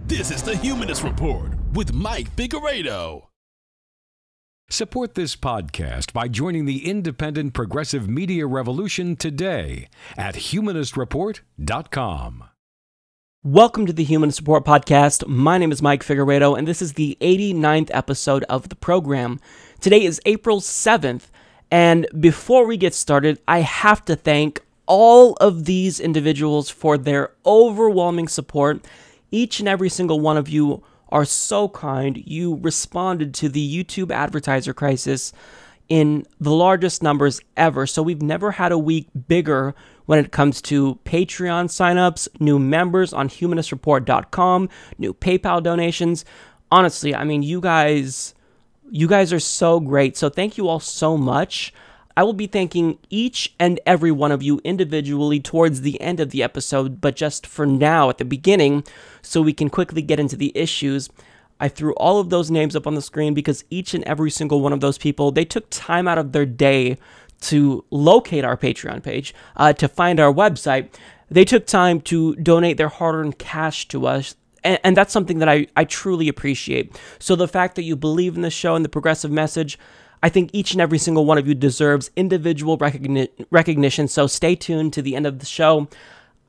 This is the Humanist Report with Mike Figueredo. Support this podcast by joining the independent progressive media revolution today at humanistreport.com. Welcome to the Humanist Report podcast. My name is Mike Figueredo, and this is the 89th episode of the program. Today is April 7th, and before we get started, I have to thank all of these individuals for their overwhelming support. Each and every single one of you are so kind. You responded to the YouTube advertiser crisis in the largest numbers ever. So we've never had a week bigger when it comes to Patreon signups, new members on humanistreport.com, new PayPal donations. Honestly, I mean, you guys are so great. So thank you all so much. I will be thanking each and every one of you individually towards the end of the episode, but just for now at the beginning, so we can quickly get into the issues. I threw all of those names up on the screen because each and every single one of those people, they took time out of their day to locate our Patreon page, to find our website. They took time to donate their hard-earned cash to us. And that's something that I truly appreciate. So the fact that you believe in the show and the progressive message, I think each and every single one of you deserves individual recognition. So stay tuned to the end of the show.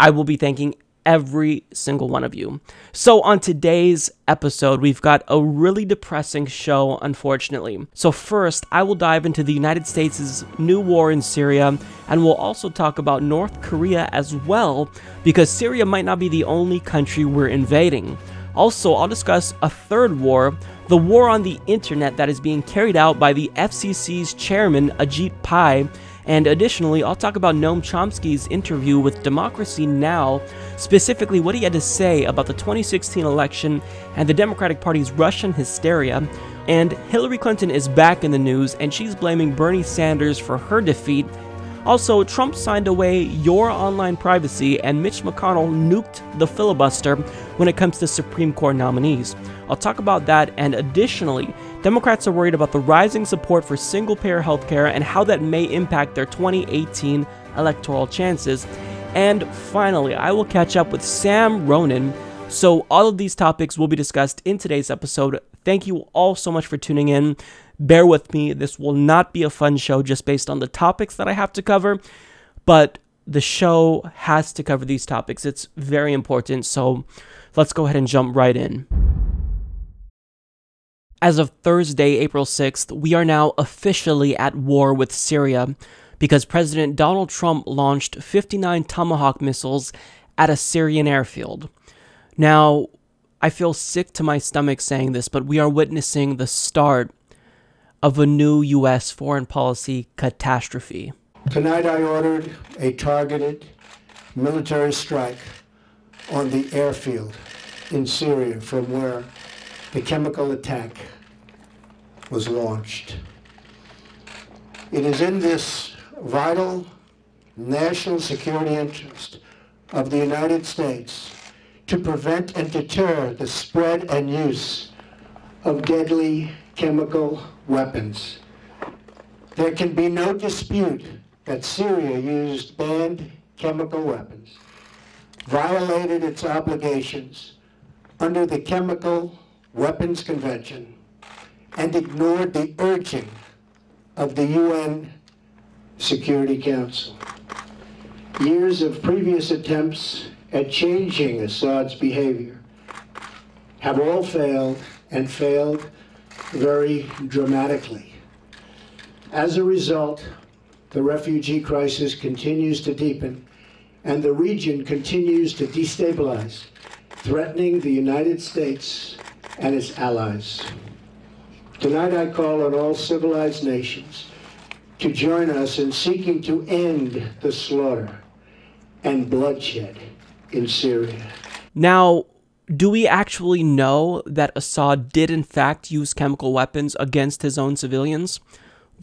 I will be thanking every single one of you. So on today's episode, we've got a really depressing show, unfortunately. So first, I will dive into the United States' new war in Syria, and we'll also talk about North Korea as well, because Syria might not be the only country we're invading. Also, I'll discuss a third war, the war on the internet that is being carried out by the FCC's chairman, Ajit Pai. And additionally, I'll talk about Noam Chomsky's interview with Democracy Now!, specifically what he had to say about the 2016 election and the Democratic Party's Russian hysteria. And Hillary Clinton is back in the news, and she's blaming Bernie Sanders for her defeat. Also, Trump signed away your online privacy, and Mitch McConnell nuked the filibuster when it comes to Supreme Court nominees. I'll talk about that, and additionally, Democrats are worried about the rising support for single-payer healthcare and how that may impact their 2018 electoral chances. And finally, I will catch up with Sam Ronan. So all of these topics will be discussed in today's episode. Thank you all so much for tuning in. Bear with me, this will not be a fun show just based on the topics that I have to cover, but the show has to cover these topics. It's very important, so let's go ahead and jump right in. As of Thursday, April 6th, we are now officially at war with Syria because President Donald Trump launched 59 Tomahawk missiles at a Syrian airfield. Now, I feel sick to my stomach saying this, but we are witnessing the start of a new U.S. foreign policy catastrophe. Tonight I ordered a targeted military strike on the airfield in Syria from where the chemical attack was launched. It is in this vital national security interest of the United States to prevent and deter the spread and use of deadly chemical weapons. There can be no dispute that Syria used banned chemical weapons, violated its obligations under the Chemical Weapons Convention, and ignored the urging of the UN Security Council. Years of previous attempts at changing Assad's behavior have all failed, and failed very dramatically. As a result, the refugee crisis continues to deepen, and the region continues to destabilize, threatening the United States and its allies. Tonight I call on all civilized nations to join us in seeking to end the slaughter and bloodshed in Syria. Now, do we actually know that Assad did in fact use chemical weapons against his own civilians?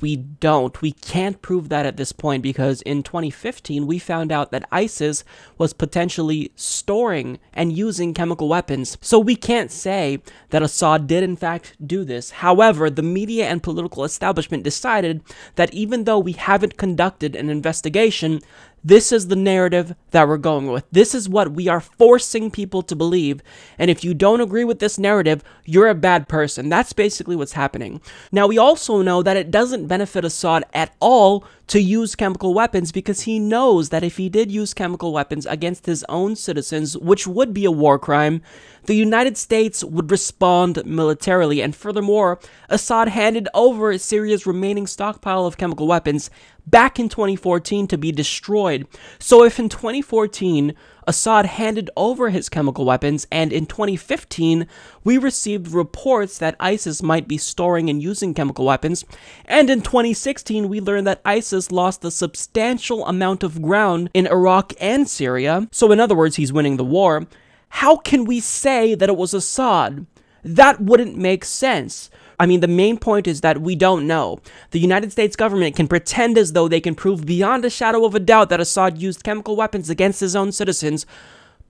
We don't. We can't prove that at this point because in 2015, we found out that ISIS was potentially storing and using chemical weapons. So we can't say that Assad did in fact do this. However, the media and political establishment decided that even though we haven't conducted an investigation, This is the narrative that we're going with. This is what we are forcing people to believe. And if you don't agree with this narrative, you're a bad person. That's basically what's happening. Now, we also know that it doesn't benefit Assad at all to use chemical weapons, because he knows that if he did use chemical weapons against his own citizens, which would be a war crime, the United States would respond militarily. And furthermore, Assad handed over Syria's remaining stockpile of chemical weapons back in 2014 to be destroyed. So if in 2014, Assad handed over his chemical weapons, and in 2015, we received reports that ISIS might be storing and using chemical weapons, and in 2016, we learned that ISIS lost a substantial amount of ground in Iraq and Syria, so in other words, he's winning the war, how can we say that it was Assad? That wouldn't make sense. I mean, the main point is that we don't know. The United States government can pretend as though they can prove beyond a shadow of a doubt that Assad used chemical weapons against his own citizens,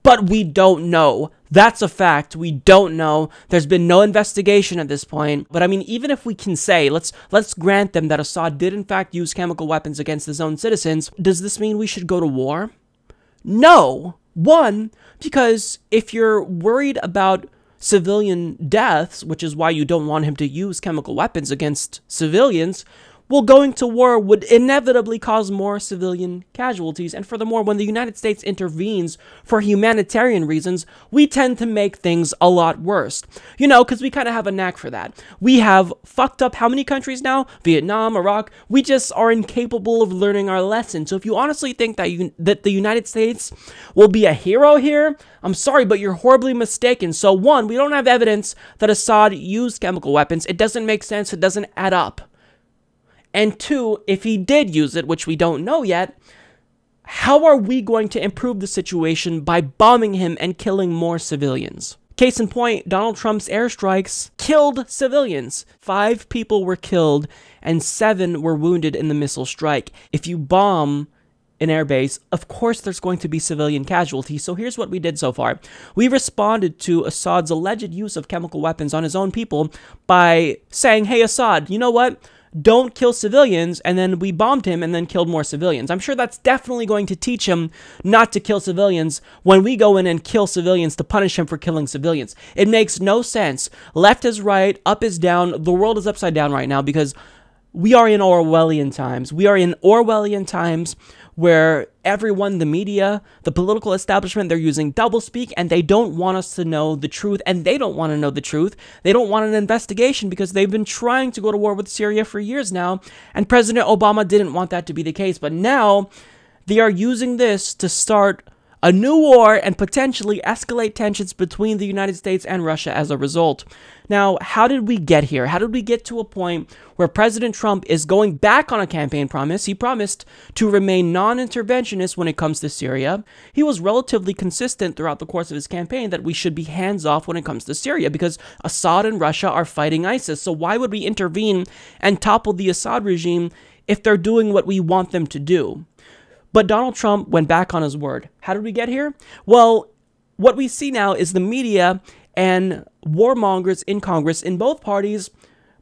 but we don't know. That's a fact. We don't know. There's been no investigation at this point. But I mean, even if we can say, let's grant them that Assad did in fact use chemical weapons against his own citizens, does this mean we should go to war? No. One, because if you're worried about civilian deaths, which is why you don't want him to use chemical weapons against civilians, well, going to war would inevitably cause more civilian casualties. And furthermore, when the United States intervenes for humanitarian reasons, we tend to make things a lot worse. You know, because we kind of have a knack for that. We have fucked up how many countries now? Vietnam, Iraq. We just are incapable of learning our lesson. So if you honestly think that the United States will be a hero here, I'm sorry, but you're horribly mistaken. So one, we don't have evidence that Assad used chemical weapons. It doesn't make sense. It doesn't add up. And two, if he did use it, which we don't know yet, how are we going to improve the situation by bombing him and killing more civilians? Case in point, Donald Trump's airstrikes killed civilians. 5 people were killed and 7 were wounded in the missile strike. If you bomb an airbase, of course there's going to be civilian casualties. So here's what we did so far. We responded to Assad's alleged use of chemical weapons on his own people by saying, hey Assad, you know what? Don't kill civilians, and then we bombed him and then killed more civilians. I'm sure that's definitely going to teach him not to kill civilians when we go in and kill civilians to punish him for killing civilians. It makes no sense. Left is right, up is down. The world is upside down right now because we are in Orwellian times. We are in Orwellian times where everyone, the media, the political establishment, they're using doublespeak, and they don't want us to know the truth, and they don't want to know the truth. They don't want an investigation because they've been trying to go to war with Syria for years now, and President Obama didn't want that to be the case. But now they are using this to start a new war and potentially escalate tensions between the United States and Russia as a result. Now, how did we get here? How did we get to a point where President Trump is going back on a campaign promise? He promised to remain non-interventionist when it comes to Syria. He was relatively consistent throughout the course of his campaign that we should be hands-off when it comes to Syria because Assad and Russia are fighting ISIS. So why would we intervene and topple the Assad regime if they're doing what we want them to do? But Donald Trump went back on his word. How did we get here? Well, what we see now is the media and warmongers in Congress in both parties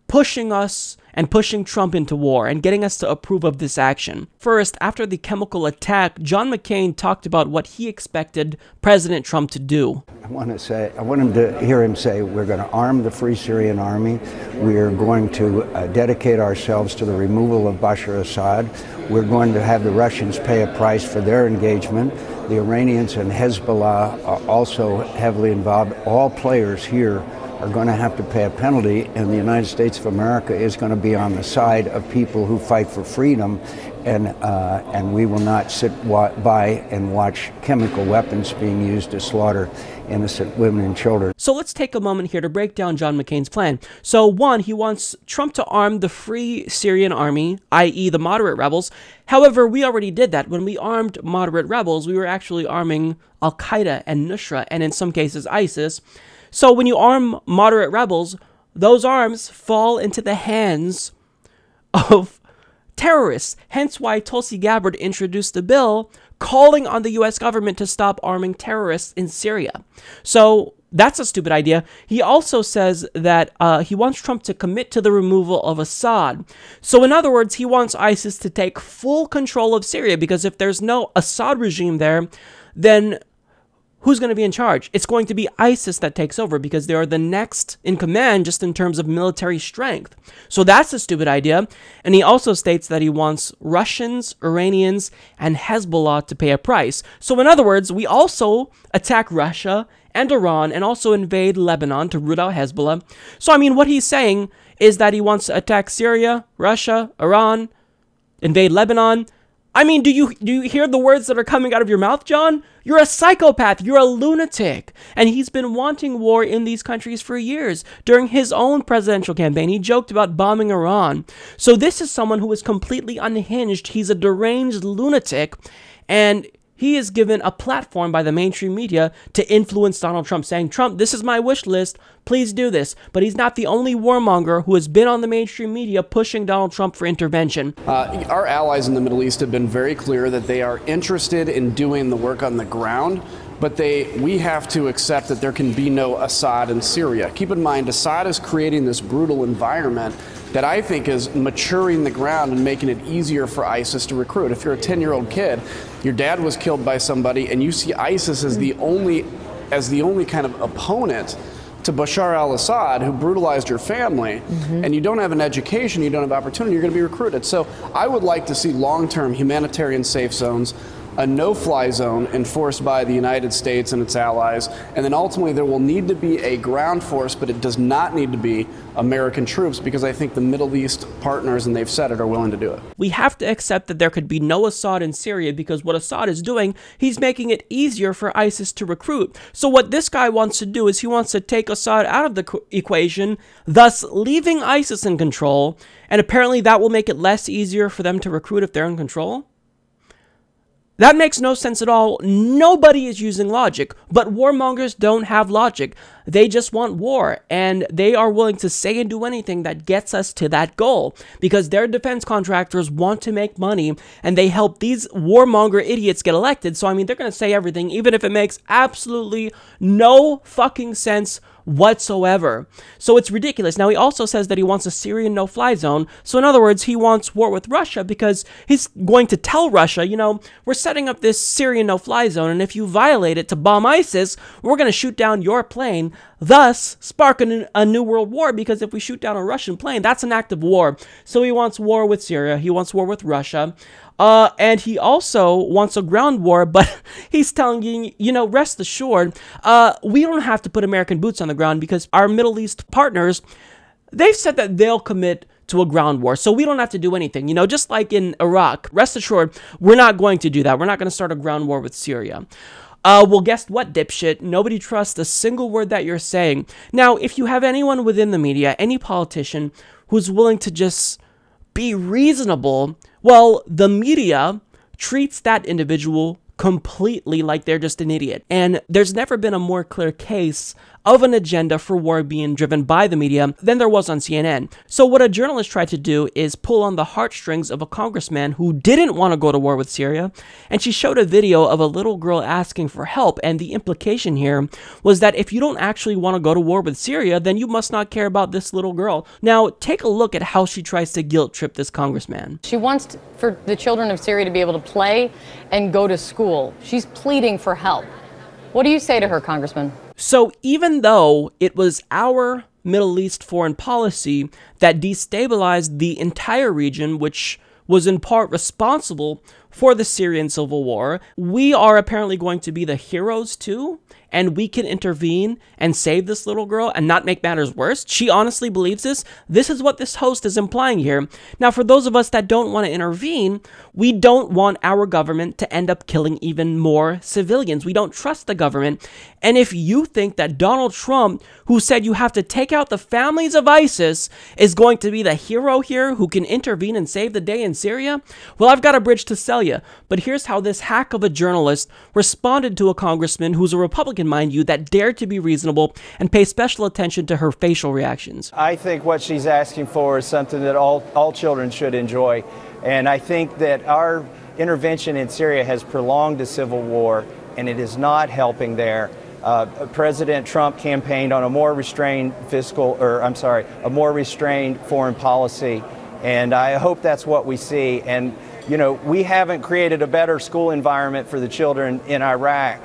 pushing us and pushing Trump into war and getting us to approve of this action. First, after the chemical attack, John McCain talked about what he expected President Trump to do. I want him to hear him say, we're going to arm the Free Syrian Army. We're going to dedicate ourselves to the removal of Bashar Assad. We're going to have the Russians pay a price for their engagement. The Iranians and Hezbollah are also heavily involved. All players here are going to have to pay a penalty, and the United States of America is going to be on the side of people who fight for freedom, and we will not sit by and watch chemical weapons being used to slaughter innocent women and children. So let's take a moment here to break down John McCain's plan. So one, he wants Trump to arm the Free Syrian Army, i.e. the moderate rebels. However, we already did that. When we armed moderate rebels, we were actually arming Al-Qaeda and Nusra, and in some cases ISIS. So when you arm moderate rebels, those arms fall into the hands of terrorists. Hence why Tulsi Gabbard introduced a bill calling on the U.S. government to stop arming terrorists in Syria. So That's a stupid idea. He also says that he wants Trump to commit to the removal of Assad. So in other words, he wants ISIS to take full control of Syria, because if there's no Assad regime there, then who's going to be in charge? It's going to be ISIS that takes over, because they are the next in command just in terms of military strength. So that's a stupid idea. And he also states that he wants Russians, Iranians, and Hezbollah to pay a price. So in other words, we also attack Russia and Iran and also invade Lebanon to root out Hezbollah. So I mean, what he's saying is that he wants to attack Syria, Russia, Iran, invade Lebanon. I mean, do you hear the words that are coming out of your mouth, John? You're a psychopath. You're a lunatic. And he's been wanting war in these countries for years. During his own presidential campaign, he joked about bombing Iran. So this is someone who is completely unhinged. He's a deranged lunatic. And he is given a platform by the mainstream media to influence Donald Trump, saying, Trump, this is my wish list. Please do this. But he's not the only warmonger who has been on the mainstream media pushing Donald Trump for intervention. Our allies in the Middle East have been very clear that they are interested in doing the work on the ground, but we have to accept that there can be no Assad in Syria. Keep in mind, Assad is creating this brutal environment that I think is maturing the ground and making it easier for ISIS to recruit. If you're a 10-year-old kid, your dad was killed by somebody, and you see ISIS as the only kind of opponent to Bashar al-Assad, who brutalized your family, and you don't have an education, you don't have opportunity, you're going to be recruited. So I would like to see long-term humanitarian safe zones, a no-fly zone enforced by the United States and its allies, and then ultimately there will need to be a ground force, but it does not need to be American troops, because I think the Middle East partners, and they've said it, are willing to do it. We have to accept that there could be no Assad in Syria, because what Assad is doing, he's making it easier for ISIS to recruit. So what this guy wants to do is he wants to take Assad out of the equation, thus leaving ISIS in control, and apparently that will make it less easier for them to recruit if they're in control. That makes no sense at all. Nobody is using logic, but warmongers don't have logic. They just want war, and they are willing to say and do anything that gets us to that goal, because their defense contractors want to make money, and they help these warmonger idiots get elected. So, I mean, they're going to say everything, even if it makes absolutely no fucking sense whatsoever. So it's ridiculous. Now, he also says that he wants a Syrian no-fly zone. So in other words, he wants war with Russia, because he's going to tell Russia, you know, we're setting up this Syrian no-fly zone, and if you violate it to bomb ISIS, we're going to shoot down your plane, thus sparking a new world war, because if we shoot down a Russian plane, that's an act of war. So he wants war with Syria. He wants war with Russia. And he also wants a ground war, but he's telling you, you know, rest assured, we don't have to put American boots on the ground, because our Middle East partners, they've said that they'll commit to a ground war, so we don't have to do anything. You know, just like in Iraq, rest assured, we're not going to do that. We're not going to start a ground war with Syria. Well, guess what, dipshit? Nobody trusts a single word that you're saying. Now, if you have anyone within the media, any politician who's willing to just be reasonable, well, the media treats that individual completely like they're just an idiot. And there's never been a more clear case of an agenda for war being driven by the media than there was on CNN. So what a journalist tried to do is pull on the heartstrings of a congressman who didn't want to go to war with Syria, and she showed a video of a little girl asking for help, and the implication here was that if you don't actually want to go to war with Syria, then you must not care about this little girl. Now, take a look at how she tries to guilt-trip this congressman. She wants for the children of Syria to be able to play and go to school. She's pleading for help. What do you say to her, Congressman? So even though it was our Middle East foreign policy that destabilized the entire region, which was in part responsible for the Syrian civil war, we are apparently going to be the heroes too, and we can intervene and save this little girl and not make matters worse. She honestly believes this. This is what this host is implying here. Now, for those of us that don't want to intervene, we don't want our government to end up killing even more civilians. We don't trust the government. And if you think that Donald Trump, who said you have to take out the families of ISIS, is going to be the hero here who can intervene and save the day in Syria, well, I've got a bridge to sell you. But here's how this hack of a journalist responded to a congressman who's a Republican, mind you, that dared to be reasonable and pay special attention to her facial reactions. I think what she's asking for is something that all children should enjoy. And I think that our intervention in Syria has prolonged the civil war, and it is not helping there. President Trump campaigned on a more restrained a more restrained foreign policy. And I hope that's what we see. And, you know, we haven't created a better school environment for the children in Iraq,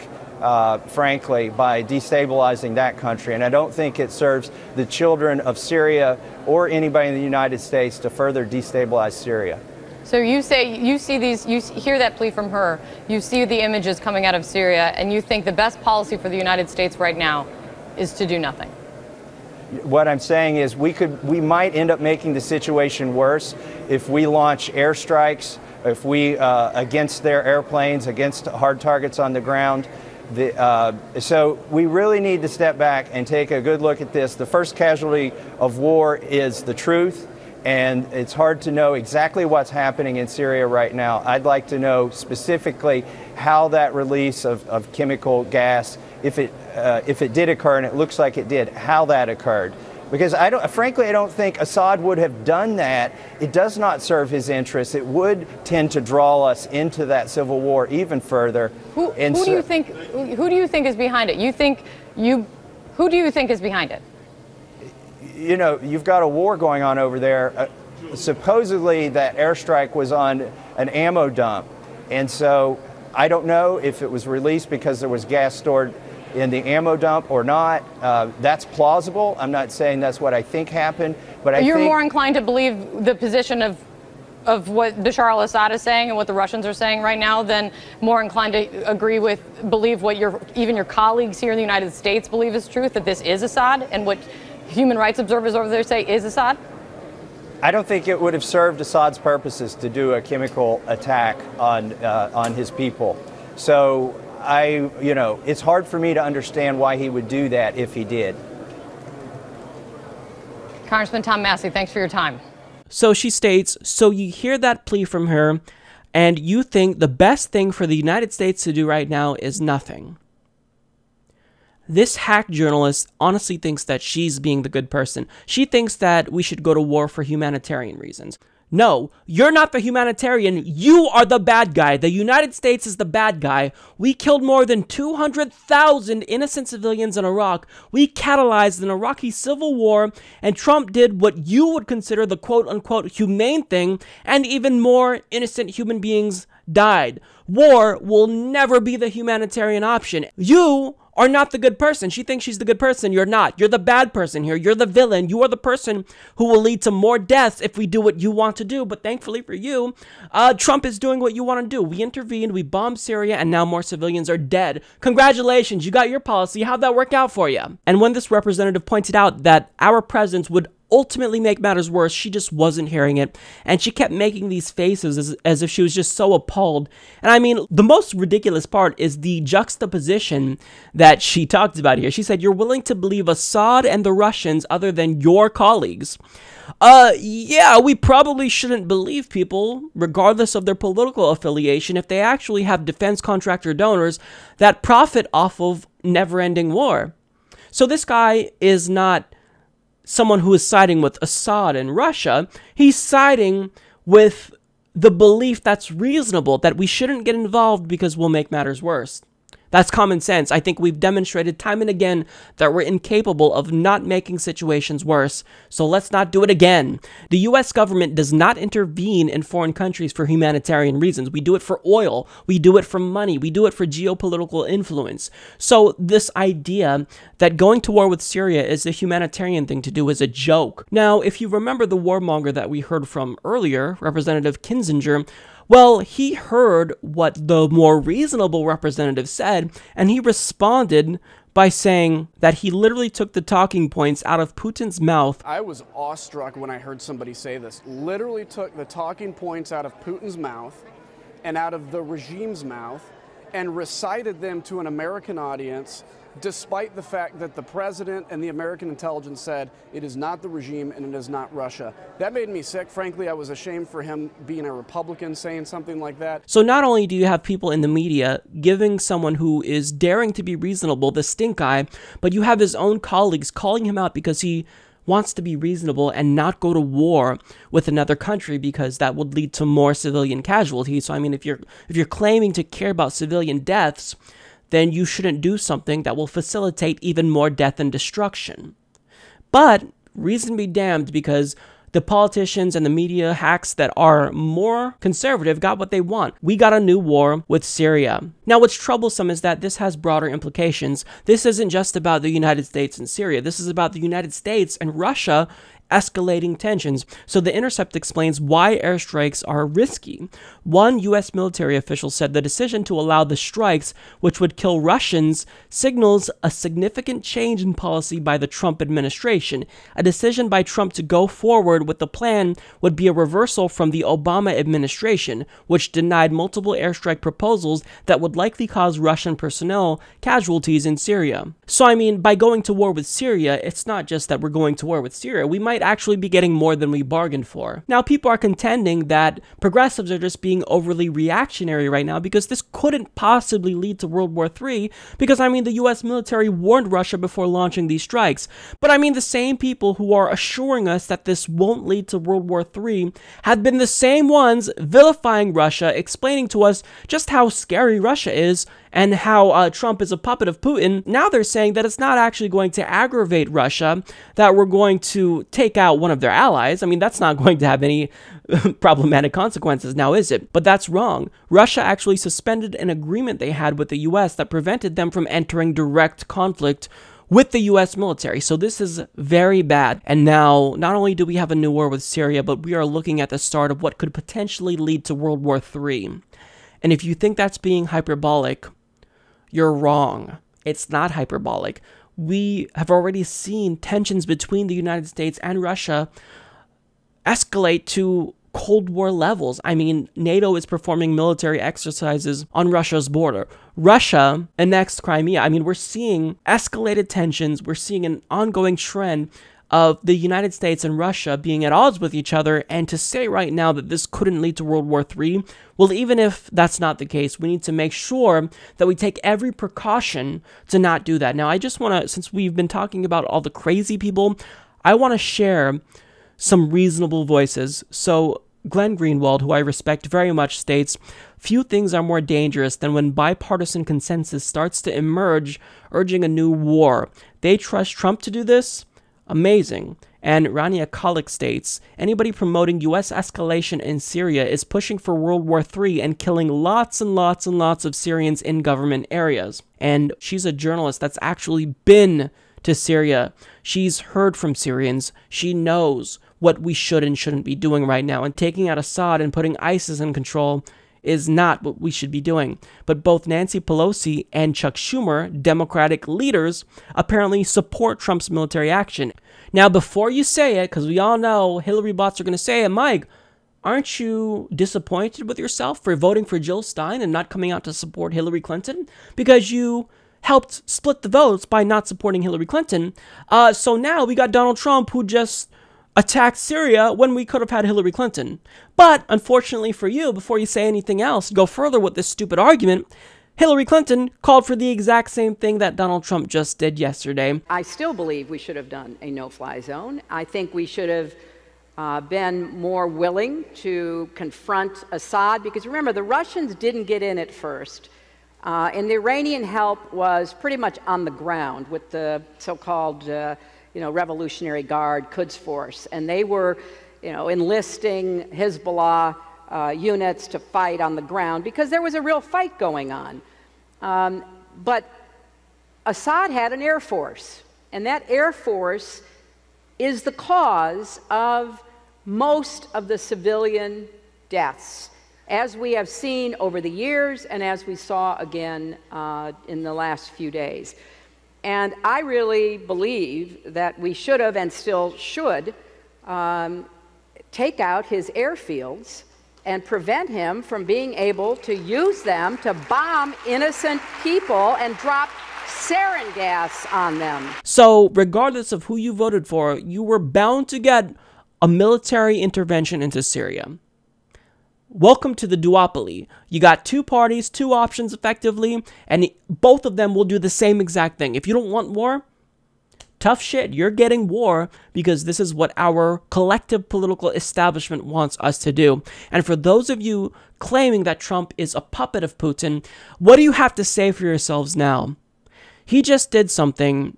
frankly, by destabilizing that country. And I don't think it serves the children of Syria or anybody in the United States to further destabilize Syria. So you say you see these, you hear that plea from her, you see the images coming out of Syria, and you think the best policy for the United States right now is to do nothing. What I'm saying is we might end up making the situation worse if we launch airstrikes, if we against their airplanes, against hard targets on the ground. So we really need to step back and take a good look at this. The first casualty of war is the truth, and it's hard to know exactly what's happening in Syria right now. I'd like to know specifically how that release of chemical gas, if it did occur, and it looks like it did, how that occurred. Because frankly, I don't think Assad would have done that. It does not serve his interests. It would tend to draw us into that civil war even further. Who do you think is behind it? Who do you think is behind it? You know, you've got a war going on over there. Supposedly that airstrike was on an ammo dump. And so I don't know if it was released because there was gas stored in the ammo dump or not. That's plausible. I'm not saying that's what I think happened, but You're more inclined to believe the position of what Bashar al-Assad is saying and what the Russians are saying right now than more inclined to believe what even your colleagues here in the United States believe is truth, that this is Assad, and what human rights observers over there say is Assad? I don't think it would have served Assad's purposes to do a chemical attack on his people. So it's hard for me to understand why he would do that if he did. Congressman Tom Massey, thanks for your time. So she states, so you hear that plea from her, and you think the best thing for the United States to do right now is nothing. This hack journalist honestly thinks that she's being the good person. She thinks that we should go to war for humanitarian reasons. No, you're not the humanitarian. You are the bad guy. The United States is the bad guy. We killed more than 200,000 innocent civilians in Iraq. We catalyzed an Iraqi civil war, and Trump did what you would consider the quote-unquote humane thing, and even more innocent human beings died. War will never be the humanitarian option. You are not the good person. She thinks she's the good person. You're not. You're the bad person here. You're the villain. You are the person who will lead to more deaths if we do what you want to do. But thankfully for you, Trump is doing what you want to do. We intervened, we bombed Syria, and now more civilians are dead. Congratulations, you got your policy. How'd that work out for you? And when this representative pointed out that our presence would ultimately make matters worse, she just wasn't hearing it, and she kept making these faces as if she was just so appalled. And I mean, the most ridiculous part is the juxtaposition that she talked about here. She said, you're willing to believe Assad and the Russians other than your colleagues. Yeah, we probably shouldn't believe people, regardless of their political affiliation, if they actually have defense contractor donors that profit off of never-ending war. So this guy is not someone who is siding with Assad and Russia. He's siding with the belief that's reasonable, that we shouldn't get involved because we'll make matters worse. That's common sense. I think we've demonstrated time and again that we're incapable of not making situations worse, so let's not do it again. The US government does not intervene in foreign countries for humanitarian reasons. We do it for oil, we do it for money, we do it for geopolitical influence. So this idea that going to war with Syria is a humanitarian thing to do is a joke. Now, if you remember the warmonger that we heard from earlier, Representative Kinzinger, well, he heard what the more reasonable representative said, and he responded by saying that he literally took the talking points out of Putin's mouth. I was awestruck when I heard somebody say this. Literally took the talking points out of Putin's mouth and out of the regime's mouth and recited them to an American audience, despite the fact that the president and the American intelligence said it is not the regime and it is not Russia. That made me sick. Frankly, I was ashamed for him being a Republican saying something like that. So not only do you have people in the media giving someone who is daring to be reasonable the stink eye, but you have his own colleagues calling him out because he wants to be reasonable and not go to war with another country because that would lead to more civilian casualties. So I mean, if you're claiming to care about civilian deaths, then you shouldn't do something that will facilitate even more death and destruction. But reason be damned, because the politicians and the media hacks that are more conservative got what they want. We got a new war with Syria. Now, what's troublesome is that this has broader implications. This isn't just about the United States and Syria. This is about the United States and Russia escalating tensions. So The Intercept explains why airstrikes are risky. One U.S. military official said the decision to allow the strikes, which would kill Russians, signals a significant change in policy by the Trump administration. A decision by Trump to go forward with the plan would be a reversal from the Obama administration, which denied multiple airstrike proposals that would likely cause Russian personnel casualties in Syria. So, I mean, by going to war with Syria, it's not just that we're going to war with Syria. We might actually be getting more than we bargained for. Now, people are contending that progressives are just being overly reactionary right now because this couldn't possibly lead to World War III because, I mean, the US military warned Russia before launching these strikes. But I mean, the same people who are assuring us that this won't lead to World War III have been the same ones vilifying Russia, explaining to us just how scary Russia is and how Trump is a puppet of Putin. Now they're saying that it's not actually going to aggravate Russia, that we're going to take out one of their allies. I mean, that's not going to have any problematic consequences now, is it? But that's wrong. Russia actually suspended an agreement they had with the US that prevented them from entering direct conflict with the US military. So this is very bad. And now, not only do we have a new war with Syria, but we are looking at the start of what could potentially lead to World War III. And if you think that's being hyperbolic, you're wrong. It's not hyperbolic. We have already seen tensions between the United States and Russia escalate to Cold War levels. I mean, NATO is performing military exercises on Russia's border. Russia annexed Crimea. I mean, we're seeing escalated tensions. We're seeing an ongoing trend of the United States and Russia being at odds with each other, and to say right now that this couldn't lead to World War III, well, even if that's not the case, we need to make sure that we take every precaution to not do that. Now, I just want to, since we've been talking about all the crazy people, I want to share some reasonable voices. So Glenn Greenwald, who I respect very much, states, "Few things are more dangerous than when bipartisan consensus starts to emerge, urging a new war. They trust Trump to do this? Amazing." And Rania Kalik states, "Anybody promoting U.S. escalation in Syria is pushing for World War III and killing lots and lots and lots of Syrians in government areas." And she's a journalist that's actually been to Syria. She's heard from Syrians. She knows what we should and shouldn't be doing right now. And taking out Assad and putting ISIS in control is not what we should be doing. But both Nancy Pelosi and Chuck Schumer, Democratic leaders, apparently support Trump's military action. Now, before you say it, because we all know Hillary bots are going to say it, Mike, aren't you disappointed with yourself for voting for Jill Stein and not coming out to support Hillary Clinton? Because you helped split the votes by not supporting Hillary Clinton. So now we got Donald Trump, who just attacked Syria when we could have had Hillary Clinton. But unfortunately for you, before you say anything else, go further with this stupid argument, Hillary Clinton called for the exact same thing that Donald Trump just did yesterday. I still believe we should have done a no-fly zone. I think we should have been more willing to confront Assad, because remember, the Russians didn't get in at first. And the Iranian help was pretty much on the ground with the so-called Revolutionary Guard, Quds Force, and they were, enlisting Hezbollah units to fight on the ground because there was a real fight going on. But Assad had an air force, and that air force is the cause of most of the civilian deaths, as we have seen over the years and as we saw again in the last few days. And I really believe that we should have and still should take out his airfields and prevent him from being able to use them to bomb innocent people and drop sarin gas on them. So regardless of who you voted for, you were bound to get a military intervention into Syria. Welcome to the duopoly. You got two parties, two options effectively, and both of them will do the same exact thing. If you don't want war, tough shit. You're getting war because this is what our collective political establishment wants us to do. And for those of you claiming that Trump is a puppet of Putin, what do you have to say for yourselves now? He just did something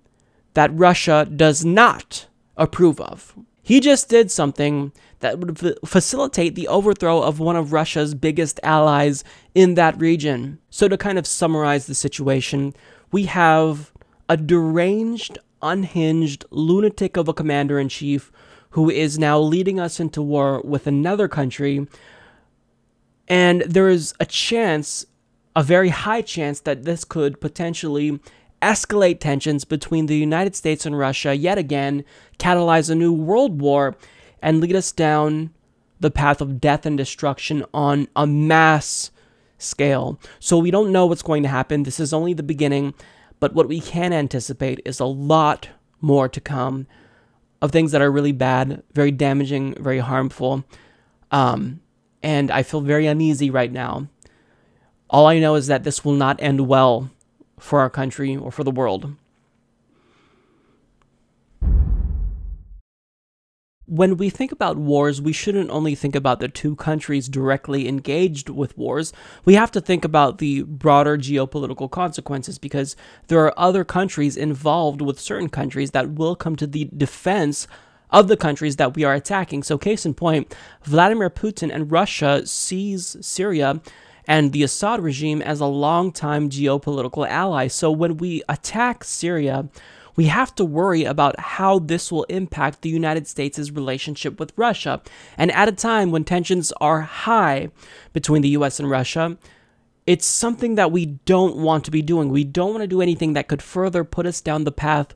that Russia does not approve of. He just did something that would facilitate the overthrow of one of Russia's biggest allies in that region. So to kind of summarize the situation, we have a deranged, unhinged lunatic of a commander-in-chief who is now leading us into war with another country, and there is a chance, a very high chance, that this could potentially escalate tensions between the United States and Russia yet again, catalyze a new world war, and lead us down the path of death and destruction on a mass scale. So we don't know what's going to happen. This is only the beginning. But what we can anticipate is a lot more to come of things that are really bad, very damaging, very harmful. And I feel very uneasy right now. All I know is that this will not end well for our country or for the world. When we think about wars, we shouldn't only think about the two countries directly engaged with wars. We have to think about the broader geopolitical consequences, because there are other countries involved with certain countries that will come to the defense of the countries that we are attacking. So case in point, Vladimir Putin and Russia sees Syria and the Assad regime as a long-time geopolitical ally. So when we attack Syria, we have to worry about how this will impact the United States' relationship with Russia. And at a time when tensions are high between the US and Russia, it's something that we don't want to be doing. We don't want to do anything that could further put us down the path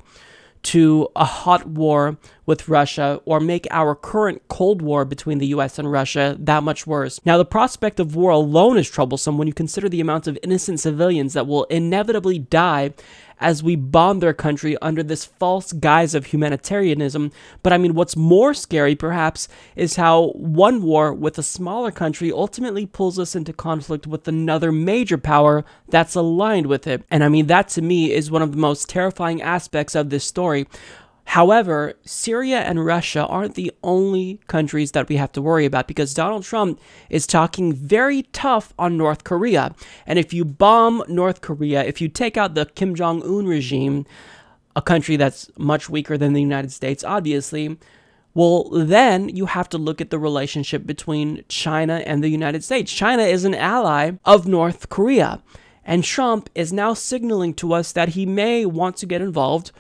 to a hot war with Russia or make our current Cold War between the US and Russia that much worse. Now, the prospect of war alone is troublesome when you consider the amount of innocent civilians that will inevitably die as we bomb their country under this false guise of humanitarianism. But I mean, what's more scary, perhaps, is how one war with a smaller country ultimately pulls us into conflict with another major power that's aligned with it. And I mean, that to me is one of the most terrifying aspects of this story. However, Syria and Russia aren't the only countries that we have to worry about, because Donald Trump is talking very tough on North Korea. And if you bomb North Korea, if you take out the Kim Jong-un regime, a country that's much weaker than the United States, obviously, well, then you have to look at the relationship between China and the United States. China is an ally of North Korea, and Trump is now signaling to us that he may want to get involved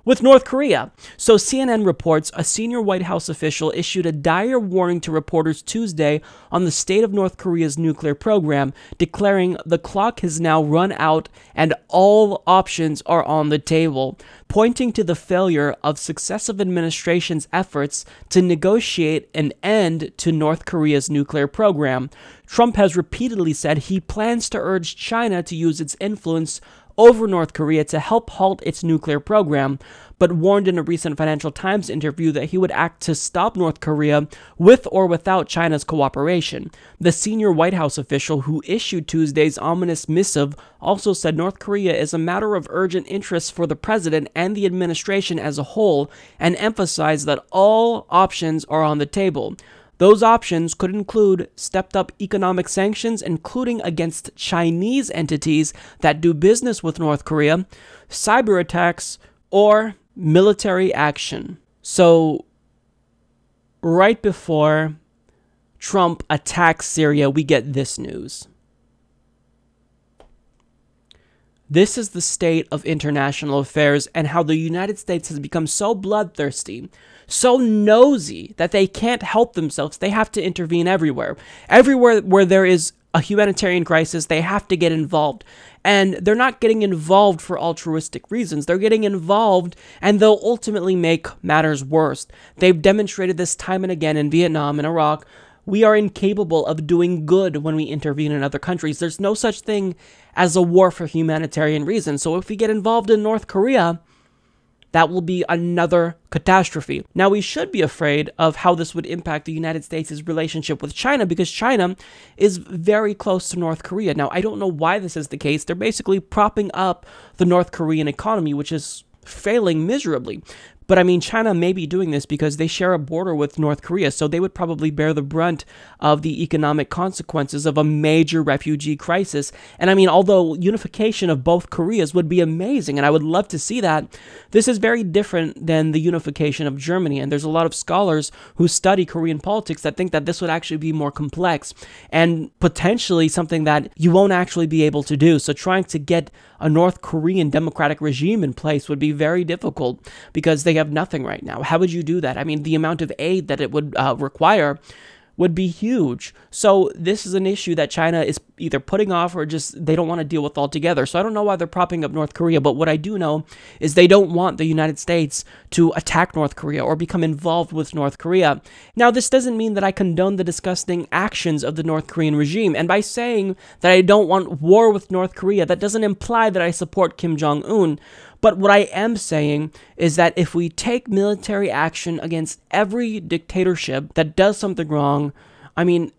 with North Korea. So CNN reports a senior White House official issued a dire warning to reporters Tuesday on the state of North Korea's nuclear program, declaring the clock has now run out and all options are on the table, pointing to the failure of successive administrations' efforts to negotiate an end to North Korea's nuclear program. Trump has repeatedly said he plans to urge China to use its influence over North Korea to help halt its nuclear program, but warned in a recent Financial Times interview that he would act to stop North Korea with or without China's cooperation. The senior White House official who issued Tuesday's ominous missive also said North Korea is a matter of urgent interest for the president and the administration as a whole, and emphasized that all options are on the table. Those options could include stepped-up economic sanctions, including against Chinese entities that do business with North Korea, cyber attacks, or military action. So, right before Trump attacks Syria, we get this news. This is the state of international affairs and how the United States has become so bloodthirsty, so nosy, that they can't help themselves. They have to intervene everywhere. Everywhere where there is a humanitarian crisis, they have to get involved. And they're not getting involved for altruistic reasons. They're getting involved and they'll ultimately make matters worse. They've demonstrated this time and again in Vietnam and Iraq. We are incapable of doing good when we intervene in other countries. There's no such thing as a war for humanitarian reasons. So if we get involved in North Korea, that will be another catastrophe. Now, we should be afraid of how this would impact the United States' relationship with China, because China is very close to North Korea. Now, I don't know why this is the case. They're basically propping up the North Korean economy, which is failing miserably. But I mean, China may be doing this because they share a border with North Korea, so they would probably bear the brunt of the economic consequences of a major refugee crisis. And I mean, although unification of both Koreas would be amazing, and I would love to see that, this is very different than the unification of Germany. And there's a lot of scholars who study Korean politics that think that this would actually be more complex and potentially something that you won't actually be able to do. So trying to get a North Korean democratic regime in place would be very difficult because they have nothing right now. How would you do that? I mean, the amount of aid that it would require would be huge. So this is an issue that China is either putting off or just they don't want to deal with altogether. So I don't know why they're propping up North Korea, but what I do know is they don't want the United States to attack North Korea or become involved with North Korea. Now, this doesn't mean that I condone the disgusting actions of the North Korean regime. And by saying that I don't want war with North Korea, that doesn't imply that I support Kim Jong-un. But what I am saying is that if we take military action against every dictatorship that does something wrong, I mean,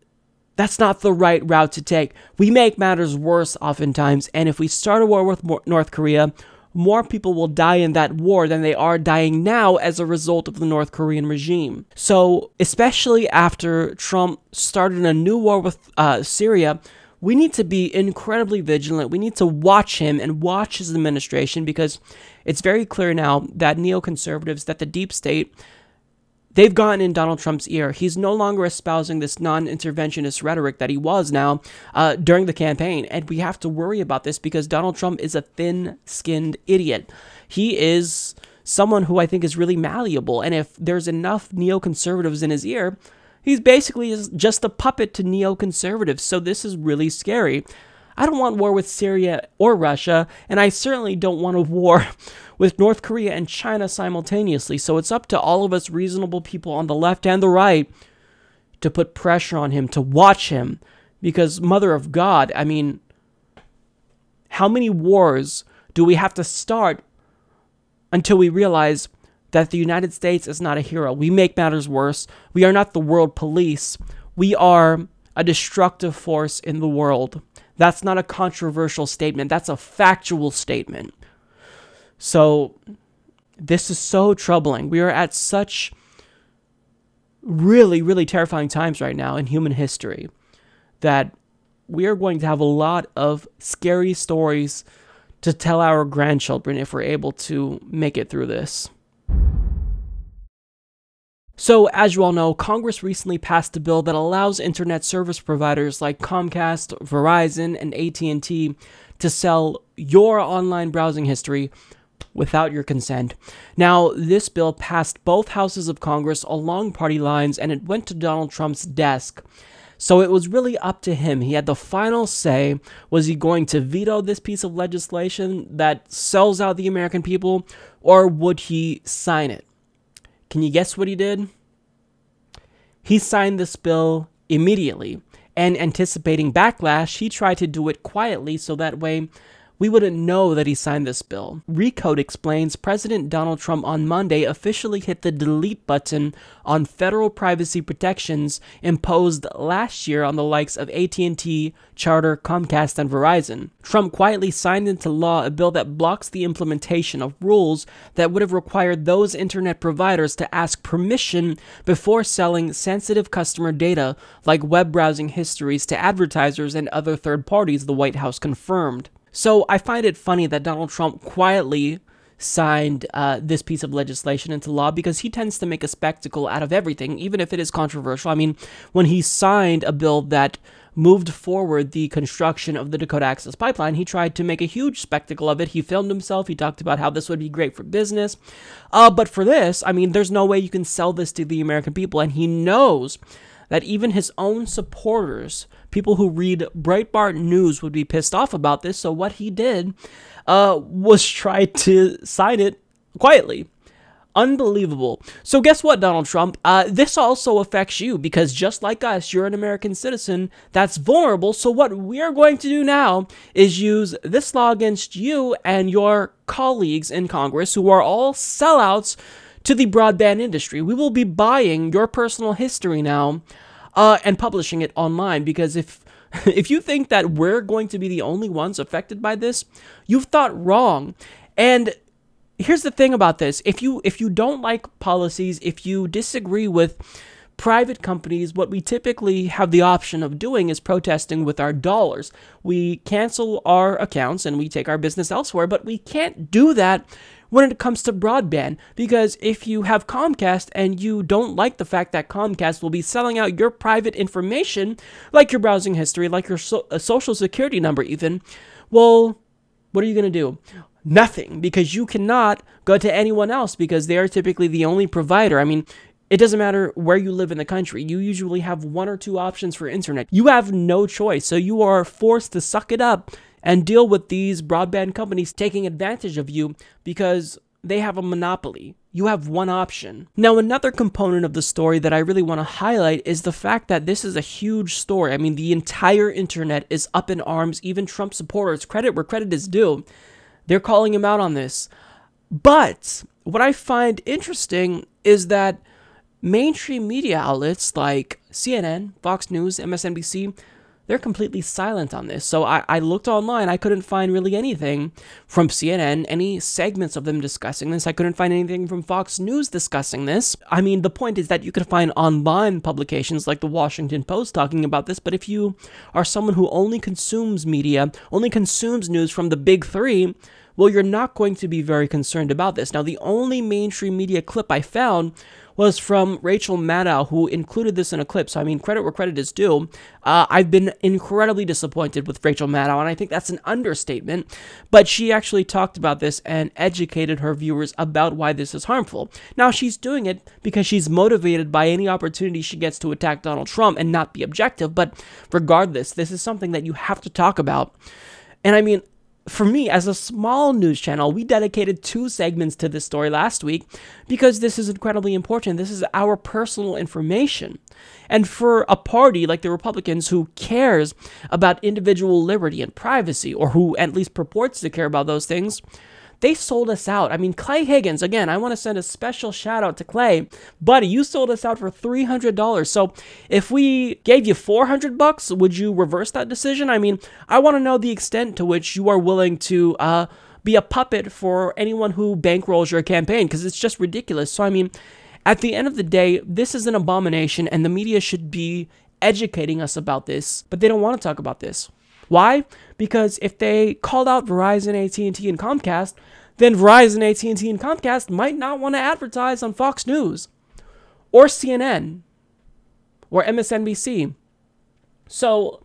that's not the right route to take. We make matters worse oftentimes, and if we start a war with North Korea, more people will die in that war than they are dying now as a result of the North Korean regime. So, especially after Trump started a new war with Syria, we need to be incredibly vigilant. We need to watch him and watch his administration because it's very clear now that neoconservatives, that the deep state, they've gotten in Donald Trump's ear. He's no longer espousing this non-interventionist rhetoric that he was now during the campaign. And we have to worry about this because Donald Trump is a thin-skinned idiot. He is someone who I think is really malleable. And if there's enough neoconservatives in his ear, he's basically just a puppet to neoconservatives, so this is really scary. I don't want war with Syria or Russia, and I certainly don't want a war with North Korea and China simultaneously, so it's up to all of us reasonable people on the left and the right to put pressure on him, to watch him, because Mother of God, I mean, how many wars do we have to start until we realize that the United States is not a hero? We make matters worse. We are not the world police. We are a destructive force in the world. That's not a controversial statement. That's a factual statement. So this is so troubling. We are at such really, really terrifying times right now in human history that we are going to have a lot of scary stories to tell our grandchildren if we're able to make it through this. So, as you all know, Congress recently passed a bill that allows internet service providers like Comcast, Verizon, and AT&T to sell your online browsing history without your consent. Now, this bill passed both houses of Congress along party lines, and it went to Donald Trump's desk. So it was really up to him. He had the final say. Was he going to veto this piece of legislation that sells out the American people, or would he sign it? Can you guess what he did? He signed this bill immediately, and anticipating backlash, he tried to do it quietly so that way we wouldn't know that he signed this bill. Recode explains President Donald Trump on Monday officially hit the delete button on federal privacy protections imposed last year on the likes of AT&T, Charter, Comcast, and Verizon. Trump quietly signed into law a bill that blocks the implementation of rules that would have required those internet providers to ask permission before selling sensitive customer data like web browsing histories to advertisers and other third parties, the White House confirmed. So I find it funny that Donald Trump quietly signed this piece of legislation into law because he tends to make a spectacle out of everything, even if it is controversial. I mean, when he signed a bill that moved forward the construction of the Dakota Access Pipeline, he tried to make a huge spectacle of it. He filmed himself. He talked about how this would be great for business. But for this, I mean, there's no way you can sell this to the American people, and he knows that even his own supporters, people who read Breitbart News, would be pissed off about this. So what he did was try to sign it quietly. Unbelievable. So guess what, Donald Trump? This also affects you because just like us, you're an American citizen that's vulnerable. So what we're going to do now is use this law against you and your colleagues in Congress who are all sellouts to the broadband industry. We will be buying your personal history now and publishing it online, because if you think that we're going to be the only ones affected by this, you've thought wrong. And here's the thing about this. If you don't like policies, if you disagree with private companies, what we typically have the option of doing is protesting with our dollars. We cancel our accounts and we take our business elsewhere, but we can't do that when it comes to broadband, because if you have Comcast and you don't like the fact that Comcast will be selling out your private information, like your browsing history, like your social security number even, well, what are you going to do? Nothing, because you cannot go to anyone else because they are typically the only provider. I mean, it doesn't matter where you live in the country. You usually have one or two options for internet. You have no choice, so you are forced to suck it up and deal with these broadband companies taking advantage of you because they have a monopoly. You have one option. Now, another component of the story that I really want to highlight is the fact that this is a huge story. I mean, the entire internet is up in arms, even Trump supporters. Credit where credit is due. They're calling him out on this. But what I find interesting is that mainstream media outlets like CNN, Fox News, MSNBC, they're completely silent on this. So I looked online. I couldn't find really anything from CNN, any segments of them discussing this. I couldn't find anything from Fox News discussing this. I mean, the point is that you can find online publications like the Washington Post talking about this, but if you are someone who only consumes media, only consumes news from the big three, well, you're not going to be very concerned about this. Now, the only mainstream media clip I found was from Rachel Maddow, who included this in a clip. So, I mean, credit where credit is due. I've been incredibly disappointed with Rachel Maddow, and I think that's an understatement. But she actually talked about this and educated her viewers about why this is harmful. Now, she's doing it because she's motivated by any opportunity she gets to attack Donald Trump and not be objective. But regardless, this is something that you have to talk about. And I mean, for me, as a small news channel, we dedicated 2 segments to this story last week because this is incredibly important. This is our personal information. And for a party like the Republicans who cares about individual liberty and privacy, or who at least purports to care about those things, they sold us out. I mean, Clay Higgins, again, I want to send a special shout out to Clay. Buddy, you sold us out for $300. So if we gave you $400, would you reverse that decision? I mean, I want to know the extent to which you are willing to be a puppet for anyone who bankrolls your campaign, because it's just ridiculous. So, I mean, at the end of the day, this is an abomination, and the media should be educating us about this, but they don't want to talk about this. Why? Because if they called out Verizon, AT&T, and Comcast, then Verizon, AT&T, and Comcast might not want to advertise on Fox News or CNN or MSNBC. So,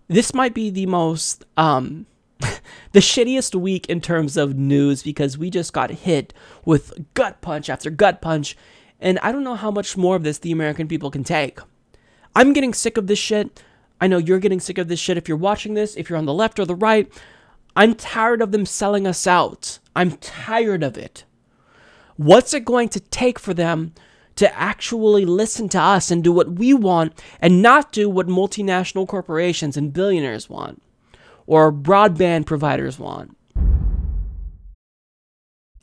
this might be the most, the shittiest week in terms of news, because we just got hit with gut punch after gut punch, and I don't know how much more of this the American people can take. I'm getting sick of this shit. I know you're getting sick of this shit if you're watching this, if you're on the left or the right. I'm tired of them selling us out. I'm tired of it. What's it going to take for them to actually listen to us and do what we want and not do what multinational corporations and billionaires want or broadband providers want?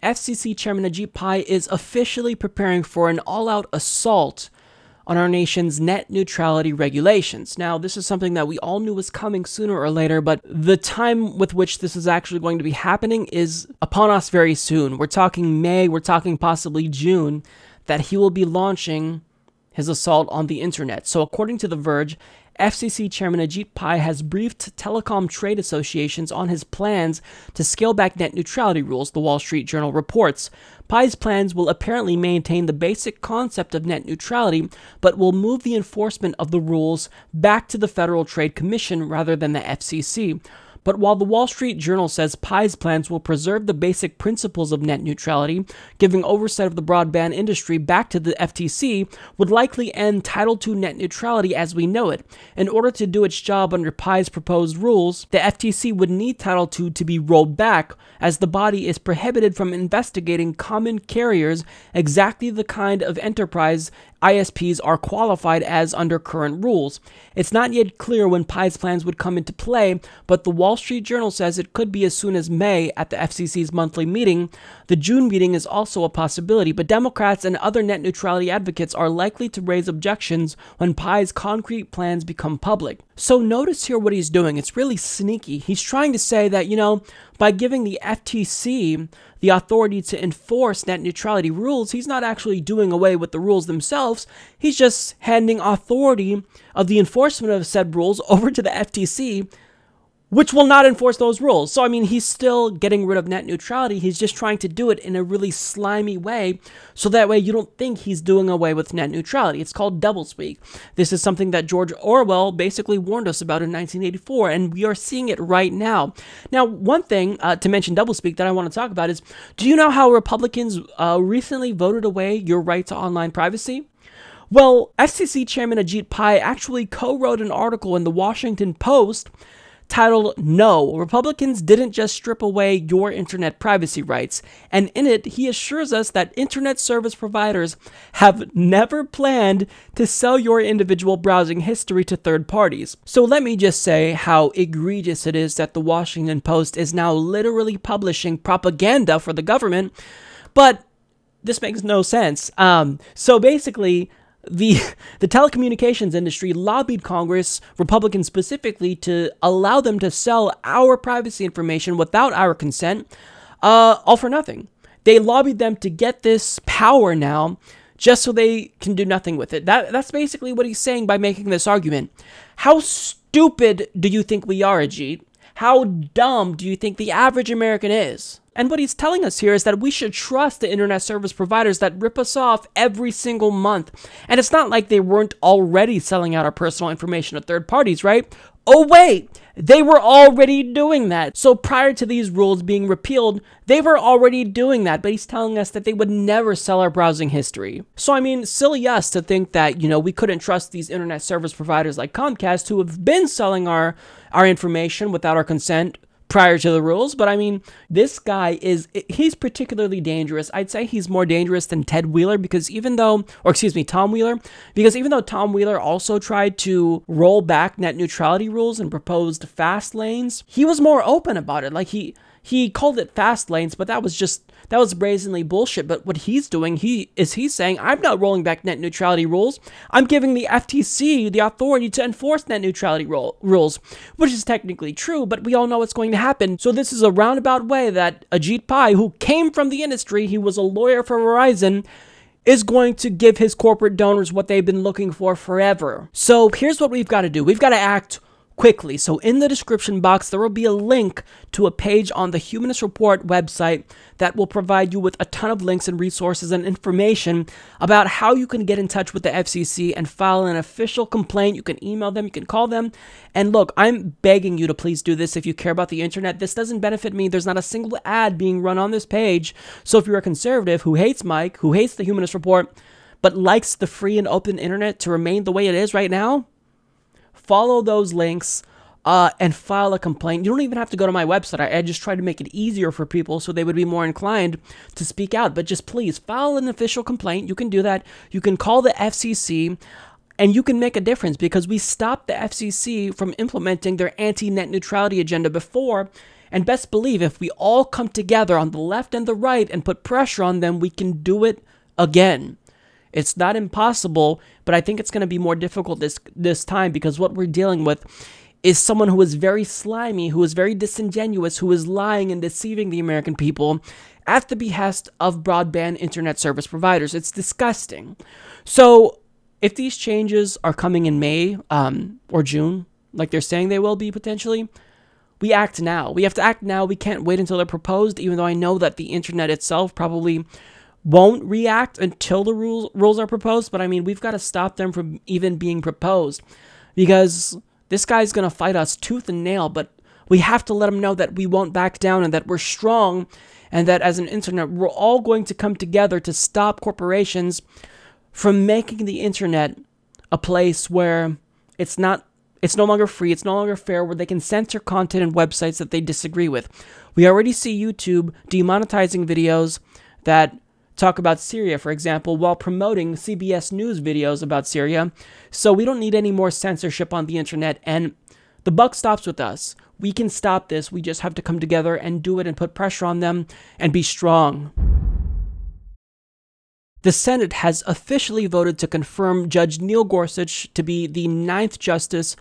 FCC Chairman Ajit Pai is officially preparing for an all-out assault on our nation's net neutrality regulations. Now, this is something that we all knew was coming sooner or later, but the time with which this is actually going to be happening is upon us very soon. We're talking May, we're talking possibly June, that he will be launching his assault on the internet. So according to The Verge, FCC Chairman Ajit Pai has briefed telecom trade associations on his plans to scale back net neutrality rules, the Wall Street Journal reports. Pai's plans will apparently maintain the basic concept of net neutrality, but will move the enforcement of the rules back to the Federal Trade Commission rather than the FCC. But while the Wall Street Journal says Pai's plans will preserve the basic principles of net neutrality, giving oversight of the broadband industry back to the FTC would likely end Title II net neutrality as we know it. In order to do its job under Pai's proposed rules, the FTC would need Title II to be rolled back, as the body is prohibited from investigating common carriers, exactly the kind of enterprise ISPs are qualified as under current rules. It's not yet clear when Pai's plans would come into play, but the Wall Street Journal says it could be as soon as May at the FCC's monthly meeting. The June meeting is also a possibility, but Democrats and other net neutrality advocates are likely to raise objections when Pai's concrete plans become public. So notice here what he's doing. It's really sneaky. He's trying to say that, by giving the FTC the authority to enforce net neutrality rules, he's not actually doing away with the rules themselves. He's just handing authority of the enforcement of said rules over to the FTC, which will not enforce those rules. So, I mean, he's still getting rid of net neutrality. He's just trying to do it in a really slimy way, so that way you don't think he's doing away with net neutrality. It's called doublespeak. This is something that George Orwell basically warned us about in 1984, and we are seeing it right now. Now, one thing to mention doublespeak that I want to talk about is, do you know how Republicans recently voted away your right to online privacy? Well, FCC Chairman Ajit Pai actually co-wrote an article in the Washington Post titled, "No, Republicans didn't just strip away your internet privacy rights." And in it, he assures us that internet service providers have never planned to sell your individual browsing history to third parties. So let me just say how egregious it is that the Washington Post is now literally publishing propaganda for the government, but this makes no sense. So basically, the telecommunications industry lobbied Congress, Republicans specifically, to allow them to sell our privacy information without our consent, all for nothing. They lobbied them to get this power now, just so they can do nothing with it. That's basically what he's saying by making this argument. How stupid do you think we are, Ajit? How dumb do you think the average American is? And what he's telling us here is that we should trust the internet service providers that rip us off every single month. And it's not like they weren't already selling out our personal information to third parties, right? Oh wait, they were already doing that. So prior to these rules being repealed, they were already doing that, but he's telling us that they would never sell our browsing history. So I mean, silly us to think that, we couldn't trust these internet service providers like Comcast, who have been selling our information without our consent prior to the rules. But I mean, this guy he's particularly dangerous. I'd say he's more dangerous than Tom Wheeler, because even though Tom Wheeler also tried to roll back net neutrality rules and proposed fast lanes, he was more open about it. Like he called it fast lanes, but that was brazenly bullshit. But what he's doing, he's saying, I'm not rolling back net neutrality rules. I'm giving the FTC the authority to enforce net neutrality rules, which is technically true, but we all know what's going to happen. So this is a roundabout way that Ajit Pai, who came from the industry, he was a lawyer for Verizon, is going to give his corporate donors what they've been looking for forever. So here's what we've got to do. We've got to act quickly. So in the description box, there will be a link to a page on the Humanist Report website that will provide you with a ton of links and resources and information about how you can get in touch with the FCC and file an official complaint. You can email them, you can call them. And look, I'm begging you to please do this if you care about the internet. This doesn't benefit me. There's not a single ad being run on this page. So if you're a conservative who hates Mike, who hates the Humanist Report, but likes the free and open internet to remain the way it is right now, follow those links and file a complaint. You don't even have to go to my website. I just try to make it easier for people so they would be more inclined to speak out. But just please file an official complaint. You can do that. You can call the FCC and you can make a difference, because we stopped the FCC from implementing their anti-net neutrality agenda before. And best believe, if we all come together on the left and the right and put pressure on them, we can do it again. It's not impossible, but I think it's going to be more difficult this time, because what we're dealing with is someone who is very slimy, who is very disingenuous, who is lying and deceiving the American people at the behest of broadband internet service providers. It's disgusting. So if these changes are coming in May or June, like they're saying they will be potentially, we act now. We have to act now. We can't wait until they're proposed, even though I know that the internet itself probably won't react until the rules are proposed. But I mean, we've got to stop them from even being proposed, because this guy's going to fight us tooth and nail. But we have to let him know that we won't back down and that we're strong, and that as an internet, we're all going to come together to stop corporations from making the internet a place where it's no longer free, it's no longer fair, where they can censor content and websites that they disagree with. We already see YouTube demonetizing videos that talk about Syria, for example, while promoting CBS News videos about Syria. So we don't need any more censorship on the internet, and the buck stops with us. We can stop this. We just have to come together and do it and put pressure on them and be strong. The Senate has officially voted to confirm Judge Neil Gorsuch to be the 9th justice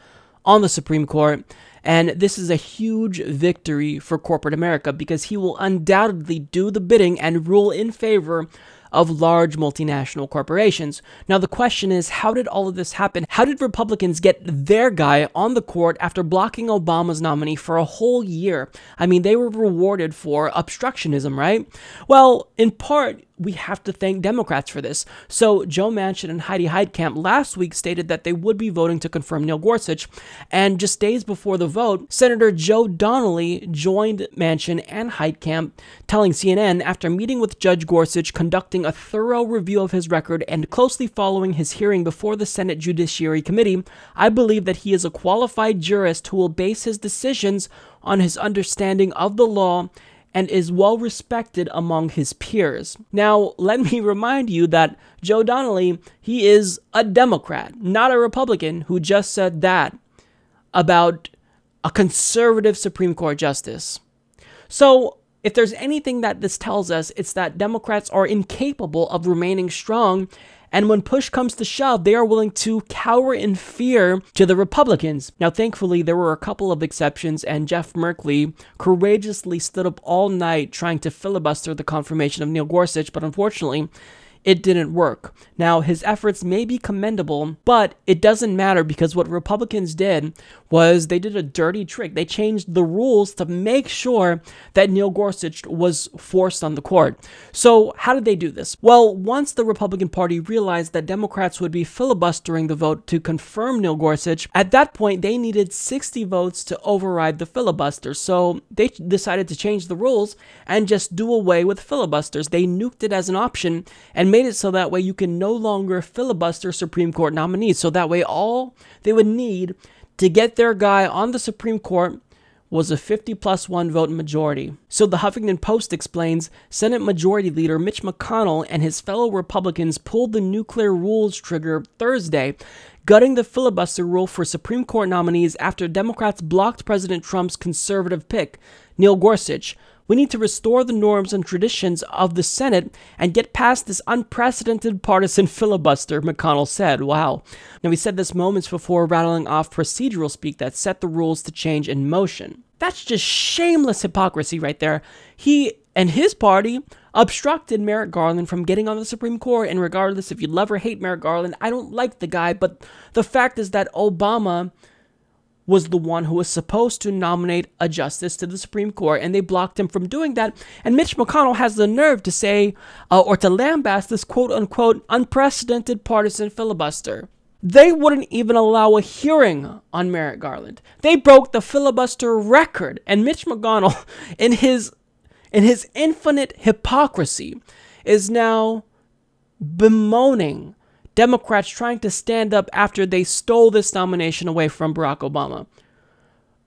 on the Supreme Court. And this is a huge victory for corporate America because he will undoubtedly do the bidding and rule in favor of large multinational corporations. Now, the question is, how did all of this happen? How did Republicans get their guy on the court after blocking Obama's nominee for a whole year? I mean, they were rewarded for obstructionism, right? Well, in part, we have to thank Democrats for this. So Joe Manchin and Heidi Heitkamp last week stated that they would be voting to confirm Neil Gorsuch, and just days before the vote, Senator Joe Donnelly joined Manchin and Heitkamp, telling CNN, after meeting with Judge Gorsuch, conducting a thorough review of his record, and closely following his hearing before the Senate Judiciary Committee, I believe that he is a qualified jurist who will base his decisions on his understanding of the law and is well respected among his peers. Now, let me remind you that Joe Donnelly, he is a Democrat, not a Republican, who just said that about a conservative Supreme Court justice. So, if there's anything that this tells us, it's that Democrats are incapable of remaining strong, and when push comes to shove, they are willing to cower in fear to the Republicans. Now, thankfully, there were a couple of exceptions, and Jeff Merkley courageously stood up all night trying to filibuster the confirmation of Neil Gorsuch, but unfortunately, it didn't work. Now, his efforts may be commendable, but it doesn't matter because what Republicans did was they did a dirty trick. They changed the rules to make sure that Neil Gorsuch was forced on the court. So how did they do this? Well, once the Republican Party realized that Democrats would be filibustering the vote to confirm Neil Gorsuch, at that point, they needed 60 votes to override the filibuster. So they decided to change the rules and just do away with filibusters. They nuked it as an option and made it so that way you can no longer filibuster Supreme Court nominees. So that way all they would need to get their guy on the Supreme Court was a 50+1 vote majority. So the Huffington Post explains Senate Majority Leader Mitch McConnell and his fellow Republicans pulled the nuclear rules trigger Thursday, gutting the filibuster rule for Supreme Court nominees after Democrats blocked President Trump's conservative pick, Neil Gorsuch. We need to restore the norms and traditions of the Senate and get past this unprecedented partisan filibuster, McConnell said. Wow. Now, he said this moments before rattling off procedural speak that set the rules to change in motion. That's just shameless hypocrisy right there. He and his party obstructed Merrick Garland from getting on the Supreme Court, and regardless if you love or hate Merrick Garland, I don't like the guy, but the fact is that Obama was the one who was supposed to nominate a justice to the Supreme Court, and they blocked him from doing that. And Mitch McConnell has the nerve to say, or to lambaste this quote-unquote unprecedented partisan filibuster. They wouldn't even allow a hearing on Merrick Garland. They broke the filibuster record, and Mitch McConnell, in his infinite hypocrisy, is now bemoaning Democrats trying to stand up after they stole this nomination away from Barack Obama.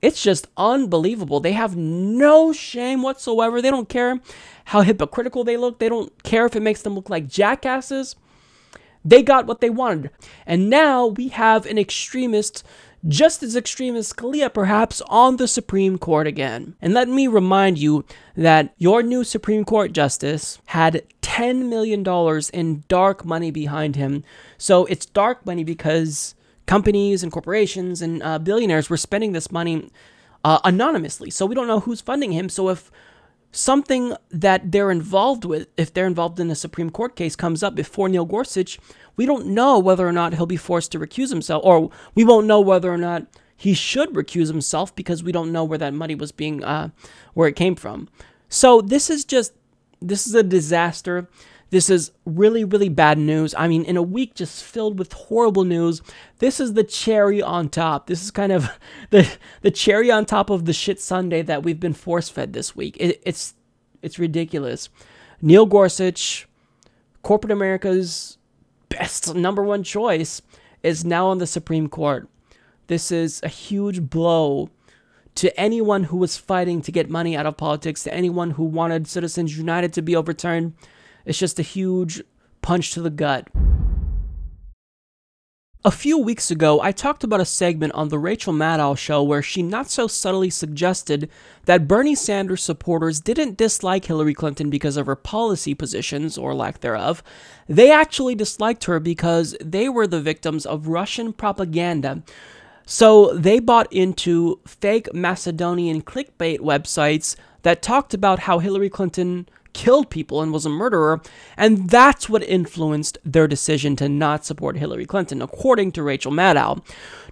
It's just unbelievable. They have no shame whatsoever. They don't care how hypocritical they look. They don't care if it makes them look like jackasses. They got what they wanted. And now we have an extremist, just as extreme as Scalia perhaps, on the Supreme Court again. And let me remind you that your new Supreme Court justice had $10 million in dark money behind him. So it's dark money because companies and corporations and billionaires were spending this money anonymously. So we don't know who's funding him. So if something that they're involved with, if they're involved in a Supreme Court case comes up before Neil Gorsuch, we don't know whether or not he'll be forced to recuse himself, or we won't know whether or not he should recuse himself because we don't know where that money was being, where it came from. So this is a disaster. This is really, really bad news. I mean, in a week just filled with horrible news, this is the cherry on top. This is kind of the cherry on top of the shit sundae that we've been force-fed this week. It's ridiculous. Neil Gorsuch, corporate America's best number one choice, is now on the Supreme Court. This is a huge blow to anyone who was fighting to get money out of politics, to anyone who wanted Citizens United to be overturned. It's just a huge punch to the gut. A few weeks ago, I talked about a segment on the Rachel Maddow show where she not so subtly suggested that Bernie Sanders supporters didn't dislike Hillary Clinton because of her policy positions, or lack thereof. They actually disliked her because they were the victims of Russian propaganda. So they bought into fake Macedonian clickbait websites that talked about how Hillary Clinton killed people and was a murderer, and that's what influenced their decision to not support Hillary Clinton, according to Rachel Maddow.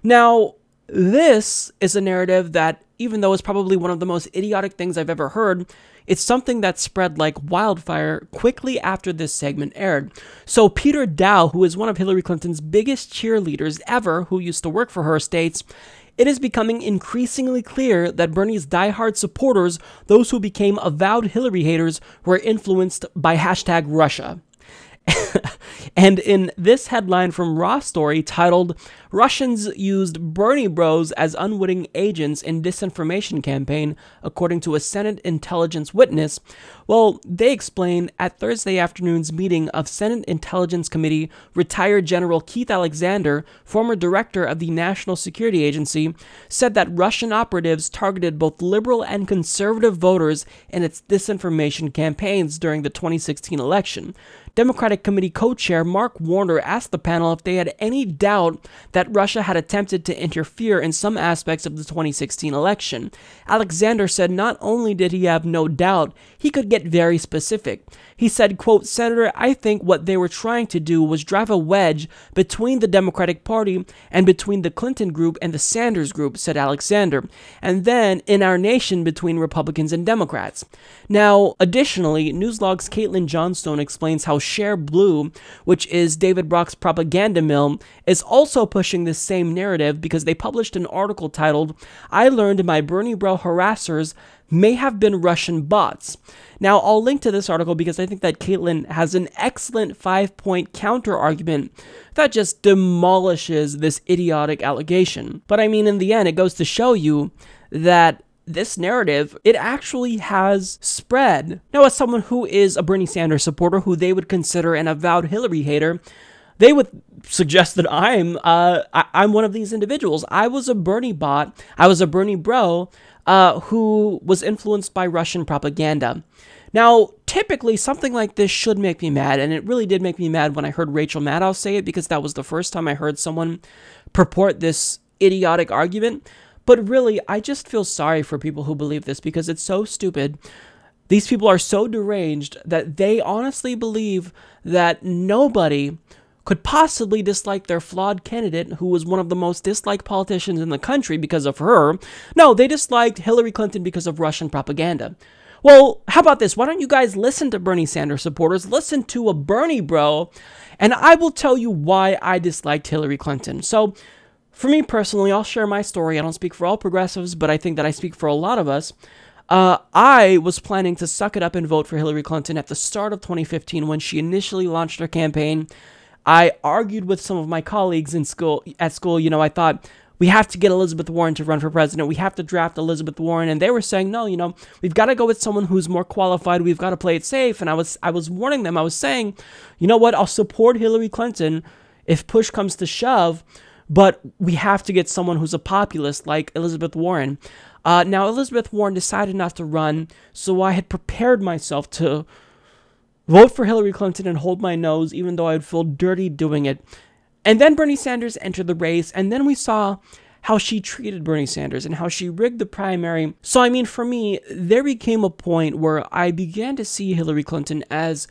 Now, this is a narrative that, even though it's probably one of the most idiotic things I've ever heard, it's something that spread like wildfire quickly after this segment aired. So Peter Dow, who is one of Hillary Clinton's biggest cheerleaders ever, who used to work for her, states, "It is becoming increasingly clear that Bernie's diehard supporters, those who became avowed Hillary haters, were influenced by #Russia." And in this headline from Raw Story titled, "Russians Used Bernie Bros as Unwitting Agents in Disinformation Campaign, According to a Senate Intelligence Witness," well, they explain at Thursday afternoon's meeting of Senate Intelligence Committee, retired General Keith Alexander, former director of the National Security Agency, said that Russian operatives targeted both liberal and conservative voters in its disinformation campaigns during the 2016 election. Democratic Committee co-chair Mark Warner asked the panel if they had any doubt that Russia had attempted to interfere in some aspects of the 2016 election. Alexander said not only did he have no doubt, he could get very specific. He said, quote, "Senator, I think what they were trying to do was drive a wedge between the Democratic Party and between the Clinton group and the Sanders group," said Alexander, "and then in our nation between Republicans and Democrats." Now, additionally, Newslog's Caitlin Johnstone explains how Share Blue, which is David Brock's propaganda mill, is also pushing this same narrative because they published an article titled, "I Learned My Bernie Bro Harassers May Have Been Russian Bots." Now, I'll link to this article because I think that Caitlin has an excellent 5-point counter-argument that just demolishes this idiotic allegation. But I mean, in the end, it goes to show you that this narrative, it actually has spread. Now, as someone who is a Bernie Sanders supporter, who they would consider an avowed Hillary hater, they would suggest that I'm one of these individuals. I was a Bernie bot. I was a Bernie bro who was influenced by Russian propaganda. Now, typically, something like this should make me mad, and it really did make me mad when I heard Rachel Maddow say it, because that was the first time I heard someone purport this idiotic argument. But really, I just feel sorry for people who believe this, because it's so stupid. These people are so deranged that they honestly believe that nobody could possibly dislike their flawed candidate, who was one of the most disliked politicians in the country because of her. No, they disliked Hillary Clinton because of Russian propaganda. Well, how about this? Why don't you guys listen to Bernie Sanders supporters, listen to a Bernie bro, and I will tell you why I disliked Hillary Clinton. So, for me personally, I'll share my story. I don't speak for all progressives, but I think that I speak for a lot of us. I was planning to suck it up and vote for Hillary Clinton at the start of 2015 when she initially launched her campaign. I argued with some of my colleagues at school. I thought, we have to get Elizabeth Warren to run for president. We have to draft Elizabeth Warren. And they were saying, no, we've got to go with someone who's more qualified. We've got to play it safe. And I was warning them. I was saying, you know what? I'll support Hillary Clinton if push comes to shove, but we have to get someone who's a populist like Elizabeth Warren. Now, Elizabeth Warren decided not to run, so I had prepared myself to vote for Hillary Clinton and hold my nose, even though I would feel dirty doing it. And then Bernie Sanders entered the race, and then we saw how she treated Bernie Sanders and how she rigged the primary. So, I mean, for me, there became a point where I began to see Hillary Clinton as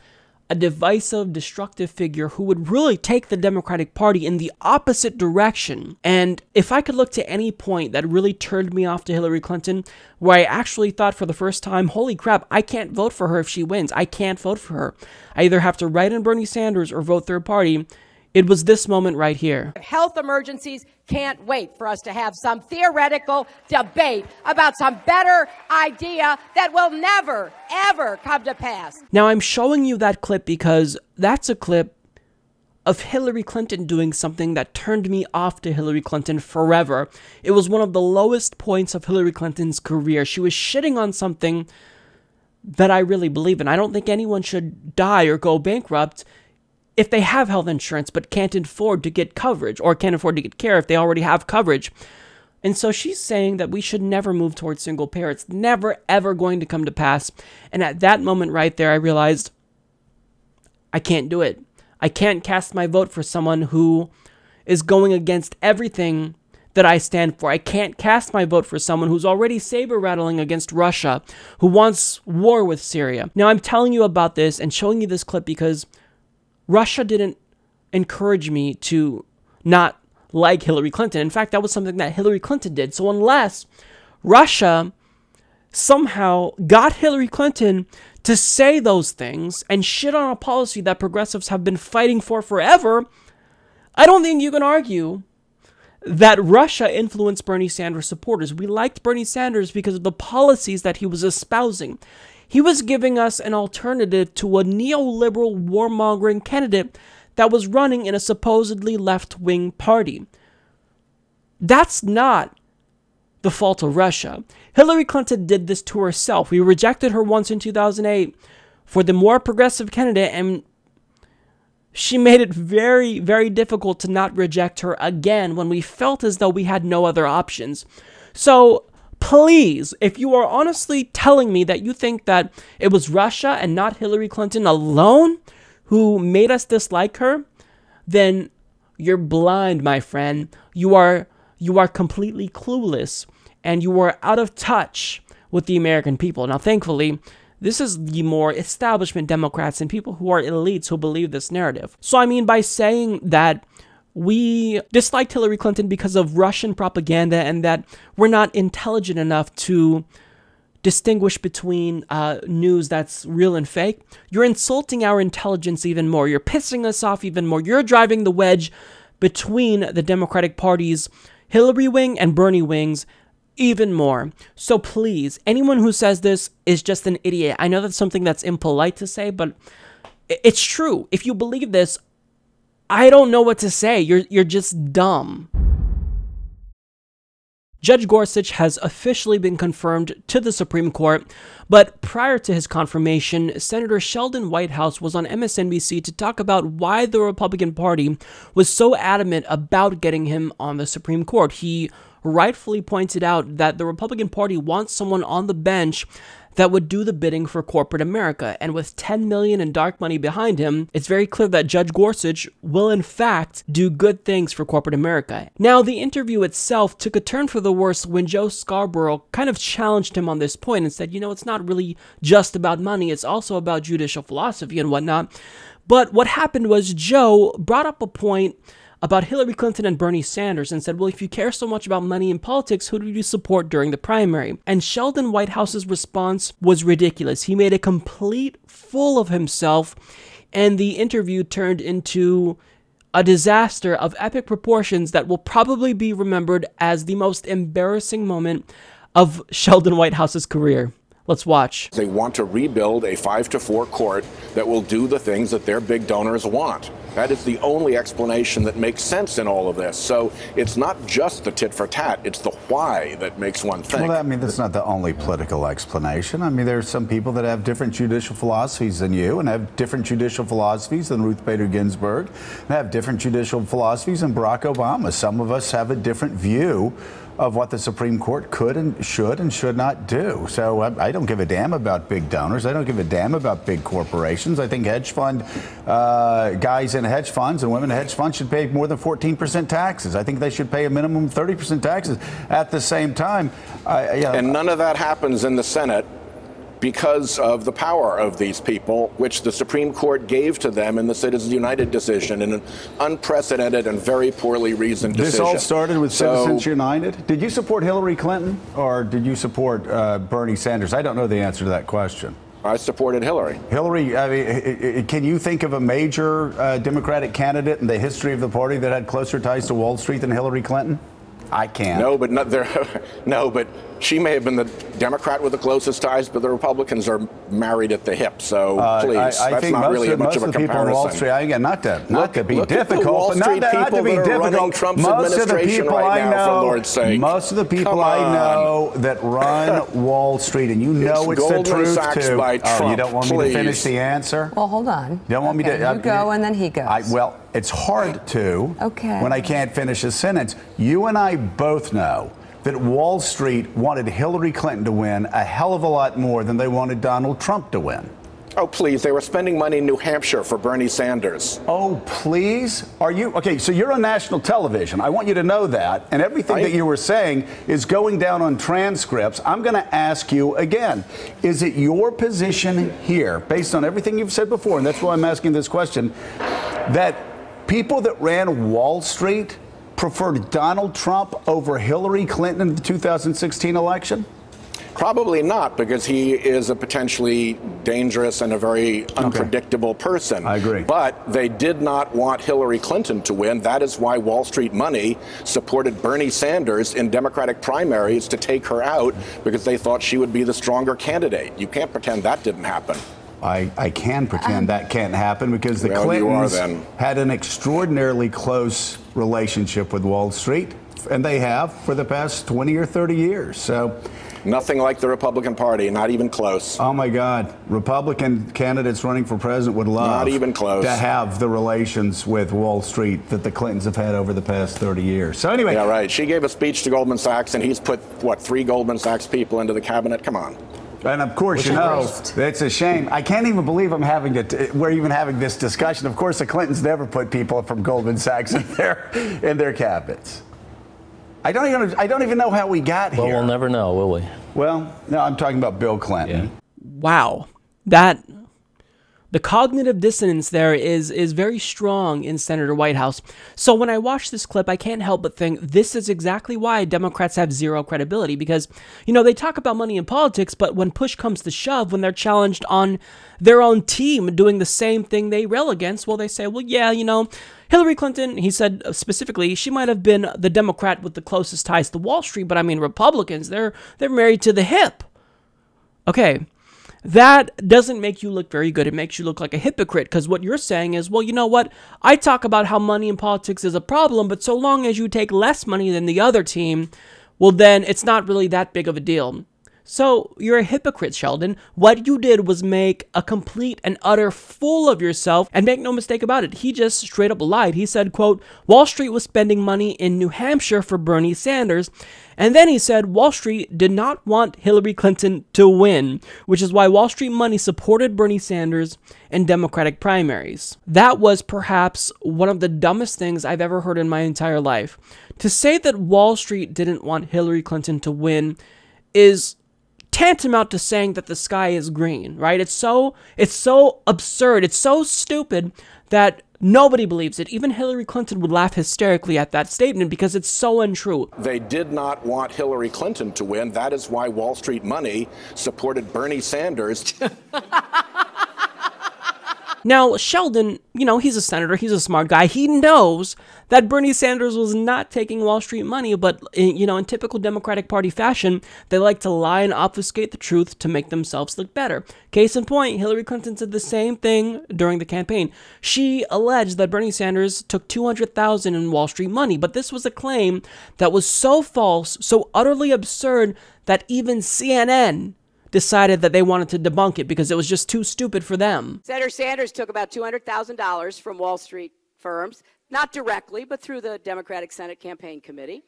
a divisive, destructive figure who would really take the Democratic Party in the opposite direction. And if I could look to any point that really turned me off to Hillary Clinton, where I actually thought for the first time, holy crap, I can't vote for her if she wins. I can't vote for her. I either have to write in Bernie Sanders or vote third party. It was this moment right here. Health emergencies can't wait for us to have some theoretical debate about some better idea that will never, ever come to pass. Now, I'm showing you that clip because that's a clip of Hillary Clinton doing something that turned me off to Hillary Clinton forever. It was one of the lowest points of Hillary Clinton's career. She was shitting on something that I really believe in. I don't think anyone should die or go bankrupt if they have health insurance but can't afford to get coverage, or can't afford to get care if they already have coverage. And so she's saying that we should never move towards single payer. It's never, ever going to come to pass. And at that moment right there, I realized I can't do it. I can't cast my vote for someone who is going against everything that I stand for. I can't cast my vote for someone who's already saber-rattling against Russia, who wants war with Syria. Now, I'm telling you about this and showing you this clip because Russia didn't encourage me to not like Hillary Clinton. In fact, that was something that Hillary Clinton did. So unless Russia somehow got Hillary Clinton to say those things and shit on a policy that progressives have been fighting for forever, I don't think you can argue that Russia influenced Bernie Sanders supporters. We liked Bernie Sanders because of the policies that he was espousing. He was giving us an alternative to a neoliberal warmongering candidate that was running in a supposedly left-wing party. That's not the fault of Russia. Hillary Clinton did this to herself. We rejected her once in 2008 for the more progressive candidate, and she made it very, very difficult to not reject her again when we felt as though we had no other options. So please, if you are honestly telling me that you think that it was Russia and not Hillary Clinton alone who made us dislike her, then you're blind, my friend. You are completely clueless, and you are out of touch with the American people. Now, thankfully, this is the more establishment Democrats and people who are elites who believe this narrative. So, I mean, by saying that we disliked Hillary Clinton because of Russian propaganda and that we're not intelligent enough to distinguish between news that's real and fake, you're insulting our intelligence even more. You're pissing us off even more. You're driving the wedge between the Democratic Party's Hillary wing and Bernie wings even more. So please, anyone who says this is just an idiot. I know that's something that's impolite to say, but it's true. If you believe this, I don't know what to say. You're just dumb. Judge Gorsuch has officially been confirmed to the Supreme Court, but prior to his confirmation, Senator Sheldon Whitehouse was on MSNBC to talk about why the Republican Party was so adamant about getting him on the Supreme Court. He rightfully pointed out that the Republican Party wants someone on the bench that would do the bidding for corporate America. And with $10 million in dark money behind him, it's very clear that Judge Gorsuch will in fact do good things for corporate America. Now, the interview itself took a turn for the worse when Joe Scarborough kind of challenged him on this point and said, you know, it's not really just about money, it's also about judicial philosophy and whatnot. But what happened was Joe brought up a point about Hillary Clinton and Bernie Sanders and said, well, if you care so much about money in politics, who did you support during the primary? And Sheldon Whitehouse's response was ridiculous. He made a complete fool of himself, and the interview turned into a disaster of epic proportions that will probably be remembered as the most embarrassing moment of Sheldon Whitehouse's career. Let's watch. They want to rebuild a 5-4 court that will do the things that their big donors want. That is the only explanation that makes sense in all of this. So it's not just the tit for tat, it's the why that makes one think. Well, I mean, that's not the only political explanation. I mean, there are some people that have different judicial philosophies than you and have different judicial philosophies than Ruth Bader Ginsburg and have different judicial philosophies than Barack Obama. Some of us have a different view of what the Supreme Court could and should not do. So I don't give a damn about big donors. I don't give a damn about big corporations. I think hedge fund guys in hedge funds and women in hedge funds should pay more than 14% taxes. I think they should pay a minimum of 30% taxes. At the same time, and none of that happens in the Senate because of the power of these people, which the Supreme Court gave to them in the Citizens United decision, in an unprecedented and very poorly reasoned decision. This all started with Citizens United? Did you support Hillary Clinton or did you support Bernie Sanders? I don't know the answer to that question. I supported Hillary. Hillary, I mean, can you think of a major Democratic candidate in the history of the party that had closer ties to Wall Street than Hillary Clinton? I can't. No, but no, but she may have been the Democrat with the closest ties, but the Republicans are married at the hip. So please, that's not really much of a comparison. People on Wall Street, again, not to be difficult, but not to be difficult. Trump's administration right now, for Lord's sake. Most of the people I know that run Wall Street, and you know it's the truth too. Oh, you don't want me to finish the answer? Well, hold on. You don't want me to? You go, and then he goes. Well, it's hard to when I can't finish a sentence. You and I both know that Wall Street wanted Hillary Clinton to win a hell of a lot more than they wanted Donald Trump to win. Oh, please. They were spending money in New Hampshire for Bernie Sanders. Oh, please? Are you? Okay, so you're on national television. I want you to know that. And everything that you were saying is going down on transcripts. I'm going to ask you again. Is it your position here, based on everything you've said before, and that's why I'm asking this question, that people that ran Wall Street preferred Donald Trump over Hillary Clinton in the 2016 election? Probably not, because he is a potentially dangerous and a very unpredictable person. I agree. But they did not want Hillary Clinton to win. That is why Wall Street Money supported Bernie Sanders in Democratic primaries to take her out, because they thought she would be the stronger candidate. You can't pretend that didn't happen. I can pretend that can't happen, because the Clintons had an extraordinarily close relationship with Wall Street, and they have for the past 20 or 30 years. So nothing like the Republican Party, not even close. Oh my God, Republican candidates running for president would love not even close to have the relations with Wall Street that the Clintons have had over the past 30 years. So anyway. Yeah, right. She gave a speech to Goldman Sachs, and he's put, what, 3 Goldman Sachs people into the cabinet? Come on. And of course, you know, it's a shame. I can't even believe we're even having this discussion. Of course, the Clintons never put people from Goldman Sachs in their cabinets. I don't even know how we got here. Well, we'll never know, will we? Well, no, I'm talking about Bill Clinton. Yeah. Wow. The cognitive dissonance there is very strong in Senator Whitehouse. So when I watch this clip, I can't help but think this is exactly why Democrats have zero credibility, because, you know, they talk about money in politics, but when push comes to shove, when they're challenged on their own team doing the same thing they rail against, well, they say, well, yeah, you know, Hillary Clinton, he said specifically, she might have been the Democrat with the closest ties to Wall Street, but I mean, Republicans, they're married to the hip. Okay. That doesn't make you look very good. It makes you look like a hypocrite, because what you're saying is, well, you know what? I talk about how money in politics is a problem, but so long as you take less money than the other team, well, then it's not really that big of a deal. So you're a hypocrite, Sheldon. What you did was make a complete and utter fool of yourself, and make no mistake about it. He just straight up lied. He said, quote, Wall Street was spending money in New Hampshire for Bernie Sanders. And then he said Wall Street did not want Hillary Clinton to win, which is why Wall Street Money supported Bernie Sanders in Democratic primaries. That was perhaps one of the dumbest things I've ever heard in my entire life. To say that Wall Street didn't want Hillary Clinton to win is tantamount to saying that the sky is green, right? It's so absurd, it's so stupid that nobody believes it. Even Hillary Clinton would laugh hysterically at that statement because it's so untrue. They did not want Hillary Clinton to win. That is why Wall Street Money supported Bernie Sanders. Now, Sheldon, you know, he's a senator, he's a smart guy. He knows that Bernie Sanders was not taking Wall Street money, but, you know, in typical Democratic Party fashion, they like to lie and obfuscate the truth to make themselves look better. Case in point, Hillary Clinton did the same thing during the campaign. She alleged that Bernie Sanders took $200,000 in Wall Street money, but this was a claim that was so false, so utterly absurd, that even CNN decided that they wanted to debunk it because it was just too stupid for them. Senator Sanders took about $200,000 from Wall Street firms, not directly, but through the Democratic Senate Campaign Committee.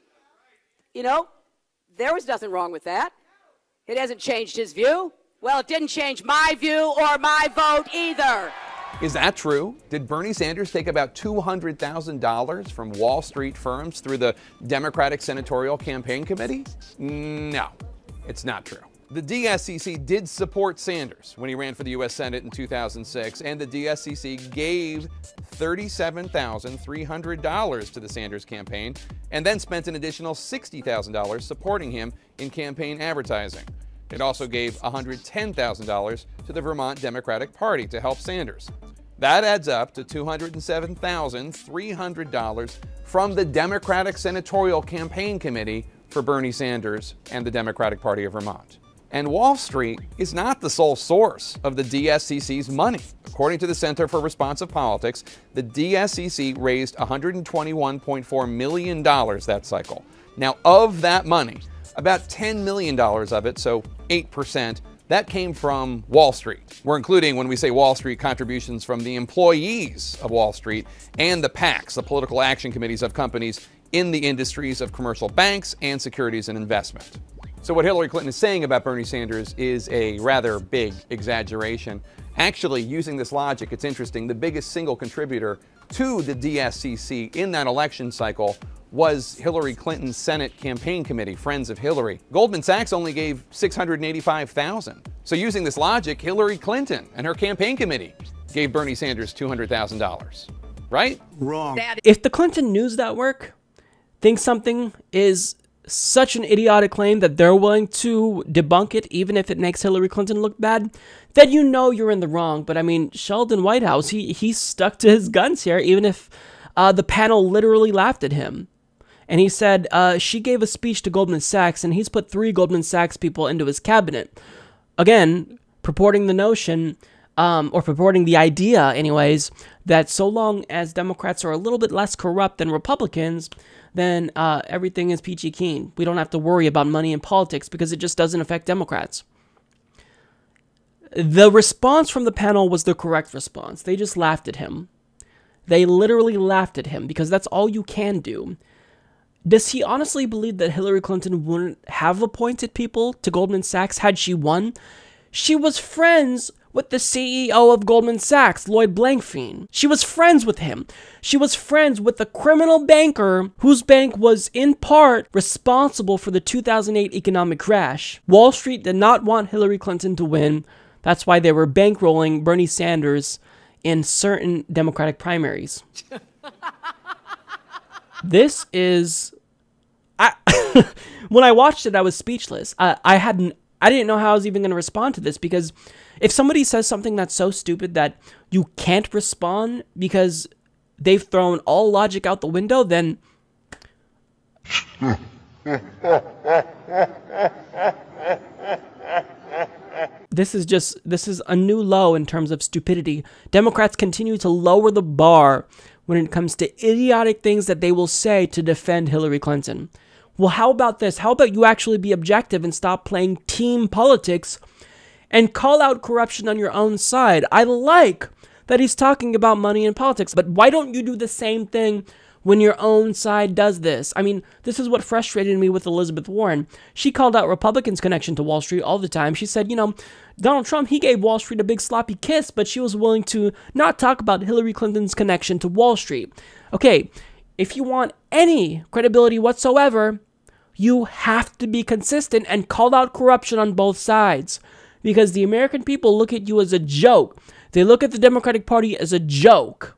You know, there was nothing wrong with that. It hasn't changed his view. Well, it didn't change my view or my vote either. Is that true? Did Bernie Sanders take about $200,000 from Wall Street firms through the Democratic Senatorial Campaign Committee? No, it's not true. The DSCC did support Sanders when he ran for the U.S. Senate in 2006, and the DSCC gave $37,300 to the Sanders campaign, and then spent an additional $60,000 supporting him in campaign advertising. It also gave $110,000 to the Vermont Democratic Party to help Sanders. That adds up to $207,300 from the Democratic Senatorial Campaign Committee for Bernie Sanders and the Democratic Party of Vermont. And Wall Street is not the sole source of the DSCC's money. According to the Center for Responsive Politics, the DSCC raised $121.4 million that cycle. Now, of that money, about $10 million of it, so 8%, that came from Wall Street. We're including, when we say Wall Street, contributions from the employees of Wall Street and the PACs, the political action committees of companies in the industries of commercial banks and securities and investment. So what Hillary Clinton is saying about Bernie Sanders is a rather big exaggeration. Actually, using this logic, it's interesting, the biggest single contributor to the DSCC in that election cycle was Hillary Clinton's Senate Campaign Committee, Friends of Hillary. Goldman Sachs only gave $685,000. So using this logic, Hillary Clinton and her campaign committee gave Bernie Sanders $200,000, right? Wrong. If the Clinton News Network thinks something is such an idiotic claim that they're willing to debunk it, even if it makes Hillary Clinton look bad, then you know you're in the wrong. But I mean, Sheldon Whitehouse, he stuck to his guns here, even if the panel literally laughed at him. And he said she gave a speech to Goldman Sachs, and he's put 3 Goldman Sachs people into his cabinet. Again, purporting the notion, or purporting the idea, anyways, that so long as Democrats are a little bit less corrupt than Republicans, then everything is peachy keen. We don't have to worry about money in politics because it just doesn't affect Democrats. The response from the panel was the correct response. They just laughed at him. They literally laughed at him because that's all you can do. Does he honestly believe that Hillary Clinton wouldn't have appointed people to Goldman Sachs had she won? She was friends with the CEO of Goldman Sachs, Lloyd Blankfein. She was friends with him. She was friends with the criminal banker whose bank was in part responsible for the 2008 economic crash. Wall Street did not want Hillary Clinton to win. That's why they were bankrolling Bernie Sanders in certain Democratic primaries. This is... when I watched it, I was speechless. I didn't know how I was even going to respond to this, because if somebody says something that's so stupid that you can't respond because they've thrown all logic out the window, then... This is a new low in terms of stupidity. Democrats continue to lower the bar when it comes to idiotic things that they will say to defend Hillary Clinton. Well, how about this? How about you actually be objective and stop playing team politics and call out corruption on your own side? I like that he's talking about money in politics, but why don't you do the same thing when your own side does this? I mean, this is what frustrated me with Elizabeth Warren. She called out Republicans' connection to Wall Street all the time. She said, Donald Trump, he gave Wall Street a big sloppy kiss, but she was willing to not talk about Hillary Clinton's connection to Wall Street. Okay, if you want any credibility whatsoever, you have to be consistent and call out corruption on both sides, because the American people look at you as a joke. They look at the Democratic Party as a joke.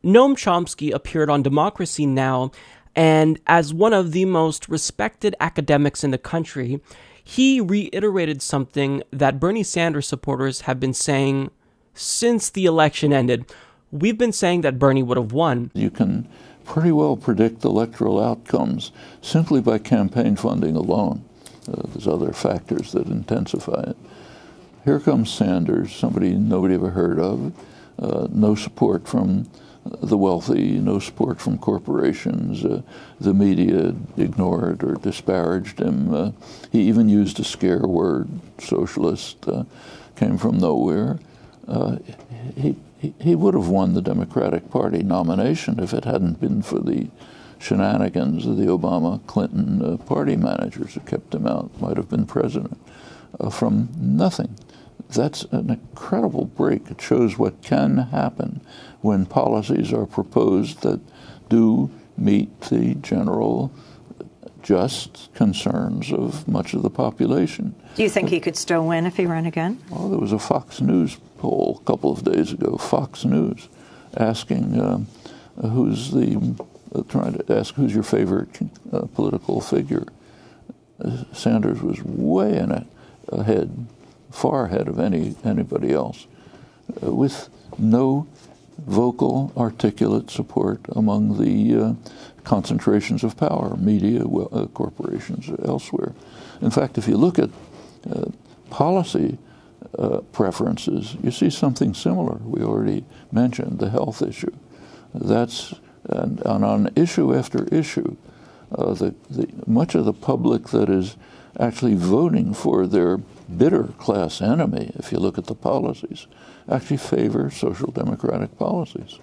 Noam Chomsky appeared on Democracy Now!, and as one of the most respected academics in the country, he reiterated something that Bernie Sanders supporters have been saying since the election ended. We've been saying that Bernie would have won. You can pretty well predict electoral outcomes simply by campaign funding alone. There's other factors that intensify it. Here comes Sanders, somebody nobody ever heard of, no support from the wealthy, no support from corporations. The media ignored or disparaged him. He even used a scare word, socialist, came from nowhere. He would have won the Democratic Party nomination if it hadn't been for the shenanigans of the Obama-Clinton party managers who kept him out, might have been president, from nothing. That's an incredible break. It shows what can happen when policies are proposed that do meet the general just concerns of much of the population. Do you think he could still win if he ran again? Well, there was a Fox News poll a couple of days ago, Fox News, asking trying to ask who's your favorite political figure. Sanders was way ahead, far ahead of anybody else, with no vocal, articulate support among the concentrations of power, media, corporations, elsewhere. In fact, if you look at policy preferences, you see something similar. We already mentioned the health issue. And on issue after issue, much of the public that is actually voting for their bitter class enemy, if you look at the policies, actually favor social democratic policies,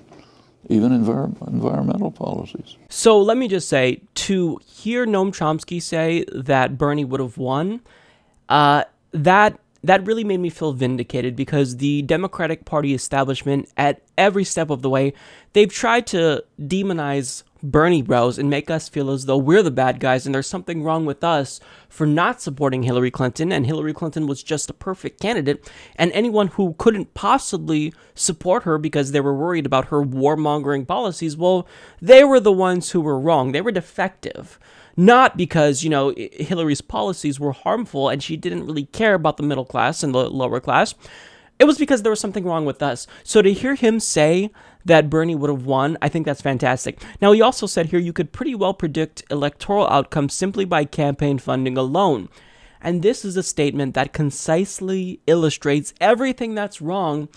even environmental policies. So let me just say, to hear Noam Chomsky say that Bernie would have won, that that really made me feel vindicated, because the Democratic Party establishment, at every step of the way, they've tried to demonize Bernie bros and make us feel as though we're the bad guys and there's something wrong with us for not supporting Hillary Clinton, and Hillary Clinton was just a perfect candidate, and anyone who couldn't possibly support her because they were worried about her warmongering policies, well, they were the ones who were wrong. They were defective. Not because, Hillary's policies were harmful and she didn't really care about the middle class and the lower class. It was because there was something wrong with us. So to hear him say that Bernie would have won, I think that's fantastic. Now, he also said here you could pretty well predict electoral outcomes simply by campaign funding alone. And this is a statement that concisely illustrates everything that's wrong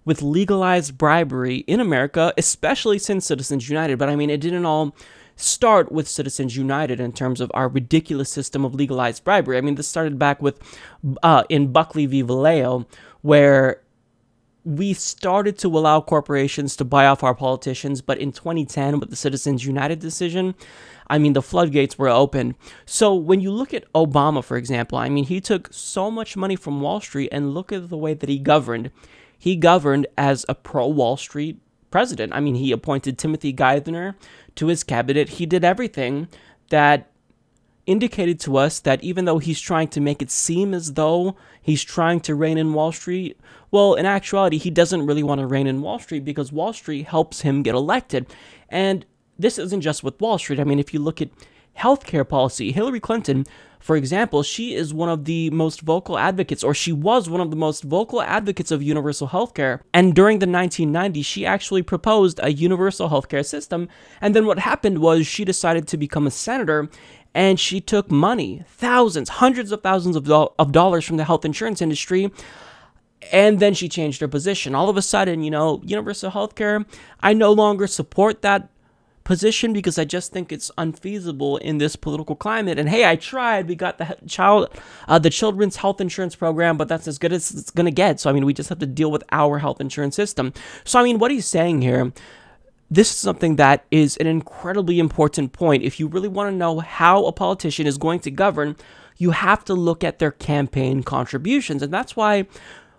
with legalized bribery in America, especially since Citizens United. But I mean, it didn't all start with Citizens United in terms of our ridiculous system of legalized bribery. I mean, this started back with in Buckley v. Vallejo, where we started to allow corporations to buy off our politicians, but in 2010, with the Citizens United decision, I mean, the floodgates were opened. So when you look at Obama, for example, I mean, he took so much money from Wall Street, and look at the way that he governed. He governed as a pro-Wall Street president. I mean, he appointed Timothy Geithner to his cabinet. He did everything that indicated to us that even though he's trying to make it seem as though he's trying to rein in Wall Street, well, in actuality, he doesn't really want to rein in Wall Street because Wall Street helps him get elected. And this isn't just with Wall Street. I mean, if you look at healthcare policy, Hillary Clinton, for example, she is one of the most vocal advocates, or she was one of the most vocal advocates of universal healthcare. And during the 1990s, she actually proposed a universal healthcare system. And then what happened was she decided to become a senator, and she took money, thousands, hundreds of thousands of dollars from the health insurance industry, and then she changed her position. All of a sudden, universal healthcare, I no longer support that position because I just think it's unfeasible in this political climate. And hey, I tried. We got the children's health insurance program, but that's as good as it's going to get. So, I mean, we just have to deal with our health insurance system. So, I mean, what he's saying here, this is something that is an incredibly important point. If you really want to know how a politician is going to govern, you have to look at their campaign contributions. And that's why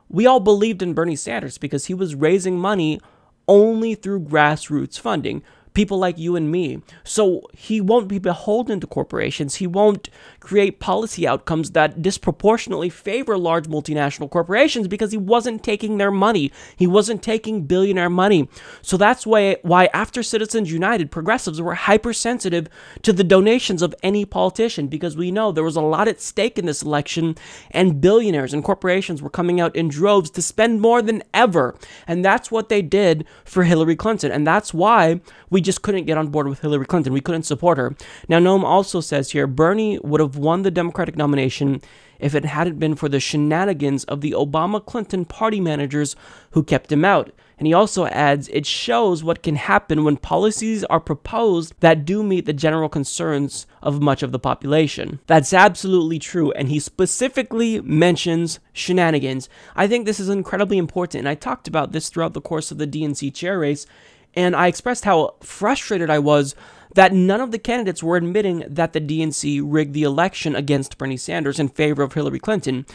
we all believed in Bernie Sanders, because he was raising money only through grassroots funding. People like you and me. So he won't be beholden to corporations. He won't create policy outcomes that disproportionately favor large multinational corporations because he wasn't taking their money. He wasn't taking billionaire money. So that's why after Citizens United, progressives were hypersensitive to the donations of any politician, because we know there was a lot at stake in this election, and billionaires and corporations were coming out in droves to spend more than ever. And that's what they did for Hillary Clinton. And that's why we just couldn't get on board with Hillary Clinton. We couldn't support her. Now, Noam also says here, Bernie would have won the Democratic nomination if it hadn't been for the shenanigans of the Obama-Clinton party managers who kept him out. And he also adds, it shows what can happen when policies are proposed that do meet the general concerns of much of the population. That's absolutely true, and he specifically mentions shenanigans. I think this is incredibly important, and I talked about this throughout the course of the DNC chair race, and I expressed how frustrated I was that none of the candidates were admitting that the DNC rigged the election against Bernie Sanders in favor of Hillary Clinton.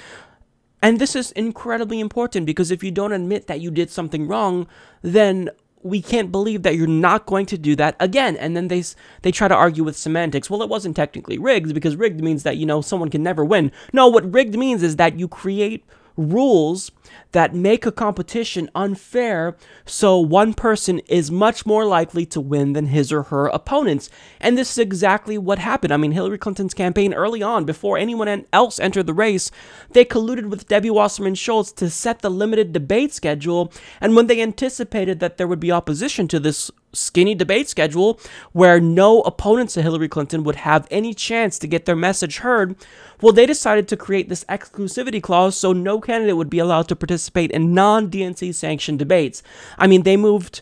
And this is incredibly important, because if you don't admit that you did something wrong, then we can't believe that you're not going to do that again. And then they try to argue with semantics. Well, it wasn't technically rigged, because rigged means that, someone can never win. No, what rigged means is that you create rules that make a competition unfair, so one person is much more likely to win than his or her opponents. And this is exactly what happened. I mean, Hillary Clinton's campaign early on, before anyone else entered the race, they colluded with Debbie Wasserman Schultz to set the limited debate schedule. And when they anticipated that there would be opposition to this skinny debate schedule, where no opponents to Hillary Clinton would have any chance to get their message heard, well, they decided to create this exclusivity clause so no candidate would be allowed to participate in non-DNC sanctioned debates. I mean, they moved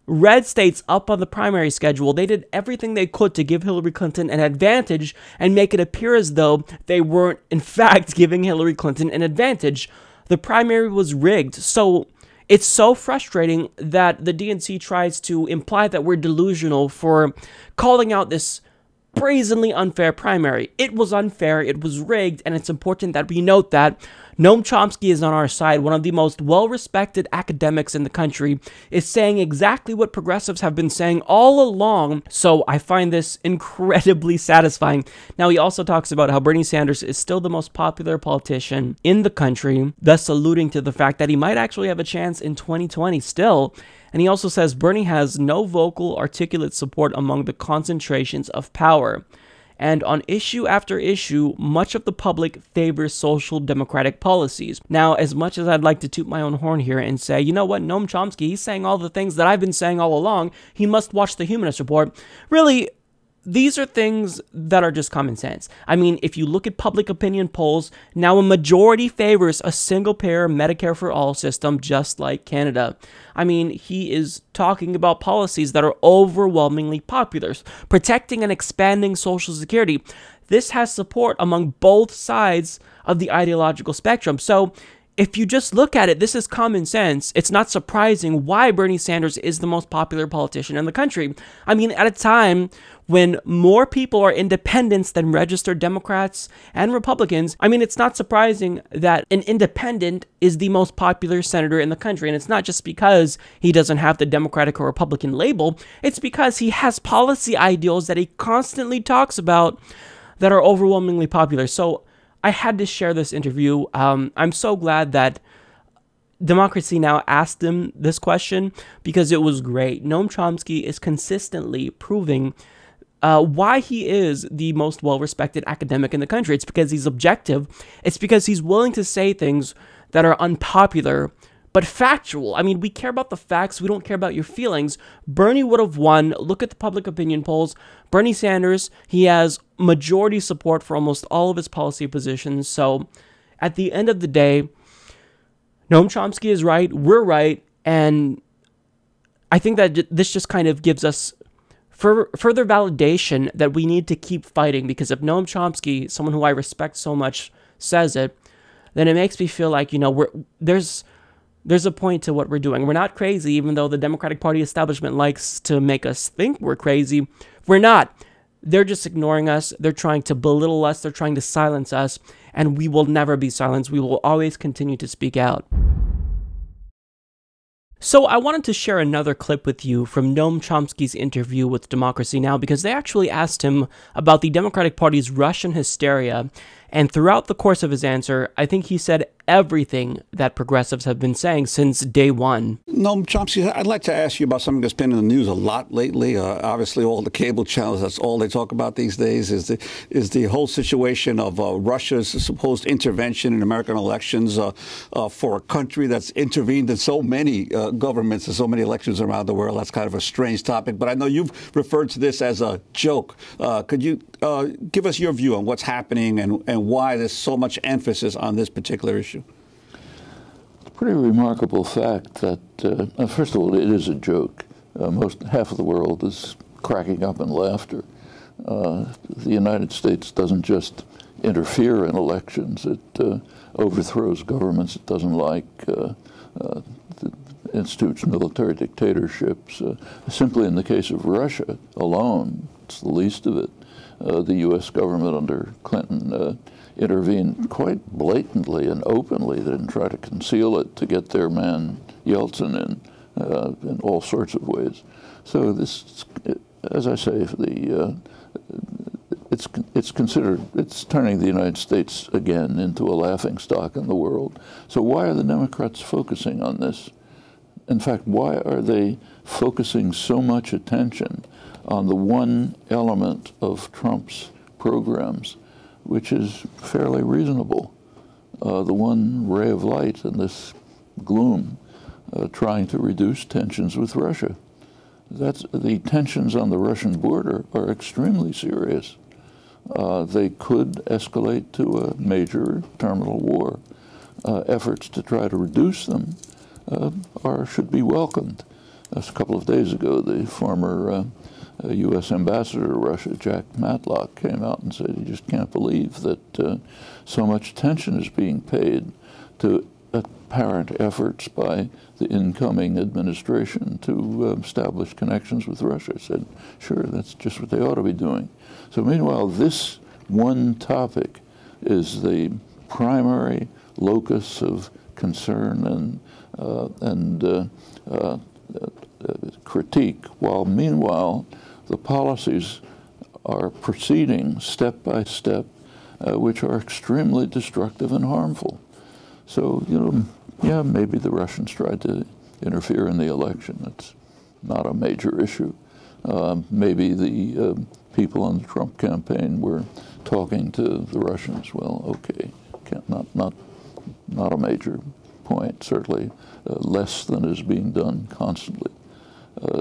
red states up on the primary schedule. They did everything they could to give Hillary Clinton an advantage and make it appear as though they weren't, in fact, giving Hillary Clinton an advantage. The primary was rigged. So it's so frustrating that the DNC tries to imply that we're delusional for calling out this brazenly unfair primary. It was unfair, it was rigged, and it's important that we note that Noam Chomsky is on our side. One of the most well-respected academics in the country is saying exactly what progressives have been saying all along. So I find this incredibly satisfying. Now, he also talks about how Bernie Sanders is still the most popular politician in the country, thus alluding to the fact that he might actually have a chance in 2020 still. And he also says Bernie has no vocal, articulate support among the concentrations of power. And on issue after issue, much of the public favors social democratic policies. Now, as much as I'd like to toot my own horn here and say, you know what, Noam Chomsky, he's saying all the things that I've been saying all along, he must watch the Humanist Report. Really, these are things that are just common sense. I mean, if you look at public opinion polls, now a majority favors a single-payer Medicare for all system, just like Canada. I mean, he is talking about policies that are overwhelmingly popular, protecting and expanding Social Security. This has support among both sides of the ideological spectrum. So if you just look at it, this is common sense. It's not surprising why Bernie Sanders is the most popular politician in the country. I mean, at a time when more people are independents than registered Democrats and Republicans, I mean, it's not surprising that an independent is the most popular senator in the country. And it's not just because he doesn't have the Democratic or Republican label. It's because he has policy ideals that he constantly talks about that are overwhelmingly popular. So I had to share this interview. I'm so glad that Democracy Now! Asked him this question because it was great. Noam Chomsky is consistently proving why he is the most well-respected academic in the country. It's because he's objective. It's because he's willing to say things that are unpopular but factual. I mean, we care about the facts. We don't care about your feelings. Bernie would have won. Look at the public opinion polls. Bernie Sanders, he has majority support for almost all of his policy positions. So at the end of the day, Noam Chomsky is right. We're right. And I think that this just kind of gives us further validation that we need to keep fighting, because if Noam Chomsky, someone who I respect so much, says it, then it makes me feel like, you know, there's a point to what we're doing. We're not crazy, even though the Democratic Party establishment likes to make us think we're crazy. We're not. They're just ignoring us. They're trying to belittle us. They're trying to silence us. And we will never be silenced. We will always continue to speak out. So I wanted to share another clip with you from Noam Chomsky's interview with Democracy Now! Because they actually asked him about the Democratic Party's Russian hysteria. And throughout the course of his answer, I think he said everything that progressives have been saying since day one. Noam Chomsky, I'd like to ask you about something that's been in the news a lot lately. Obviously, all the cable channels, that's all they talk about these days, is the whole situation of Russia's supposed intervention in American elections for a country that's intervened in so many governments and so many elections around the world. That's kind of a strange topic. But I know you've referred to this as a joke. Could you give us your view on what's happening and why there's so much emphasis on this particular issue? It's a pretty remarkable fact that, first of all, it is a joke. Half of the world is cracking up in laughter. The United States doesn't just interfere in elections. It overthrows governments it doesn't like, institutes military dictatorships. Simply in the case of Russia alone, it's the least of it. The U.S. government under Clinton intervened quite blatantly and openly. They didn't try to conceal it to get their man Yeltsin in all sorts of ways. So this, as I say, it's turning the United States again into a laughingstock in the world. So why are the Democrats focusing on this? In fact, why are they focusing so much attention on the one element of Trump's programs, which is fairly reasonable, the one ray of light in this gloom, trying to reduce tensions with Russia? The tensions on the Russian border are extremely serious. They could escalate to a major terminal war. Efforts to try to reduce them should be welcomed. A couple of days ago, the former U.S. ambassador to Russia, Jack Matlock, came out and said he just can't believe that so much attention is being paid to apparent efforts by the incoming administration to establish connections with Russia. I said, sure, that's just what they ought to be doing. So meanwhile, this one topic is the primary locus of concern and critique, while meanwhile the policies are proceeding step by step, which are extremely destructive and harmful. So, yeah, maybe the Russians tried to interfere in the election. It's not a major issue. Maybe the people in the Trump campaign were talking to the Russians. Well, okay, not a major point, certainly less than is being done constantly.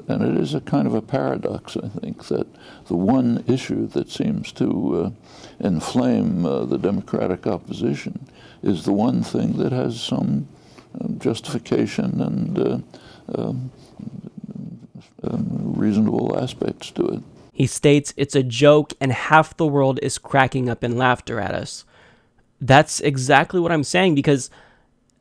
And it is a kind of a paradox, I think, that the one issue that seems to inflame the Democratic opposition is the one thing that has some justification and reasonable aspects to it. He states it's a joke and half the world is cracking up in laughter at us. That's exactly what I'm saying, because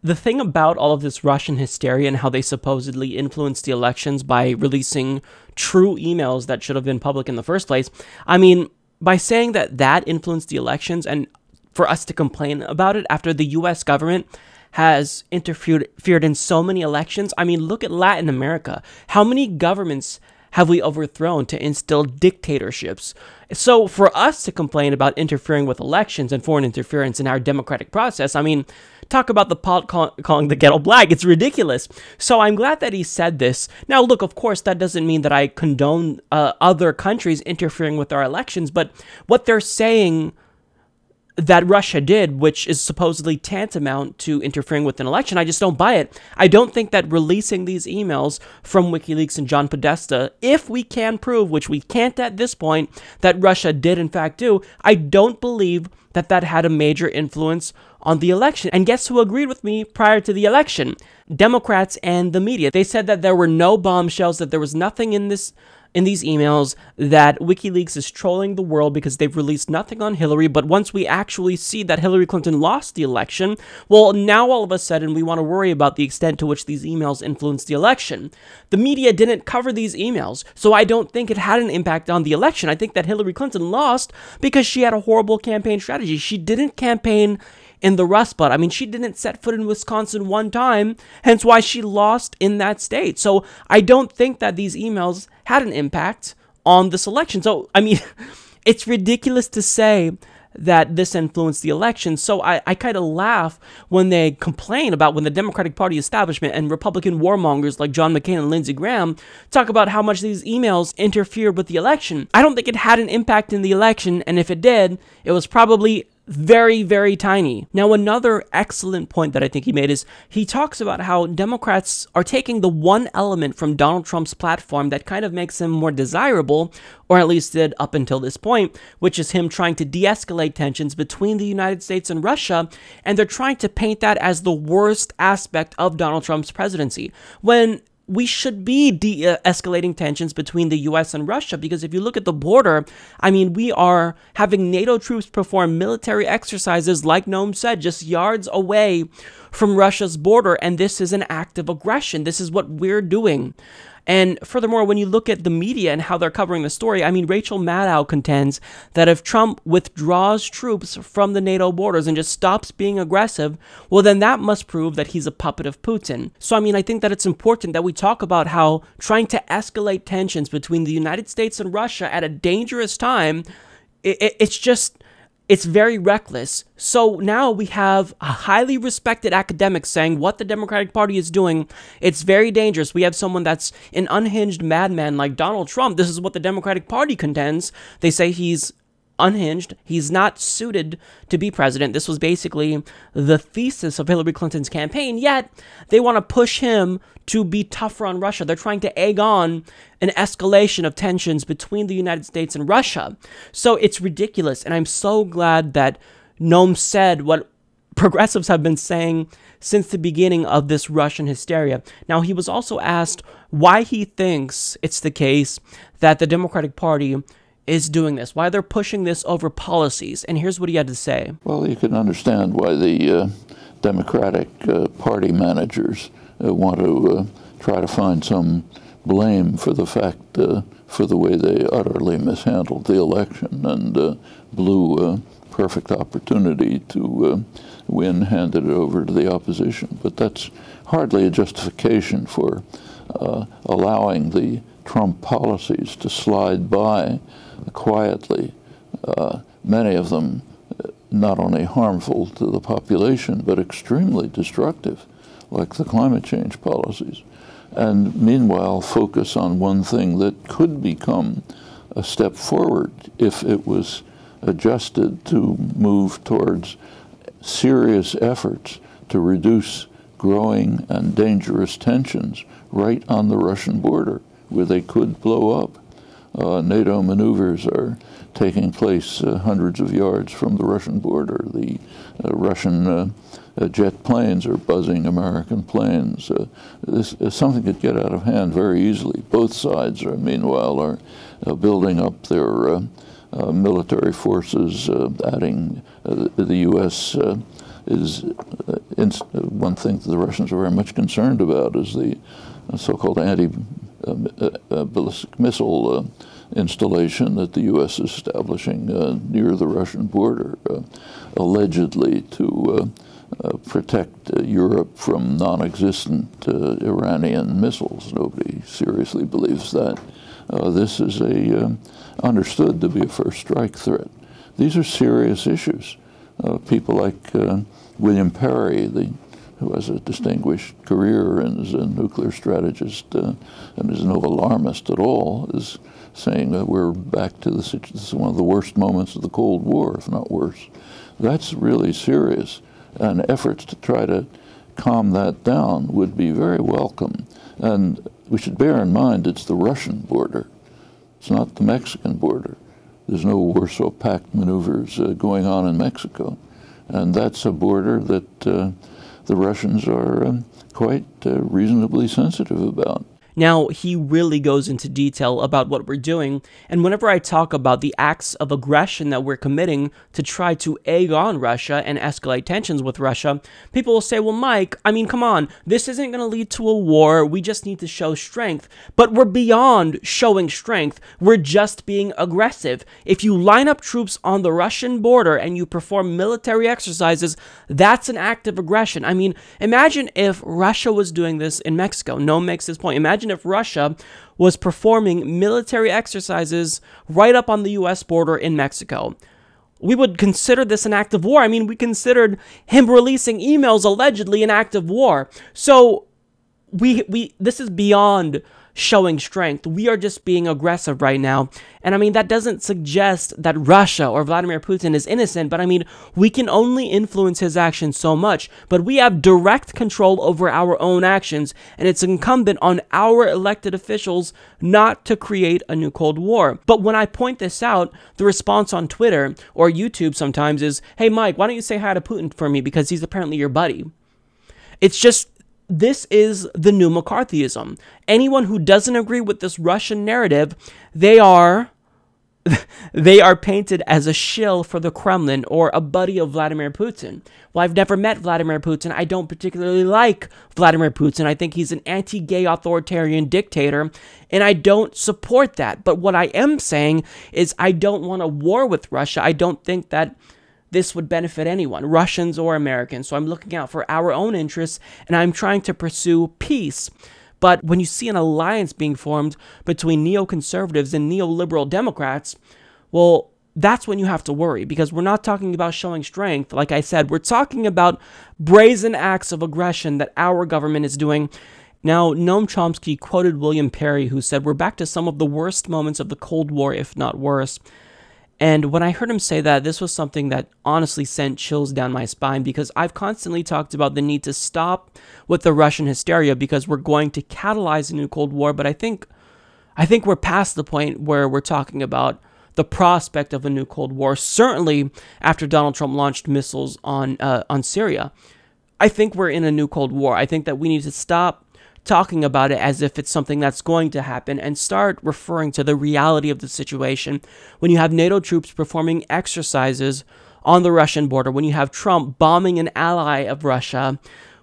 the thing about all of this Russian hysteria and how they supposedly influenced the elections by releasing true emails that should have been public in the first place, I mean, by saying that that influenced the elections and for us to complain about it after the U.S. government has interfered in so many elections. I mean, look at Latin America. How many governments have we overthrown to instill dictatorships? So for us to complain about interfering with elections and foreign interference in our democratic process, I mean, talk about the calling the ghetto black. It's ridiculous. So I'm glad that he said this. Now, look, of course, that doesn't mean that I condone other countries interfering with our elections, but what they're saying that Russia did, which is supposedly tantamount to interfering with an election, I just don't buy it. I don't think that releasing these emails from WikiLeaks and John Podesta, if we can prove, which we can't at this point, that Russia did in fact do, I don't believe that that had a major influence on the election. And guess who agreed with me prior to the election? Democrats and the media. They said that there were no bombshells, that there was nothing in these emails, that WikiLeaks is trolling the world because they've released nothing on Hillary. But once we actually see that Hillary Clinton lost the election, well, now all of a sudden we want to worry about the extent to which these emails influenced the election. The media didn't cover these emails, so I don't think it had an impact on the election. I think that Hillary Clinton lost because she had a horrible campaign strategy. She didn't campaign in the Rust Belt. I mean, she didn't set foot in Wisconsin one time, hence why she lost in that state. So I don't think that these emails had an impact on this election. So, I mean, it's ridiculous to say that this influenced the election. So I kind of laugh when they complain about when the Democratic Party establishment and Republican warmongers like John McCain and Lindsey Graham talk about how much these emails interfered with the election. I don't think it had an impact in the election, and if it did, it was probably very, very tiny. Now, another excellent point that I think he made is he talks about how Democrats are taking the one element from Donald Trump's platform that kind of makes him more desirable, or at least did up until this point, which is him trying to de-escalate tensions between the United States and Russia, and they're trying to paint that as the worst aspect of Donald Trump's presidency, when we should be de-escalating tensions between the U.S. and Russia, because if you look at the border, I mean, we are having NATO troops perform military exercises, like Noam said, just yards away from Russia's border, and this is an act of aggression. This is what we're doing. And furthermore, when you look at the media and how they're covering the story, I mean, Rachel Maddow contends that if Trump withdraws troops from the NATO borders and just stops being aggressive, well, then that must prove that he's a puppet of Putin. So, I mean, I think that it's important that we talk about how trying to escalate tensions between the United States and Russia at a dangerous time, it's very reckless. So now we have a highly respected academic saying what the Democratic Party is doing, it's very dangerous. We have someone that's an unhinged madman like Donald Trump. This is what the Democratic Party contends. They say he's unhinged. He's not suited to be president. This was basically the thesis of Hillary Clinton's campaign, yet they want to push him to be tougher on Russia. They're trying to egg on an escalation of tensions between the United States and Russia. So it's ridiculous, and I'm so glad that Noam said what progressives have been saying since the beginning of this Russian hysteria. Now, he was also asked why he thinks it's the case that the Democratic Party is doing this, why they're pushing this over policies, and here's what he had to say. Well, you can understand why the Democratic Party managers want to try to find some blame for the fact, for the way they utterly mishandled the election and blew perfect opportunity to win, handed it over to the opposition. But that's hardly a justification for allowing the Trump policies to slide by quietly, many of them not only harmful to the population, but extremely destructive, like the climate change policies. And meanwhile, focus on one thing that could become a step forward if it was adjusted to move towards serious efforts to reduce growing and dangerous tensions right on the Russian border, where they could blow up. NATO maneuvers are taking place hundreds of yards from the Russian border. The Russian jet planes are buzzing American planes. Something could get out of hand very easily. Both sides are, meanwhile, are building up their military forces, adding the U.S. is one thing that the Russians are very much concerned about is the so-called anti-ballistic missile installation that the U.S. is establishing near the Russian border, allegedly to protect Europe from non-existent Iranian missiles. Nobody seriously believes that. This is understood to be a first strike threat. These are serious issues. People like William Perry, who has a distinguished career and is a nuclear strategist and is no alarmist at all, is saying that we're back to this is one of the worst moments of the Cold War, if not worse. That's really serious, and efforts to try to calm that down would be very welcome. And we should bear in mind it's the Russian border. It's not the Mexican border. There's no Warsaw Pact maneuvers going on in Mexico. And that's a border that the Russians are quite reasonably sensitive about. Now, he really goes into detail about what we're doing, and whenever I talk about the acts of aggression that we're committing to try to egg on Russia and escalate tensions with Russia, people will say, well, Mike, I mean, come on, this isn't going to lead to a war, we just need to show strength. But we're beyond showing strength, we're just being aggressive. If you line up troops on the Russian border and you perform military exercises, that's an act of aggression. I mean, imagine if Russia was doing this in Mexico. Noam makes this point. Imagine if Russia was performing military exercises right up on the U.S. border in Mexico. We would consider this an act of war. I mean, we considered him releasing emails allegedly an act of war. So this is beyond showing strength. We are just being aggressive right now. And I mean, that doesn't suggest that Russia or Vladimir Putin is innocent, but I mean, we can only influence his actions so much, but we have direct control over our own actions, and it's incumbent on our elected officials not to create a new Cold War. But when I point this out, the response on Twitter or YouTube sometimes is, hey Mike, why don't you say hi to Putin for me because he's apparently your buddy? It's just, this is the new McCarthyism. Anyone who doesn't agree with this Russian narrative, they are painted as a shill for the Kremlin or a buddy of Vladimir Putin. Well, I've never met Vladimir Putin. I don't particularly like Vladimir Putin. I think he's an anti-gay authoritarian dictator, and I don't support that. But what I am saying is I don't want a war with Russia. I don't think that this would benefit anyone, Russians or Americans. So I'm looking out for our own interests, and I'm trying to pursue peace. But when you see an alliance being formed between neoconservatives and neoliberal Democrats, well, that's when you have to worry, because we're not talking about showing strength. Like I said, we're talking about brazen acts of aggression that our government is doing. Now, Noam Chomsky quoted William Perry, who said, we're back to some of the worst moments of the Cold War, if not worse. And when I heard him say that, this was something that honestly sent chills down my spine, because I've constantly talked about the need to stop with the Russian hysteria because we're going to catalyze a new Cold War. But I think we're past the point where we're talking about the prospect of a new Cold War, certainly after Donald Trump launched missiles on Syria. I think we're in a new Cold War. I think that we need to stop talking about it as if it's something that's going to happen and start referring to the reality of the situation. When you have NATO troops performing exercises on the Russian border, when you have Trump bombing an ally of Russia,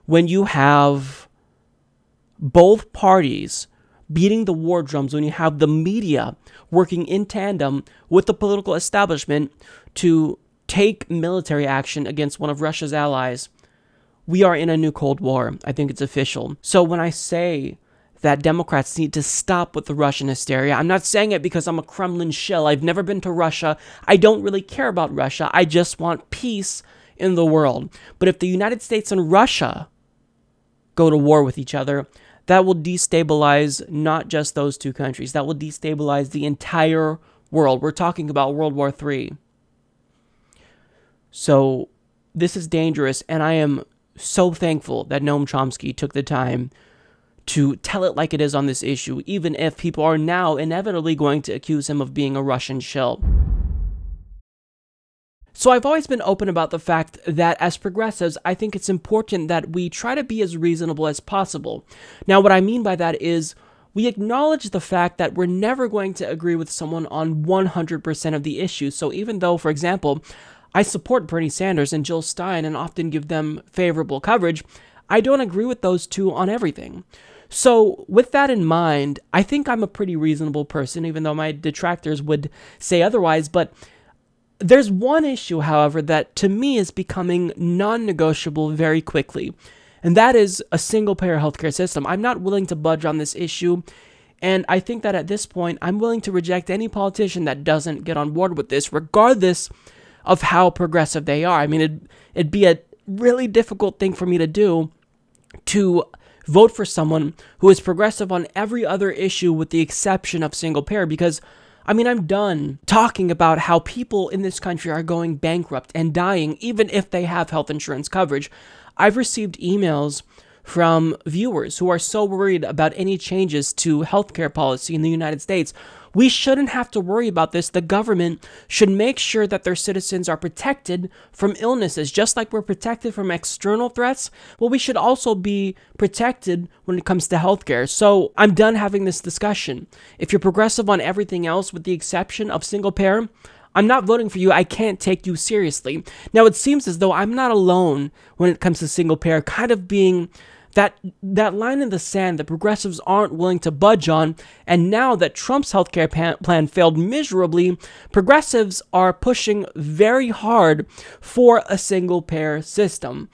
when you have both parties beating the war drums, when you have the media working in tandem with the political establishment to take military action against one of Russia's allies, we are in a new Cold War. I think it's official. So when I say that Democrats need to stop with the Russian hysteria, I'm not saying it because I'm a Kremlin shill. I've never been to Russia. I don't really care about Russia. I just want peace in the world. But if the United States and Russia go to war with each other, that will destabilize not just those two countries. That will destabilize the entire world. We're talking about World War III. So this is dangerous, and I am so thankful that Noam Chomsky took the time to tell it like it is on this issue, even if people are now inevitably going to accuse him of being a Russian shill. So I've always been open about the fact that as progressives, I think it's important that we try to be as reasonable as possible. Now, what I mean by that is we acknowledge the fact that we're never going to agree with someone on 100% of the issues. So even though, for example, I support Bernie Sanders and Jill Stein and often give them favorable coverage, I don't agree with those two on everything. So with that in mind, I think I'm a pretty reasonable person, even though my detractors would say otherwise. But there's one issue, however, that to me is becoming non-negotiable very quickly, and that is a single-payer healthcare system. I'm not willing to budge on this issue, and I think that at this point, I'm willing to reject any politician that doesn't get on board with this, regardless of how progressive they are. I mean, it'd be a really difficult thing for me to do, to vote for someone who is progressive on every other issue with the exception of single payer, because I mean, I'm done talking about how people in this country are going bankrupt and dying even if they have health insurance coverage. I've received emails from viewers who are so worried about any changes to healthcare policy in the United States. We shouldn't have to worry about this. The government should make sure that their citizens are protected from illnesses, just like we're protected from external threats. Well, we should also be protected when it comes to healthcare. So I'm done having this discussion. If you're progressive on everything else with the exception of single payer, I'm not voting for you. I can't take you seriously. Now, it seems as though I'm not alone when it comes to single payer, kind of being that line in the sand that progressives aren't willing to budge on. And now that Trump's healthcare plan failed miserably, progressives are pushing very hard for a single-payer system.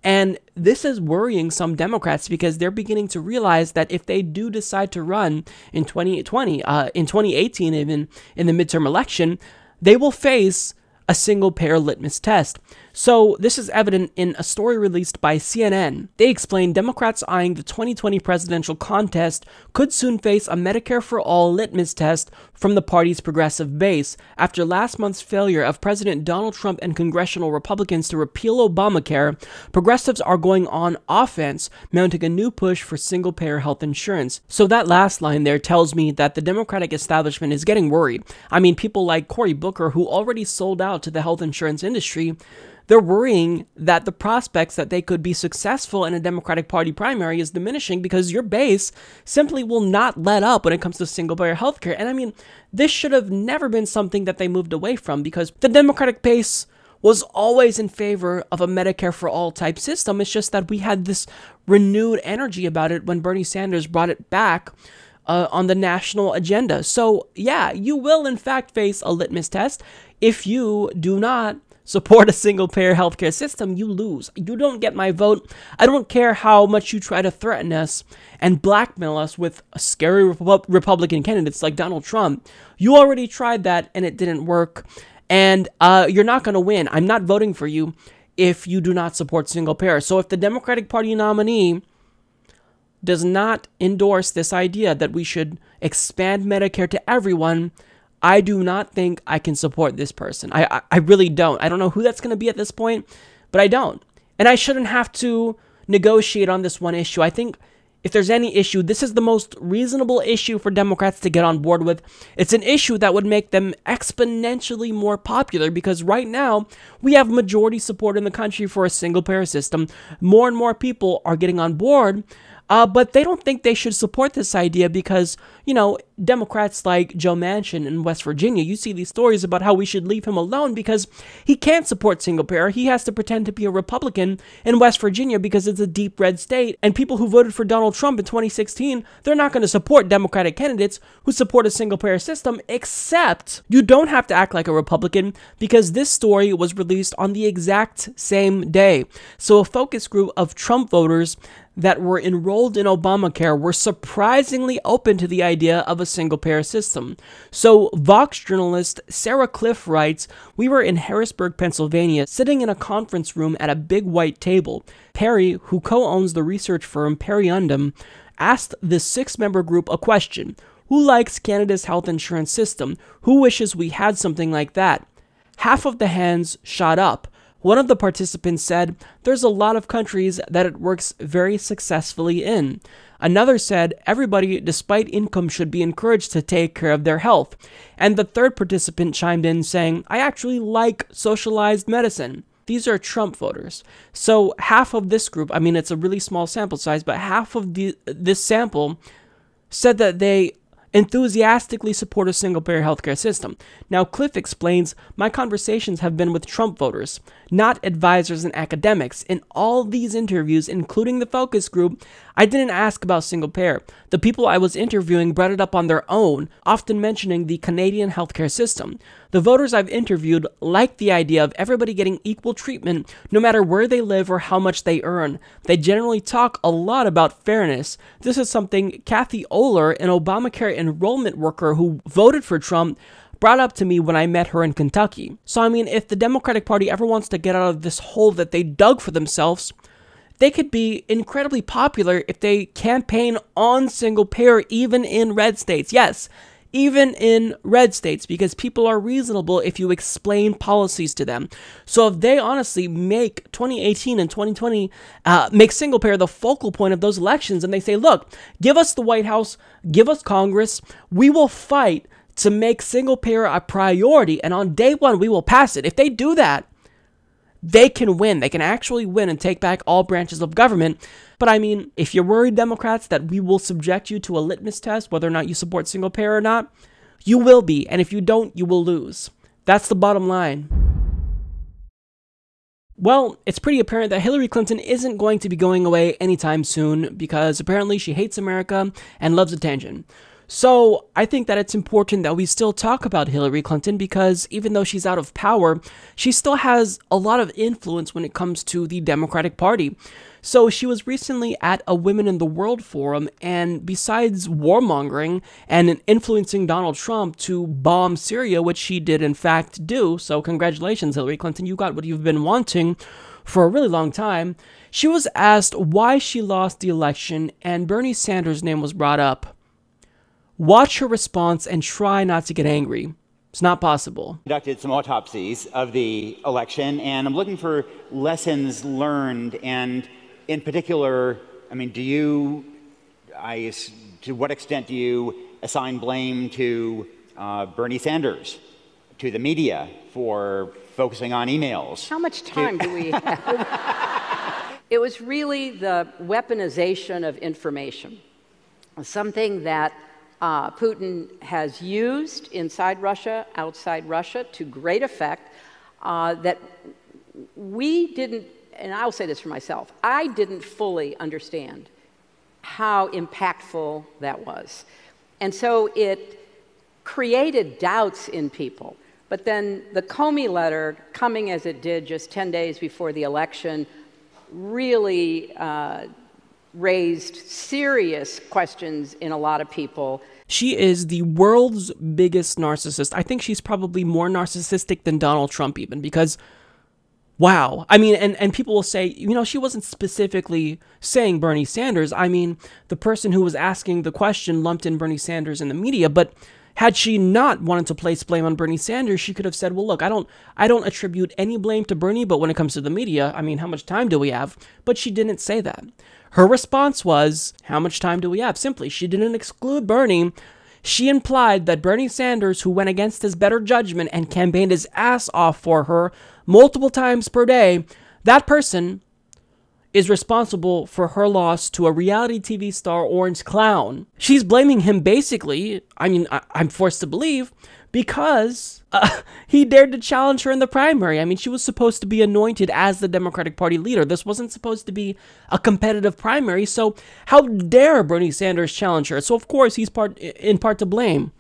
And this is worrying some Democrats because they're beginning to realize that if they do decide to run in 2020, in 2018, even in the midterm election, they will face a single-payer litmus test. So this is evident in a story released by CNN. They explain Democrats eyeing the 2020 presidential contest could soon face a Medicare for All litmus test from the party's progressive base after last month's failure of President Donald Trump and congressional Republicans to repeal Obamacare. Progressives are going on offense, mounting a new push for single-payer health insurance. So that last line there tells me that the Democratic establishment is getting worried. I mean, people like Cory Booker, who already sold out to the health insurance industry, they're worrying that the prospects that they could be successful in a Democratic Party primary is diminishing because your base simply will not let up when it comes to single-payer healthcare. And I mean, this should have never been something that they moved away from because the Democratic base was always in favor of a Medicare for All type system. It's just that we had this renewed energy about it when Bernie Sanders brought it back on the national agenda. So yeah, you will in fact face a litmus test. If you do not support a single-payer healthcare system, you lose. You don't get my vote. I don't care how much you try to threaten us and blackmail us with scary Republican candidates like Donald Trump. You already tried that and it didn't work. And you're not going to win. I'm not voting for you if you do not support single-payer. So if the Democratic Party nominee does not endorse this idea that we should expand Medicare to everyone, I do not think I can support this person. I really don't. I don't know who that's going to be at this point, but I don't. And I shouldn't have to negotiate on this one issue. I think if there's any issue, this is the most reasonable issue for Democrats to get on board with. It's an issue that would make them exponentially more popular because right now we have majority support in the country for a single-payer system. More and more people are getting on board. But they don't think they should support this idea because, you know, Democrats like Joe Manchin in West Virginia, you see these stories about how we should leave him alone because he can't support single payer. He has to pretend to be a Republican in West Virginia because it's a deep red state. And people who voted for Donald Trump in 2016, they're not going to support Democratic candidates who support a single payer system, except you don't have to act like a Republican because this story was released on the exact same day. So a focus group of Trump voters that were enrolled in Obamacare were surprisingly open to the idea of a single-payer system. So Vox journalist Sarah Cliff writes, "We were in Harrisburg, Pennsylvania, sitting in a conference room at a big white table. Perry, who co-owns the research firm Perry Undum, asked the 6-member group a question. Who likes Canada's health insurance system? Who wishes we had something like that?" Half of the hands shot up. One of the participants said, "There's a lot of countries that it works very successfully in." Another said, "Everybody, despite income, should be encouraged to take care of their health." And the third participant chimed in saying, "I actually like socialized medicine." These are Trump voters. So half of this group, I mean, it's a really small sample size, but half of this sample said that they enthusiastically support a single-payer healthcare system. Now, Cliff explains, "My conversations have been with Trump voters, not advisors and academics. In all these interviews, including the focus group, I didn't ask about single-payer. The people I was interviewing brought it up on their own, often mentioning the Canadian healthcare system. The voters I've interviewed like the idea of everybody getting equal treatment no matter where they live or how much they earn. They generally talk a lot about fairness. This is something Kathy Oler, an Obamacare enrollment worker who voted for Trump, brought up to me when I met her in Kentucky." So, I mean, if the Democratic Party ever wants to get out of this hole that they dug for themselves, they could be incredibly popular if they campaign on single payer even in red states. Yes, even in red states, because people are reasonable if you explain policies to them. So if they honestly make 2018 and 2020, make single payer the focal point of those elections, and they say, look, give us the White House, give us Congress, we will fight to make single payer a priority, and on day one, we will pass it. If they do that, they can win. They can actually win and take back all branches of government. But I mean, if you're worried, Democrats, that we will subject you to a litmus test, whether or not you support single payer or not, you will be. And if you don't, you will lose. That's the bottom line. Well, it's pretty apparent that Hillary Clinton isn't going to be going away anytime soon because apparently she hates America and loves attention. So I think that it's important that we still talk about Hillary Clinton because even though she's out of power, she still has a lot of influence when it comes to the Democratic Party. So she was recently at a Women in the World forum, and besides warmongering and influencing Donald Trump to bomb Syria, which she did in fact do, so congratulations Hillary Clinton, you got what you've been wanting for a really long time, she was asked why she lost the election and Bernie Sanders' name was brought up. Watch her response and try not to get angry. It's not possible. Conducted some autopsies of the election, and I'm looking for lessons learned. And in particular, I mean, to what extent do you assign blame to Bernie Sanders, to the media for focusing on emails? How much time do we have? It was really the weaponization of information, something that Putin has used inside Russia, outside Russia, to great effect, that we didn't, and I'll say this for myself, I didn't fully understand how impactful that was. And so it created doubts in people. But then the Comey letter, coming as it did just 10 days before the election, really raised serious questions in a lot of people. She is the world's biggest narcissist. I think she's probably more narcissistic than Donald Trump even, because, wow. I mean, and people will say, you know, she wasn't specifically saying Bernie Sanders. I mean, the person who was asking the question lumped in Bernie Sanders in the media, but had she not wanted to place blame on Bernie Sanders, she could have said, well, look, I don't attribute any blame to Bernie, but when it comes to the media, I mean, how much time do we have? But she didn't say that. Her response was, how much time do we have? Simply, she didn't exclude Bernie. She implied that Bernie Sanders, who went against his better judgment and campaigned his ass off for her multiple times per day, that person is responsible for her loss to a reality TV star Orange Clown. She's blaming him basically, I'm forced to believe, because he dared to challenge her in the primary. She was supposed to be anointed as the Democratic Party leader. This wasn't supposed to be a competitive primary, so how dare Bernie Sanders challenge her? So of course he's in part to blame.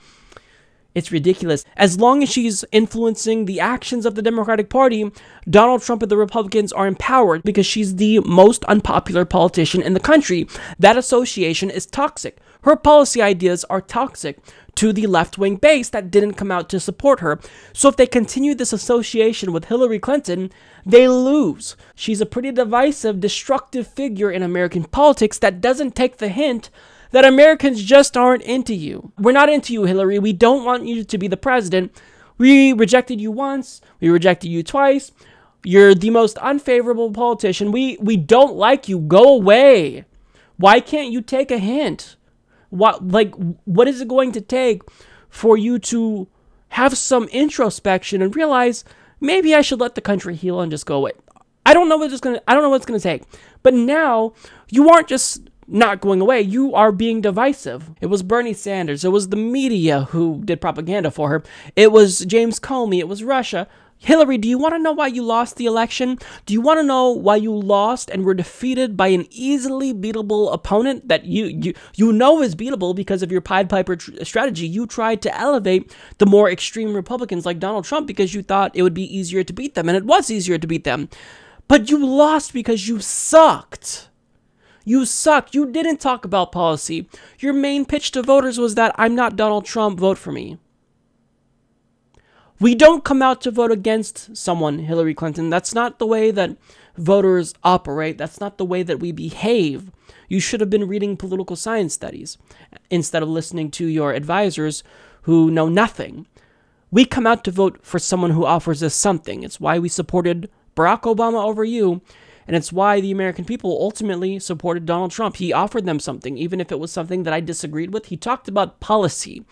It's ridiculous. As long as she's influencing the actions of the Democratic Party, Donald Trump and the Republicans are empowered because she's the most unpopular politician in the country. That association is toxic. Her policy ideas are toxic to the left-wing base that didn't come out to support her. So if they continue this association with Hillary Clinton, they lose. She's a pretty divisive, destructive figure in American politics that doesn't take the hint that Americans just aren't into you. We're not into you, Hillary. We don't want you to be the president. We rejected you once. We rejected you twice. You're the most unfavorable politician. We don't like you. Go away. Why can't you take a hint? What is it going to take for you to have some introspection and realize maybe I should let the country heal and just go away? I don't know what it's gonna take. But now you aren't just not going away, you are being divisive. It was Bernie Sanders, it was the media who did propaganda for her, it was James Comey, it was Russia. Hillary, do you want to know why you lost the election? Do you want to know why you lost and were defeated by an easily beatable opponent that you know is beatable because of your Pied Piper strategy? You tried to elevate the more extreme Republicans like Donald Trump because you thought it would be easier to beat them, and it was easier to beat them. But you lost because you sucked. You suck. You didn't talk about policy. Your main pitch to voters was that I'm not Donald Trump, vote for me. We don't come out to vote against someone, Hillary Clinton. That's not the way that voters operate. That's not the way that we behave. You should have been reading political science studies instead of listening to your advisors who know nothing. We come out to vote for someone who offers us something. It's why we supported Barack Obama over you. And it's why the American people ultimately supported Donald Trump. He offered them something, even if it was something that I disagreed with. He talked about policy.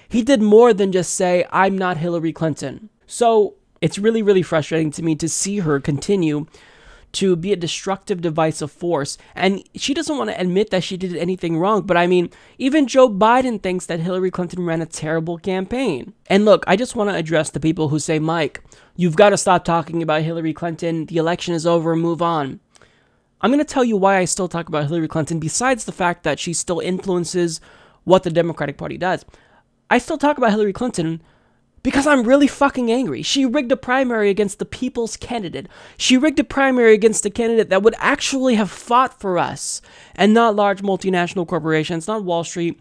He did more than just say, I'm not Hillary Clinton. So it's really, really frustrating to me to see her continue to be a destructive, divisive force. And she doesn't want to admit that she did anything wrong. But even Joe Biden thinks that Hillary Clinton ran a terrible campaign. And look, I just want to address the people who say, Mike, you've got to stop talking about Hillary Clinton. The election is over. Move on. I'm going to tell you why I still talk about Hillary Clinton, besides the fact that she still influences what the Democratic Party does. I still talk about Hillary Clinton because I'm really fucking angry. She rigged a primary against the people's candidate. She rigged a primary against a candidate that would actually have fought for us and not large multinational corporations, not Wall Street.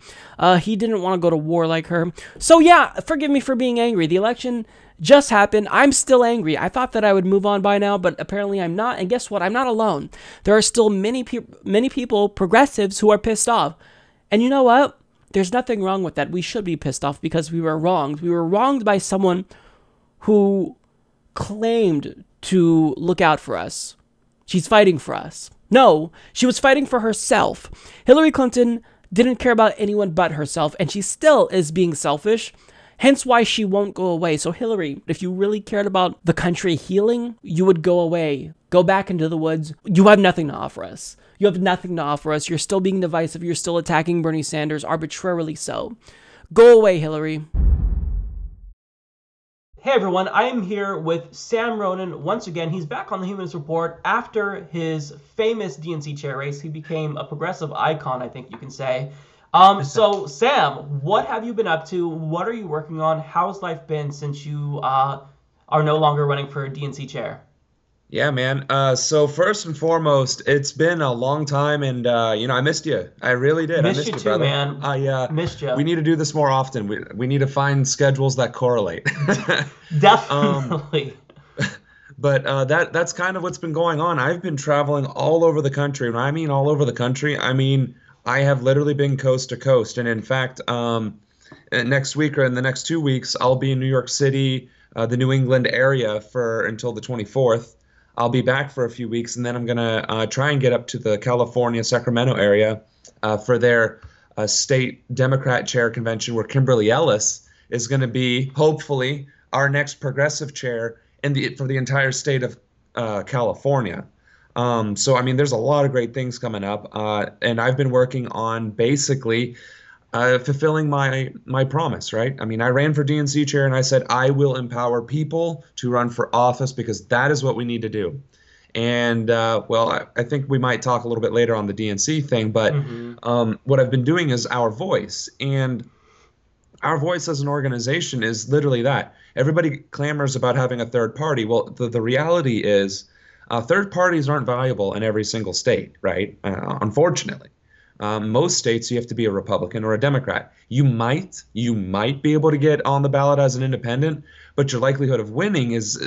He didn't want to go to war like her. So yeah, forgive me for being angry. The election just happened. I'm still angry. I thought that I would move on by now, but apparently I'm not. And guess what? I'm not alone. There are still many people, progressives, who are pissed off. And you know what? There's nothing wrong with that. We should be pissed off because we were wronged. We were wronged by someone who claimed to look out for us. She's fighting for us. No, she was fighting for herself. Hillary Clinton didn't care about anyone but herself, and she still is being selfish. Hence why she won't go away. So Hillary, if you really cared about the country healing, you would go away. Go back into the woods. You have nothing to offer us. You have nothing to offer us. You're still being divisive. You're still attacking Bernie Sanders, arbitrarily so. Go away, Hillary. Hey everyone, I am here with Sam Ronan. Once again, he's back on the Humanist Report after his famous DNC chair race. He became a progressive icon, I think you can say. So Sam, what have you been up to? What are you working on? How's life been since you are no longer running for DNC chair? Yeah, man. So first and foremost, it's been a long time, and I missed you. I really did. Missed you too, brother. Man. I missed you. We need to do this more often. We need to find schedules that correlate. Definitely. But that's kind of what's been going on. I've been traveling all over the country. When I mean all over the country, I mean I have literally been coast to coast. And in fact, next week or in the next 2 weeks, I'll be in New York City, the New England area until the 24th. I'll be back for a few weeks, and then I'm going to try and get up to the California, Sacramento area for their state Democrat chair convention, where Kimberly Ellis is going to be, hopefully, our next progressive chair for the entire state of California. So, I mean, there's a lot of great things coming up. And I've been working on basically fulfilling my promise, right? I mean, I ran for DNC chair and I said, I will empower people to run for office because that is what we need to do. And, well, I think we might talk a little bit later on the DNC thing, but what I've been doing is Our Voice. And Our Voice as an organization is literally that. Everybody clamors about having a third party. Well, the reality is third parties aren't valuable in every single state, right? Unfortunately. Most states you have to be a Republican or a Democrat. You might be able to get on the ballot as an independent, but your likelihood of winning is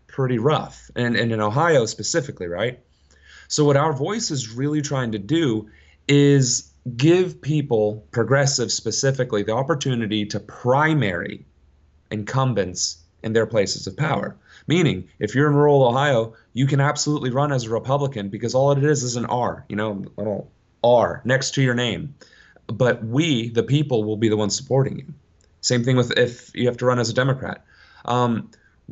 pretty rough, and in Ohio specifically, right? So what Our Voice is really trying to do is give people, progressives specifically, the opportunity to primary incumbents in their places of power. Meaning, if you're in rural Ohio, you can absolutely run as a Republican because all it is an R, a little R next to your name. But we, the people, will be the ones supporting you. Same thing with if you have to run as a Democrat.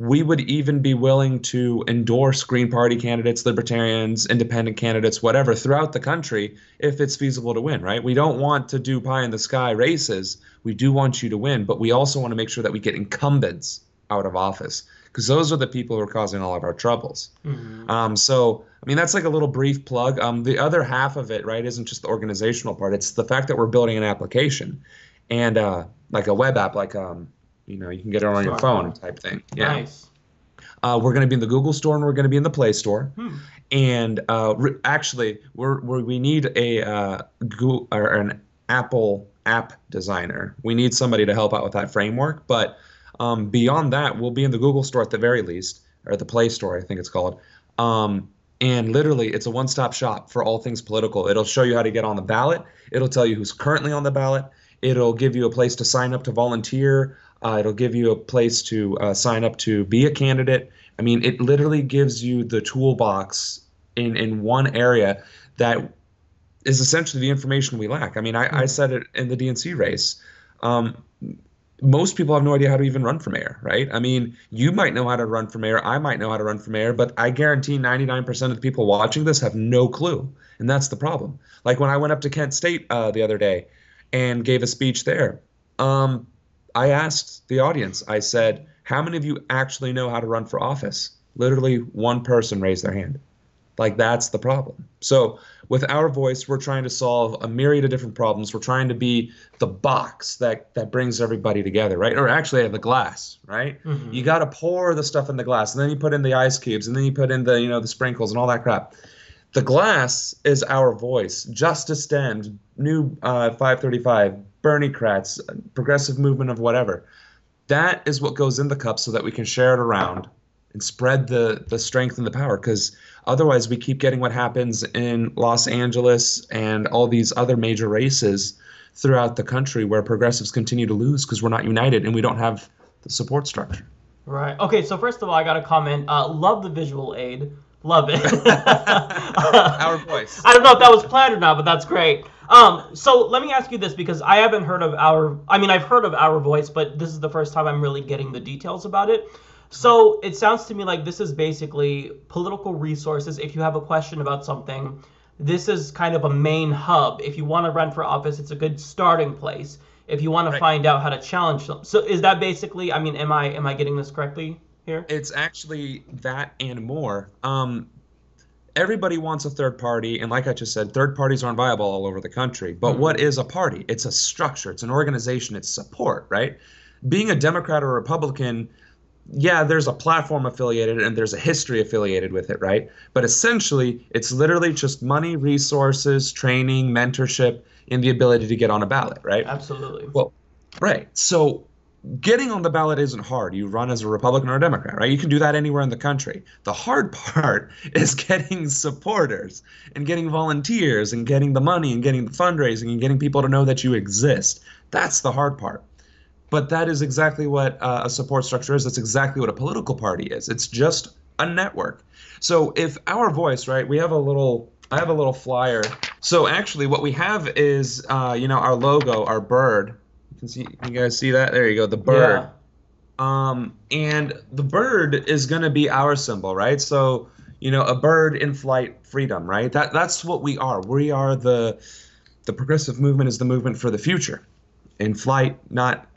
We would even be willing to endorse Green Party candidates, libertarians, independent candidates, whatever, throughout the country if it's feasible to win, right? We don't want to do pie-in-the-sky races. We do want you to win, but we also want to make sure that we get incumbents out of office because those are the people who are causing all of our troubles. So, I mean, that's like a little brief plug. The other half of it, right, isn't just the organizational part. It's the fact that we're building an application and like a web app, like you can get it on your phone type thing. Yeah. Nice. We're going to be in the Google Store and we're going to be in the Play Store. And actually, we need a Google or an Apple app designer. We need somebody to help out with that framework. But beyond that, we'll be in the Google Store at the very least, or the Play Store, I think it's called. And literally, it's a one-stop shop for all things political. It'll show you how to get on the ballot. It'll tell you who's currently on the ballot. It'll give you a place to sign up to volunteer. It'll give you a place to sign up to be a candidate. I mean, it literally gives you the toolbox in one area that is essentially the information we lack. I mean, I said it in the DNC race. Most people have no idea how to even run for mayor, right? I mean, you might know how to run for mayor. I might know how to run for mayor, but I guarantee 99% of the people watching this have no clue. And that's the problem. Like when I went up to Kent State the other day and gave a speech there, I asked the audience, I said, how many of you actually know how to run for office? Literally one person raised their hand. Like, that's the problem. So with Our Voice, we're trying to solve a myriad of different problems. We're trying to be the box that brings everybody together, right? Or actually the glass, right? You got to pour the stuff in the glass, and then you put in the ice cubes, and then you put in the, the sprinkles and all that crap. The glass is Our Voice. Justice Dems, New 535, Bernie-crats, progressive movement of whatever. That is what goes in the cup so that we can share it around and spread the strength and the power, because otherwise we keep getting what happens in Los Angeles and all these other major races throughout the country where progressives continue to lose because we're not united and we don't have the support structure. Right. Okay, so first of all, I got to comment. Love the visual aid. Love it. Our Voice. I don't know if that was planned or not, but that's great. So let me ask you this, because I haven't heard of I've heard of Our Voice, but this is the first time I'm really getting the details about it. So it sounds to me like this is basically political resources. If you have a question about something, this is kind of a main hub. If you want to run for office, it's a good starting place. If you want to find out how to challenge them. So is that basically, am I getting this correctly here? It's actually that and more. Everybody wants a third party, and like I just said, third parties aren't viable all over the country. But what is a party? It's a structure. It's an organization. It's support, right? Being a Democrat or Republican, yeah, there's a platform affiliated and there's a history affiliated with it, right? But essentially, it's literally just money, resources, training, mentorship, and the ability to get on a ballot, right? Absolutely. Well, right. So getting on the ballot isn't hard. You run as a Republican or a Democrat, right? You can do that anywhere in the country. The hard part is getting supporters and getting volunteers and getting the money and getting the fundraising and getting people to know that you exist. That's the hard part. But that is exactly what a support structure is. That's exactly what a political party is. It's just a network. So if Our Voice, right, I have a little flyer. So actually what we have is, our logo, our bird. You guys see that? There you go, the bird. Yeah. And the bird is going to be our symbol, right? So a bird in flight freedom, right? That's what we are. We are the progressive movement is the movement for the future, in flight, not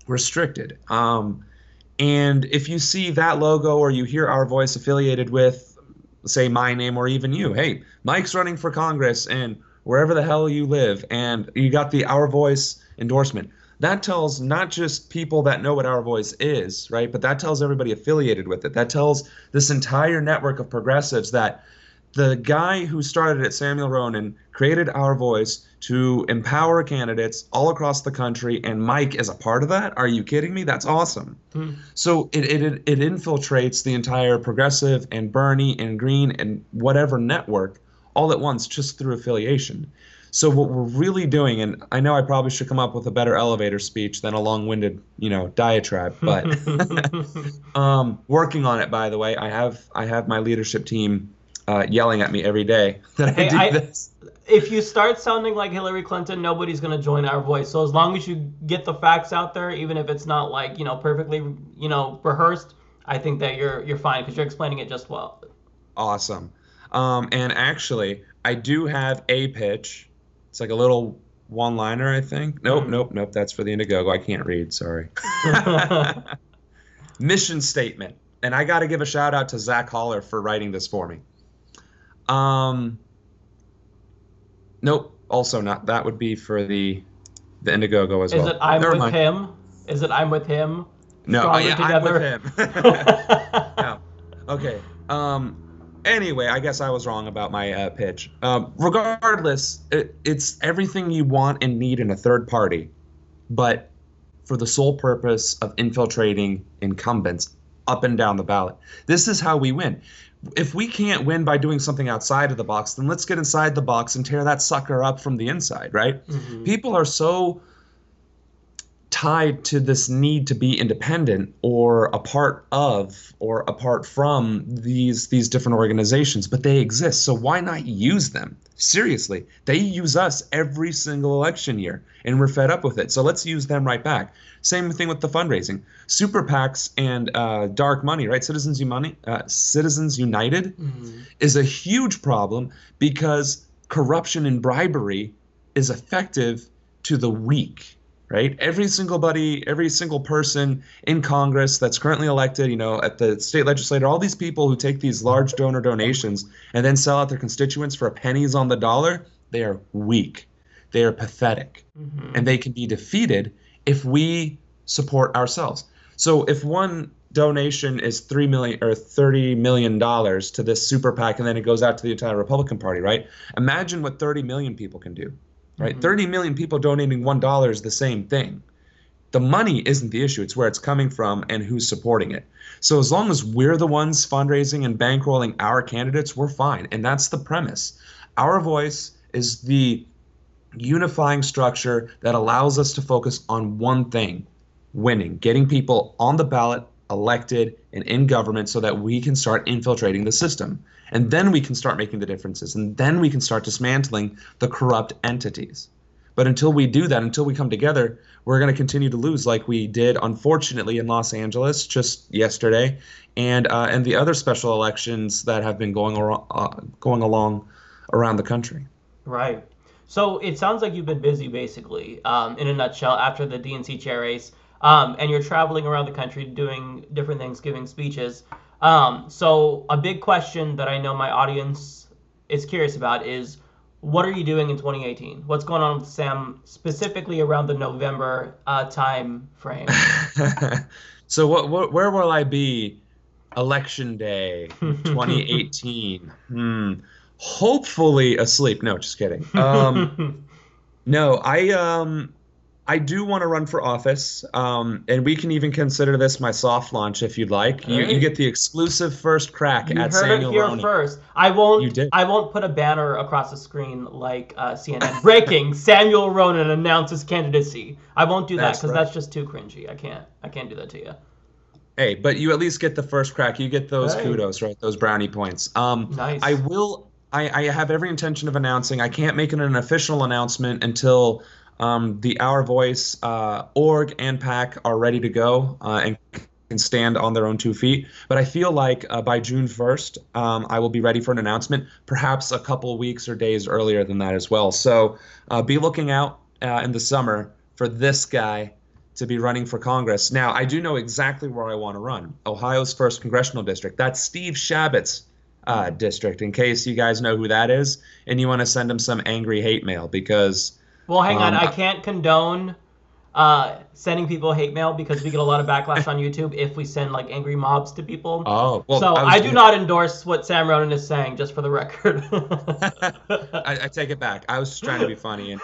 restricted. And if you see that logo or you hear Our Voice affiliated with, say, my name or even you, hey, Mike's running for Congress and wherever the hell you live, and you got the Our Voice endorsement, that tells not just people that know what Our Voice is, right, but that tells everybody affiliated with it. That tells this entire network of progressives that the guy who started it, Samuel Ronan, created Our Voice to empower candidates all across the country, and Mike is a part of that? Are you kidding me? That's awesome. So it infiltrates the entire progressive and Bernie and Green and whatever network all at once just through affiliation. So what we're really doing, and I know I probably should come up with a better elevator speech than a long-winded, diatribe, but working on it, by the way. I have my leadership team yelling at me every day that I do this. If you start sounding like Hillary Clinton, nobody's going to join Our Voice. So as long as you get the facts out there, even if it's not like, perfectly, rehearsed, I think that you're fine because you're explaining it just well. Awesome. And actually, I do have a pitch. It's like a little one-liner, I think. Nope. That's for the Indiegogo. I can't read. Sorry. Mission statement. And I got to give a shout out to Zach Haller for writing this for me. Nope. Also not. That would be for the Indiegogo as well. Is it I'm with him? Is it I'm with him? No. I'm with him. No. Okay. Anyway, I guess I was wrong about my pitch. Regardless, it's everything you want and need in a third party, but for the sole purpose of infiltrating incumbents up and down the ballot. This is how we win. If we can't win by doing something outside of the box, then let's get inside the box and tear that sucker up from the inside, right? Mm-hmm. People are so tied to this need to be independent or a part of or apart from these different organizations, but they exist. So why not use them? Seriously, they use us every single election year, and we're fed up with it. So let's use them right back. Same thing with the fundraising. Super PACs and dark money, right? Citizens United is a huge problem because corruption and bribery is effective to the weak. Right? Every single person in Congress that's currently elected, at the state legislature, all these people who take these large donor donations and then sell out their constituents for pennies on the dollar, they are weak. They are pathetic. Mm-hmm. And they can be defeated if we support ourselves. So if one donation is $3 million or $30 million to this super PAC and then it goes out to the entire Republican Party, right? Imagine what 30 million people can do. Right, mm-hmm. 30 million people donating $1 is the same thing. The money isn't the issue; it's where it's coming from and who's supporting it. So as long as we're the ones fundraising and bankrolling our candidates, we're fine, and that's the premise. Our Voice is the unifying structure that allows us to focus on one thing: winning, getting people on the ballot, elected, and in government, so that we can start infiltrating the system. And then we can start making the differences, and then we can start dismantling the corrupt entities. But until we do that, until we come together, we're going to continue to lose like we did, unfortunately, in Los Angeles just yesterday, and the other special elections that have been going along around the country. Right. So it sounds like you've been busy, basically, in a nutshell, after the DNC chair race, and you're traveling around the country doing different things, giving speeches. So a big question that I know my audience is curious about is, what are you doing in 2018? What's going on with Sam, specifically around the November time frame? So where will I be Election Day 2018? Hopefully asleep. No, just kidding. No, I do want to run for office, and we can even consider this my soft launch if you'd like. You get the exclusive first crack at Samuel Ronan. You heard it here first. I won't put a banner across the screen like CNN. Breaking: Samuel Ronan announces candidacy. I won't do that because that's just too cringy. I can't do that to you. Hey, but you at least get the first crack. You get those kudos, right? Those brownie points. Nice. I have every intention of announcing. I can't make it an official announcement until the Our Voice org and PAC are ready to go and can stand on their own 2 feet. But I feel like by June 1st, I will be ready for an announcement, perhaps a couple weeks or days earlier than that as well. So be looking out in the summer for this guy to be running for Congress. Now, I do know exactly where I want to run. Ohio's 1st Congressional District. That's Steve Shabitt's district, in case you guys know who that is, and you want to send him some angry hate mail because... Well, hang on. I can't condone sending people hate mail because we get a lot of backlash on YouTube if we send like angry mobs to people. Oh, well, so I do not endorse what Sam Ronan is saying, just for the record. I take it back. I was just trying to be funny and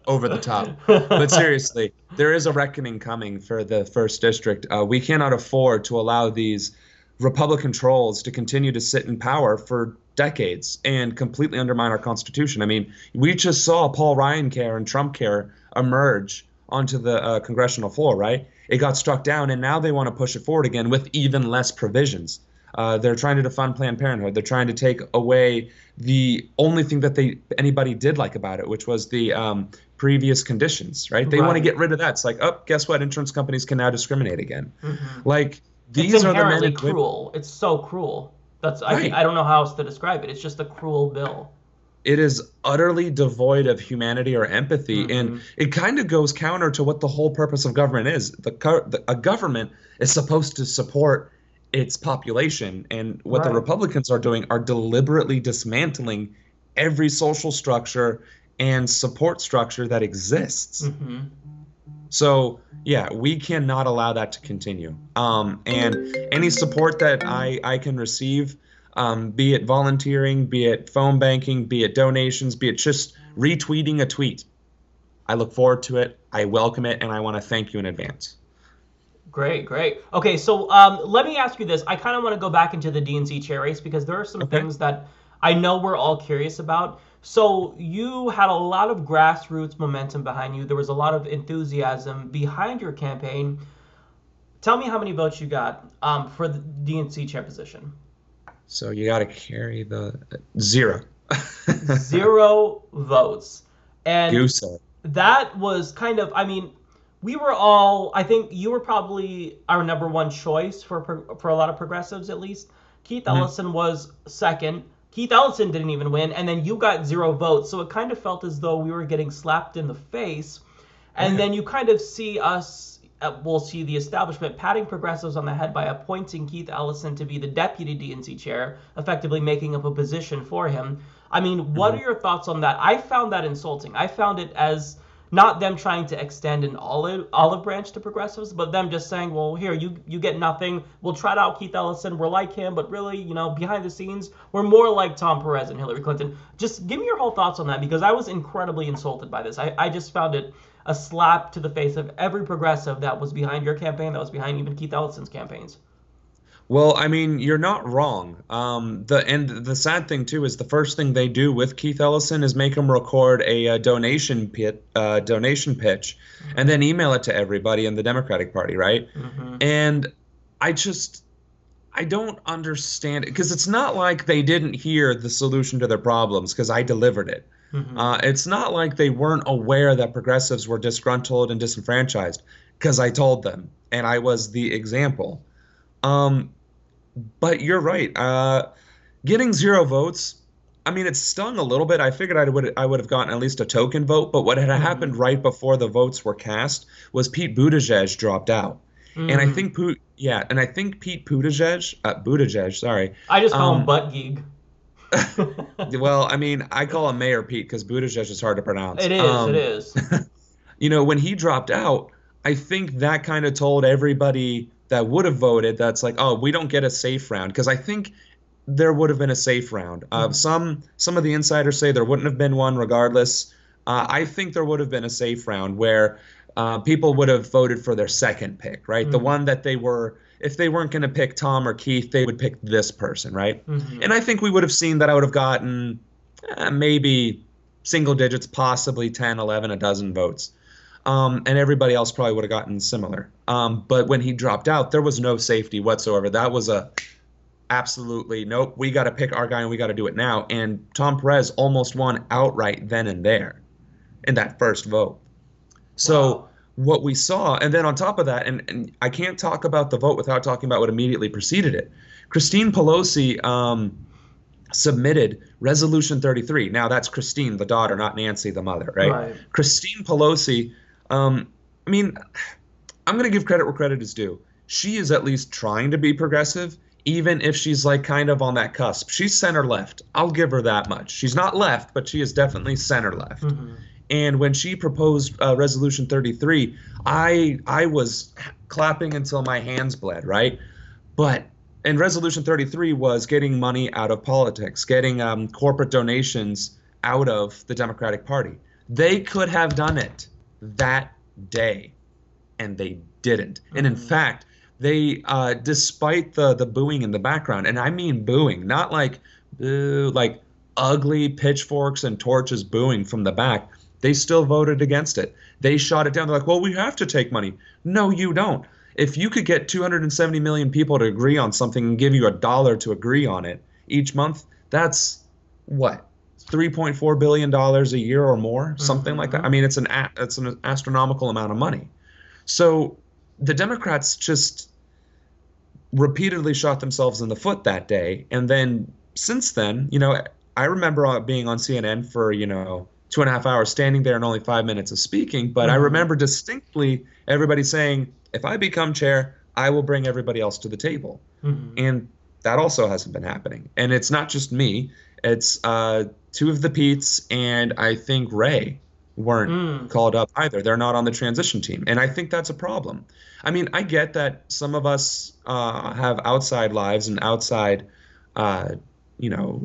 over the top. But seriously, there is a reckoning coming for the 1st District. We cannot afford to allow these Republican trolls to continue to sit in power for decades and completely undermine our Constitution. I mean, we just saw Paul Ryan care and Trump care emerge onto the congressional floor, right? It got struck down, and now they want to push it forward again with even less provisions. They're trying to defund Planned Parenthood. They're trying to take away the only thing that anybody did like about it, which was the previous conditions, right? They want to get rid of that. It's like, oh, guess what? Insurance companies can now discriminate again. Like, these are the men and cruel. It's so cruel. That's right. I don't know how else to describe it. It's just a cruel bill. It is utterly devoid of humanity or empathy, and it kind of goes counter to what the whole purpose of government is. A government is supposed to support its population, and what the Republicans are doing are deliberately dismantling every social structure and support structure that exists. So, yeah, we cannot allow that to continue. And any support that I can receive, be it volunteering, be it phone banking, be it donations, be it just retweeting a tweet, I look forward to it, I welcome it, and I want to thank you in advance. Great. Okay, so let me ask you this. I kind of want to go back into the DNC chair race because there are some things that I know we're all curious about. So you had a lot of grassroots momentum behind you. There was a lot of enthusiasm behind your campaign. Tell me how many votes you got for the DNC chair position. So you got to carry the 0. 0 votes. And Goose egg. That was kind of, I mean, we were all, I think you were probably our number 1 choice for a lot of progressives, at least. Keith Ellison was second. Keith Ellison didn't even win, and then you got 0 votes. So it kind of felt as though we were getting slapped in the face. And then you kind of see us, we'll see the establishment patting progressives on the head by appointing Keith Ellison to be the deputy DNC chair, effectively making up a position for him. I mean, what are your thoughts on that? I found that insulting. I found it as not them trying to extend an olive branch to progressives, but them just saying, well, here, you get nothing. We'll trot out Keith Ellison. We're like him, but really, behind the scenes, we're more like Tom Perez and Hillary Clinton. Just give me your whole thoughts on that, because I was incredibly insulted by this. I just found it a slap to the face of every progressive that was behind your campaign, that was behind even Keith Ellison's campaigns. Well, I mean, you're not wrong. The sad thing too is the first thing they do with Keith Ellison is make him record a donation pitch, and then email it to everybody in the Democratic Party, right? And I don't understand it, because it's not like they didn't hear the solution to their problems, because I delivered it. It's not like they weren't aware that progressives were disgruntled and disenfranchised, because I told them, and I was the example. But you're right. Getting 0 votes, I mean, it stung a little bit. I figured I would have gotten at least a token vote, but what had happened right before the votes were cast was Pete Buttigieg dropped out. And I think Pete Buttigieg, sorry. I just call him Butt Geek. Well, I mean, I call him Mayor Pete because Buttigieg is hard to pronounce. It is. When he dropped out, I think that kind of told everybody that would have voted that's like, oh, we don't get a safe round, because I think there would have been a safe round. Some of the insiders say there wouldn't have been one regardless. I think there would have been a safe round where people would have voted for their second pick, right? The one that if they weren't going to pick Tom or Keith, they would pick this person, right? And I think we would have seen that I would have gotten maybe single digits, possibly 10, 11, a dozen votes. And everybody else probably would have gotten similar. But when he dropped out, there was no safety whatsoever. That was absolutely, nope, we got to pick our guy and we got to do it now. And Tom Perez almost won outright then and there in that first vote. So what we saw, and then on top of that, and I can't talk about the vote without talking about what immediately preceded it. Christine Pelosi submitted Resolution 33. Now, that's Christine, the daughter, not Nancy, the mother, right? Christine Pelosi, I mean, I'm going to give credit where credit is due. She is at least trying to be progressive, even if she's like kind of on that cusp. She's center left. I'll give her that much. She's not left, but she is definitely center left. And when she proposed Resolution 33, I was clapping until my hands bled, right? And Resolution 33 was getting money out of politics, getting corporate donations out of the Democratic Party. They could have done it that day, and they didn't. And in fact, they, despite the booing in the background, and I mean booing, not like boo, like ugly pitchforks and torches booing from the back, they still voted against it. They shot it down. They're like, well, we have to take money. No, you don't. If you could get 270 million people to agree on something and give you $1 to agree on it each month, that's what, $3.4 billion a year or more, something like that. I mean, it's an astronomical amount of money. So the Democrats just repeatedly shot themselves in the foot that day. And then since then, you know, I remember being on CNN for, 2.5 hours, standing there and only 5 minutes of speaking. But I remember distinctly everybody saying, if I become chair, I will bring everybody else to the table. And that also hasn't been happening. And it's not just me. It's two of the Petes and I think Ray weren't called up either. They're not on the transition team. And I think that's a problem. I mean, I get that some of us have outside lives and outside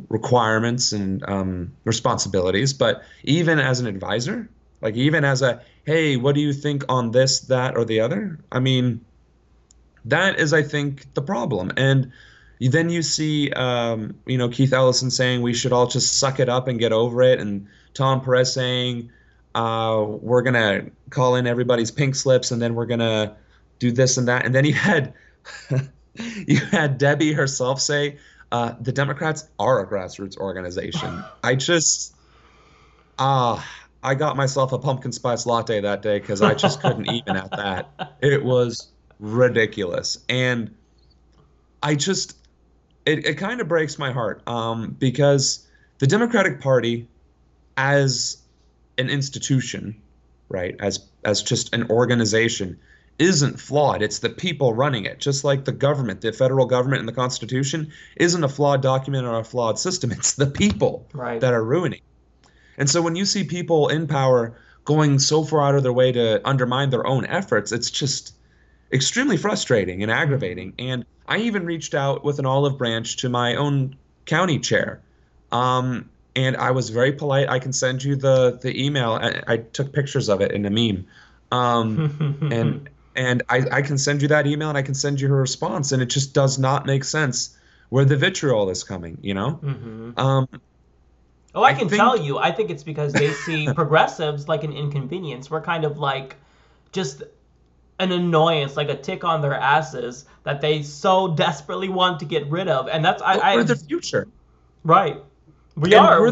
requirements and responsibilities. But even as an advisor, like even as a, hey, what do you think on this, that, or the other? I mean, that is, I think, the problem. And then you see, Keith Ellison saying we should all just suck it up and get over it. And Tom Perez saying we're going to call in everybody's pink slips and then we're going to do this and that. And then you had Debbie herself say, the Democrats are a grassroots organization. I got myself a pumpkin spice latte that day because I just couldn't even at that. It was ridiculous. And it kind of breaks my heart because the Democratic Party as an institution, right, as just an organization, isn't flawed. It's the people running it. Just like the government, the federal government and the Constitution isn't a flawed document or a flawed system. It's the people that are ruining it. And so when you see people in power going so far out of their way to undermine their own efforts, it's just extremely frustrating and aggravating. And I even reached out with an olive branch to my own county chair. And I was very polite. I can send you the email. I took pictures of it in a meme. And I can send you that email and I can send you her response. And it just does not make sense where the vitriol is coming, I can tell you, I think it's because they see progressives like an inconvenience. We're kind of like just an annoyance, like a tick on their asses that they so desperately want to get rid of. And that's we're the future. Right. We are.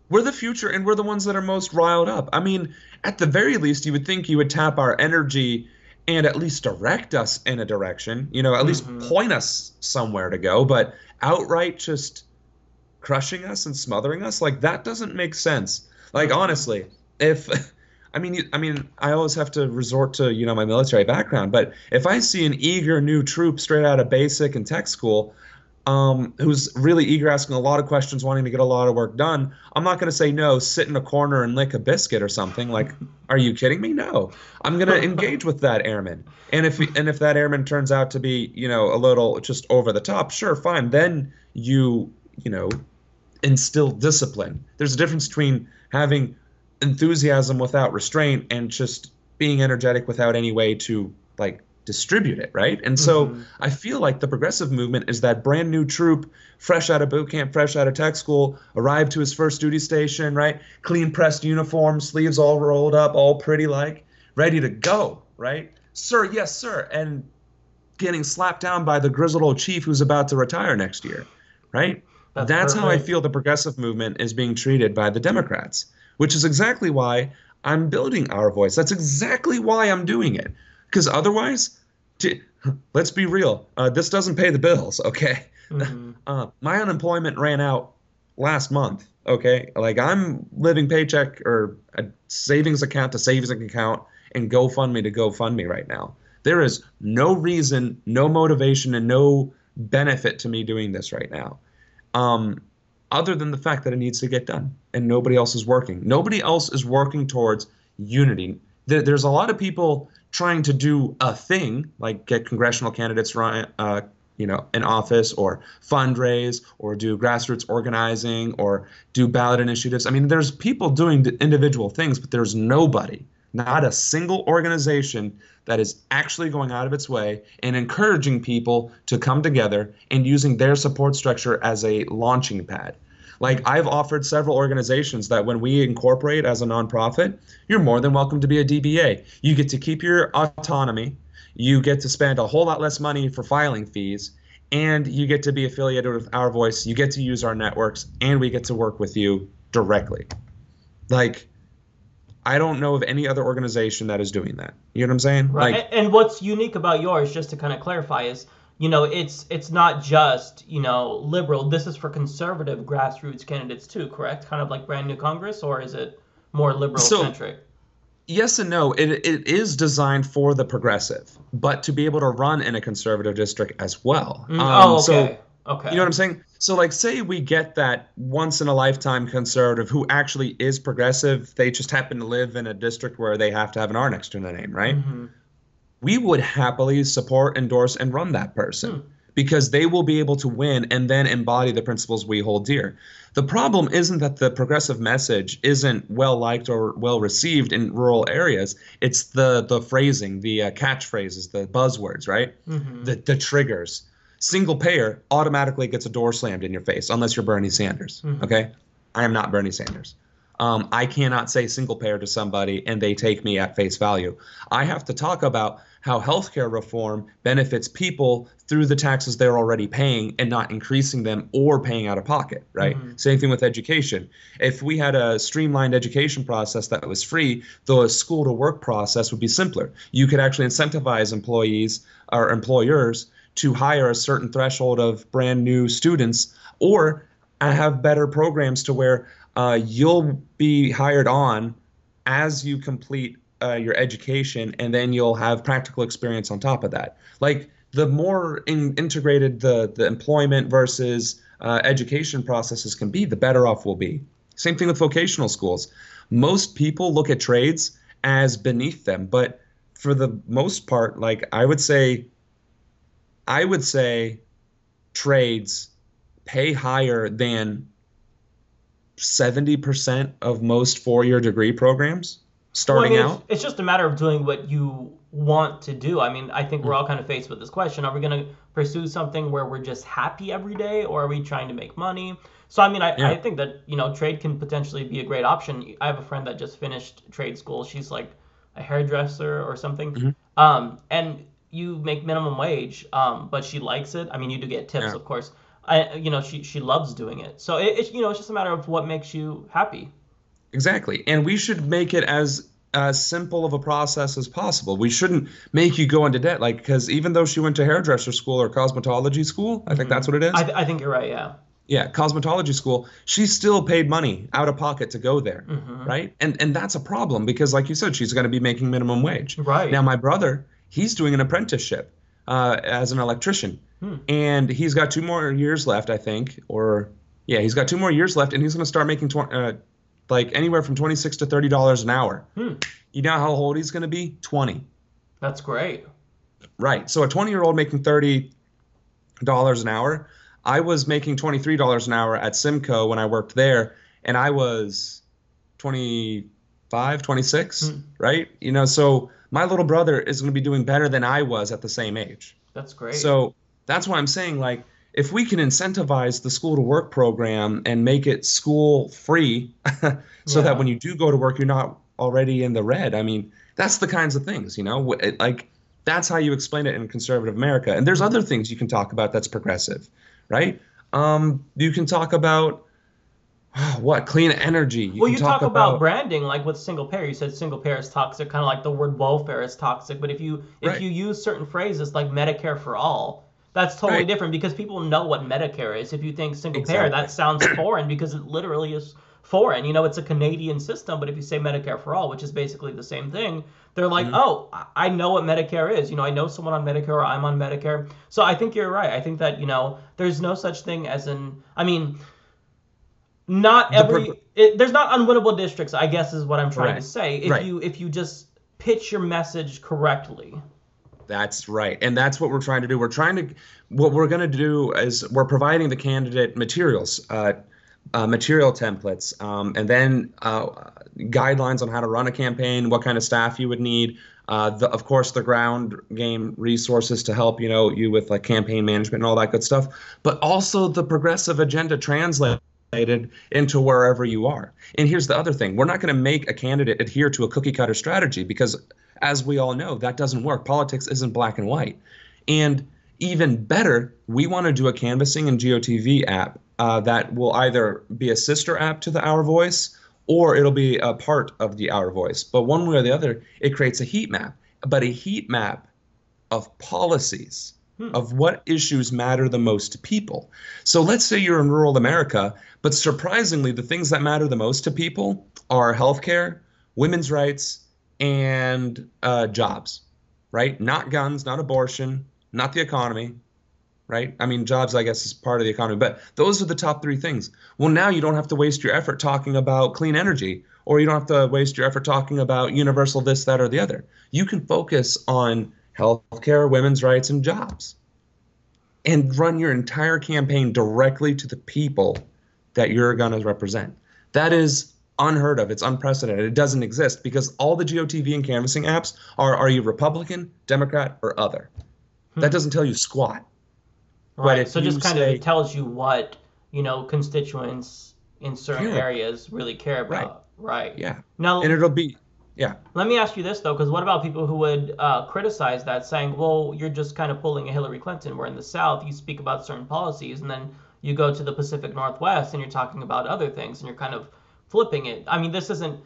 We're the future, and we're the ones that are most riled up. I mean, at the very least, you would think you would tap our energy and at least direct us in a direction, at least point us somewhere to go. But outright just crushing us and smothering us, like that doesn't make sense. Like honestly, I always have to resort to my military background, but if I see an eager new troop straight out of basic and tech school who's really eager, asking a lot of questions, wanting to get a lot of work done, I'm not going to say no, sit in a corner and lick a biscuit or something. Like, are you kidding me? No, I'm going to engage with that airman. And if that airman turns out to be, a little just over the top, sure, fine. Then you instill discipline. There's a difference between having enthusiasm without restraint and just being energetic without any way to distribute it, right? And so I feel like the progressive movement is that brand new troop, fresh out of boot camp, fresh out of tech school, arrived to his first duty station, right? Clean pressed uniform, sleeves all rolled up, all pretty ready to go, right? Sir, yes, sir. And getting slapped down by the grizzled old chief who's about to retire next year, right? That's how I feel the progressive movement is being treated by the Democrats, which is exactly why I'm building our voice. That's exactly why I'm doing it. Because otherwise, let's be real. This doesn't pay the bills, okay? My unemployment ran out last month, okay? Like, I'm living paycheck or a savings account to savings account and GoFundMe to GoFundMe right now. There is no reason, no motivation, and no benefit to me doing this right now, other than the fact that it needs to get done, and nobody else is working. Nobody else is working towards unity. There's a lot of people trying to do a thing, like get congressional candidates run, in office, or fundraise, or do grassroots organizing, or do ballot initiatives. I mean, there's people doing individual things, but there's nobody, not a single organization that is actually going out of its way and encouraging people to come together and using their support structure as a launching pad. Like, I've offered several organizations that when we incorporate as a nonprofit, you're more than welcome to be a DBA. You get to keep your autonomy. You get to spend a whole lot less money for filing fees, and you get to be affiliated with Our Voice. You get to use our networks, and we get to work with you directly. Like, I don't know of any other organization that is doing that. You know what I'm saying? Right. Like, and what's unique about yours, just to kind of clarify, is, it's not just, liberal. This is for conservative grassroots candidates too, correct? Kind of like Brand New Congress, or is it more liberal-centric? Yes and no. It is designed for the progressive, but to be able to run in a conservative district as well. Okay. Okay. You know what I'm saying? So, like, say we get that once-in-a-lifetime conservative who actually is progressive, they just happen to live in a district where they have to have an R next to their name, right? We would happily support, endorse, and run that person because they will be able to win and then embody the principles we hold dear. The problem isn't that the progressive message isn't well-liked or well-received in rural areas. It's the phrasing, the catchphrases, the buzzwords, right? The triggers. Single payer automatically gets a door slammed in your face unless you're Bernie Sanders, okay? I am not Bernie Sanders. I cannot say single payer to somebody and they take me at face value. I have to talk about how healthcare reform benefits people through the taxes they're already paying and not increasing them or paying out of pocket, right? Same thing with education. If we had a streamlined education process that was free, the school to work process would be simpler. You could actually incentivize employees or employers to hire a certain threshold of brand new students, or have better programs to where you'll be hired on as you complete your education, and then you'll have practical experience on top of that. Like, the more integrated the employment versus education processes can be, the better off we'll be. Same thing with vocational schools. Most people look at trades as beneath them, but for the most part, like, I would say trades pay higher than 70% of most four-year degree programs starting out. It's just a matter of doing what you want to do. I mean, I think we're all kind of faced with this question. Are we going to pursue something where we're just happy every day, or are we trying to make money? So, I mean, I think that, trade can potentially be a great option. I have a friend that just finished trade school. She's like a hairdresser or something. And you make minimum wage, but she likes it. I mean, you do get tips, of course. She loves doing it. So it's just a matter of what makes you happy. Exactly. And we should make it as simple of a process as possible. We shouldn't make you go into debt, like, because even though she went to hairdresser school or cosmetology school, I think that's what it is. I think you're right, yeah. Yeah, cosmetology school, she still paid money out of pocket to go there, right? And that's a problem because, like you said, she's going to be making minimum wage. Right. Now, my brother, he's doing an apprenticeship as an electrician. And he's got 2 more years left, I think. He's got 2 more years left, and he's going to start making anywhere from $26 to $30 an hour. You know how old he's going to be? 20. That's great. Right. So a 20-year-old making $30 an hour. I was making $23 an hour at Simcoe when I worked there, and I was 25, 26, right? So my little brother is going to be doing better than I was at the same age. That's great. So that's why I'm saying, like, if we can incentivize the school to work program and make it school free so that when you do go to work, you're not already in the red. I mean, that's the kinds of things, like, that's how you explain it in conservative America. And there's other things you can talk about that's progressive, right? You can talk about what, clean energy. Well, you talk about branding, like with single payer. You said single payer is toxic, kind of like the word welfare is toxic. But if you use certain phrases like Medicare for all, that's totally different because people know what Medicare is. If you think single payer, that sounds foreign because it literally is foreign. You know, it's a Canadian system, but if you say Medicare for all, which is basically the same thing, they're like, oh, I know what Medicare is. You know, I know someone on Medicare or I'm on Medicare. So I think you're right. I think that, you know, there's no such thing as not every there's not unwinnable districts, I guess is what I'm trying to say. If you just pitch your message correctly. That's right. And that's what we're trying to do. What we're going to do is we're providing the candidate materials, material templates, and then guidelines on how to run a campaign, what kind of staff you would need, of course, the ground game resources to help, you with like campaign management and all that good stuff, but also the progressive agenda translated into wherever you are. And here's the other thing. We're not going to make a candidate adhere to a cookie cutter strategy because, as we all know, that doesn't work. Politics isn't black and white. And even better, we want to do a canvassing and GOTV app that will either be a sister app to the Our Voice or it'll be a part of the Our Voice. But one way or the other, it creates a heat map, but a heat map of policies, of what issues matter the most to people. So let's say you're in rural America, but surprisingly, the things that matter the most to people are healthcare, women's rights, and jobs, right? Not guns, not abortion, not the economy, right? I mean, jobs, I guess, is part of the economy, but those are the top three things. Well, now you don't have to waste your effort talking about clean energy, or you don't have to waste your effort talking about universal this, that, or the other. You can focus on healthcare, women's rights, and jobs, and run your entire campaign directly to the people that you're going to represent. That is unheard of. It's unprecedented. It doesn't exist because all the GOTV and canvassing apps are you Republican, Democrat, or other. That doesn't tell you squat. Right. So just kind of tells you what, constituents in certain areas really care about. Right. Yeah. Now, and it'll be, yeah. Let me ask you this, though, because what about people who would criticize that, saying, well, you're just kind of pulling a Hillary Clinton, where in the South you speak about certain policies, and then you go to the Pacific Northwest and you're talking about other things, and you're kind of flipping it. I mean, this isn't...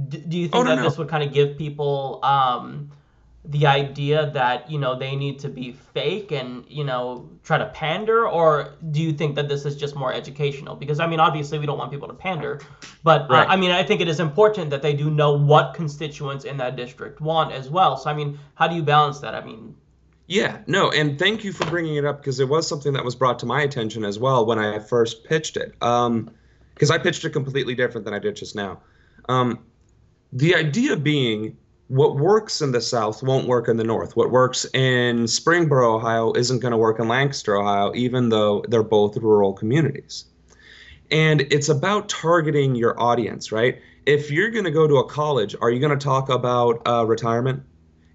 Do you think this would kind of give people the idea that, they need to be fake and, try to pander? Or do you think that this is just more educational? Because, I mean, obviously we don't want people to pander. But, I think it is important that they do know what constituents in that district want as well. So, I mean, how do you balance that? Yeah, no, and thank you for bringing it up because it was something that was brought to my attention as well when I first pitched it. Because I pitched it completely different than I did just now. The idea being, what works in the South won't work in the North. What works in Springboro, Ohio, isn't going to work in Lancaster, Ohio, even though they're both rural communities. And it's about targeting your audience, right? If you're going to go to a college, are you going to talk about retirement?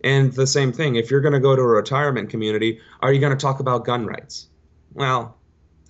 And the same thing, if you're going to go to a retirement community, are you going to talk about gun rights? Well,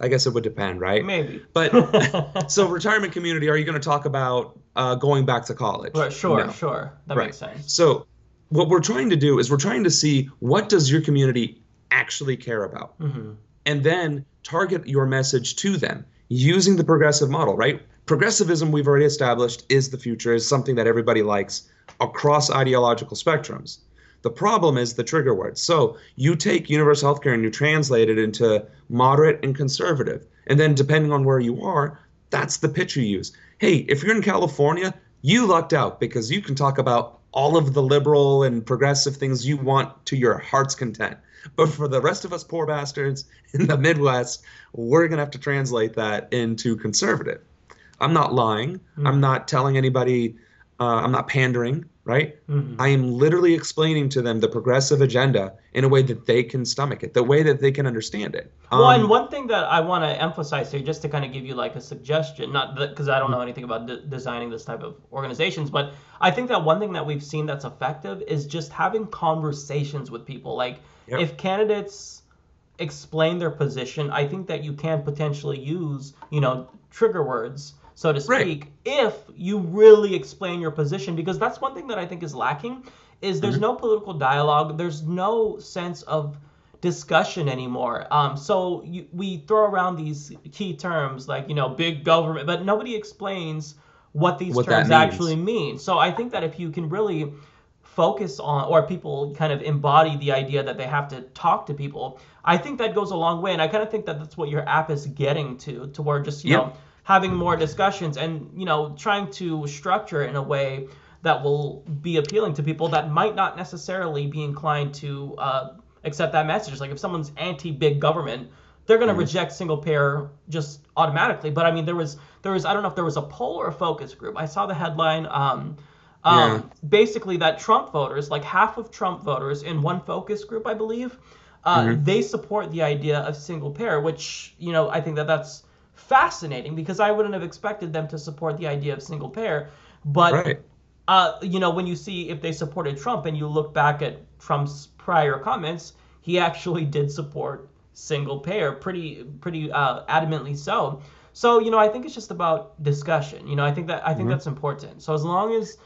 I guess it would depend, right? Maybe. But so retirement community, are you going to talk about going back to college? Right, sure. That makes sense. So what we're trying to do is we're trying to see what does your community actually care about? Mm-hmm. And then target your message to them using the progressive model, right? Progressivism, we've already established, is the future, is something that everybody likes across ideological spectrums. The problem is the trigger words. So you take universal healthcare and you translate it into moderate and conservative. And then depending on where you are, that's the pitch you use. Hey, if you're in California, you lucked out because you can talk about all of the liberal and progressive things you want to your heart's content. But for the rest of us poor bastards in the Midwest, we're going to have to translate that into conservative. I'm not lying. Mm-hmm. I'm not telling anybody, I'm not pandering. Right? Mm-hmm. I am literally explaining to them the progressive agenda in a way that they can stomach it, the way that they can understand it. Well, and one thing that I want to emphasize here, just to kind of give you like a suggestion, not because I don't know anything about designing this type of organizations, but I think that one thing that we've seen that's effective is just having conversations with people. Like if candidates explain their position, I think that you can potentially use, trigger words, so to speak, if you really explain your position, because that's one thing that I think is lacking, is there's no political dialogue. There's no sense of discussion anymore. So we throw around these key terms like, big government, but nobody explains what these terms actually mean. So I think that if you can really focus on, or people kind of embody the idea that they have to talk to people, I think that goes a long way. And I kind of think that that's what your app is getting to where just, you know, having more discussions and, trying to structure it in a way that will be appealing to people that might not necessarily be inclined to accept that message. Like if someone's anti-big government, they're going to reject single payer just automatically. But I mean, there was I don't know if there was a poll or a focus group. I saw the headline. Basically that Trump voters, like half of Trump voters in one focus group, I believe, they support the idea of single payer, which, I think that's fascinating because I wouldn't have expected them to support the idea of single payer. But, when you see if they supported Trump and you look back at Trump's prior comments, he actually did support single payer pretty adamantly so. So, I think it's just about discussion. I think that's important. So as long as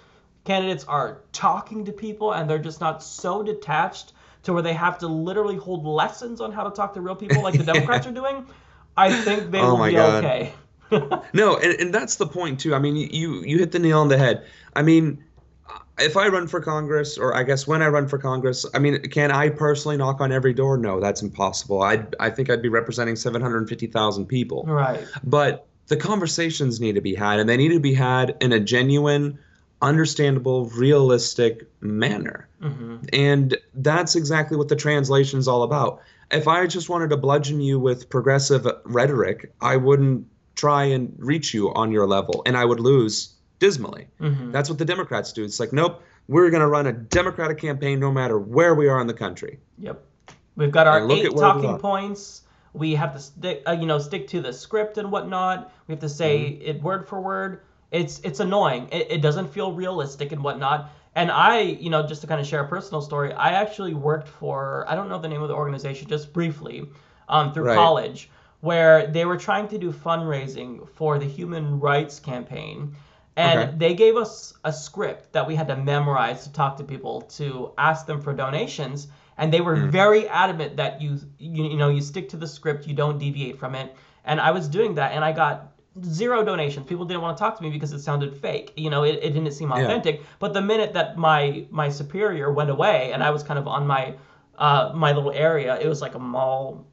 candidates are talking to people and they're just not so detached to where they have to literally hold lessons on how to talk to real people like the Democrats are doing, I think they will be okay. No, and that's the point too. I mean, you hit the nail on the head. I mean, if I run for Congress, or I guess when I run for Congress, I mean, can I personally knock on every door? No, that's impossible. I think I'd be representing 750,000 people. Right. But the conversations need to be had, and they need to be had in a genuine, understandable, realistic manner. And that's exactly what the translation's all about. If I just wanted to bludgeon you with progressive rhetoric, I wouldn't try and reach you on your level, and I would lose dismally. That's what the Democrats do. It's like, nope, we're going to run a Democratic campaign no matter where we are in the country. Yep. We've got our 8 talking points. We have to stick to the script and whatnot. We have to say it word for word. It's annoying. It doesn't feel realistic and whatnot. And I, just to kind of share a personal story, I actually worked for, I don't know the name of the organization, just briefly, through college, where they were trying to do fundraising for the Human Rights Campaign. And they gave us a script that we had to memorize to talk to people, to ask them for donations. And they were very adamant that you stick to the script, you don't deviate from it. And I was doing that, and I got 0 donations. People didn't want to talk to me because it sounded fake. It didn't seem authentic. But the minute that my superior went away, and I was kind of on my my little area, it was like a mall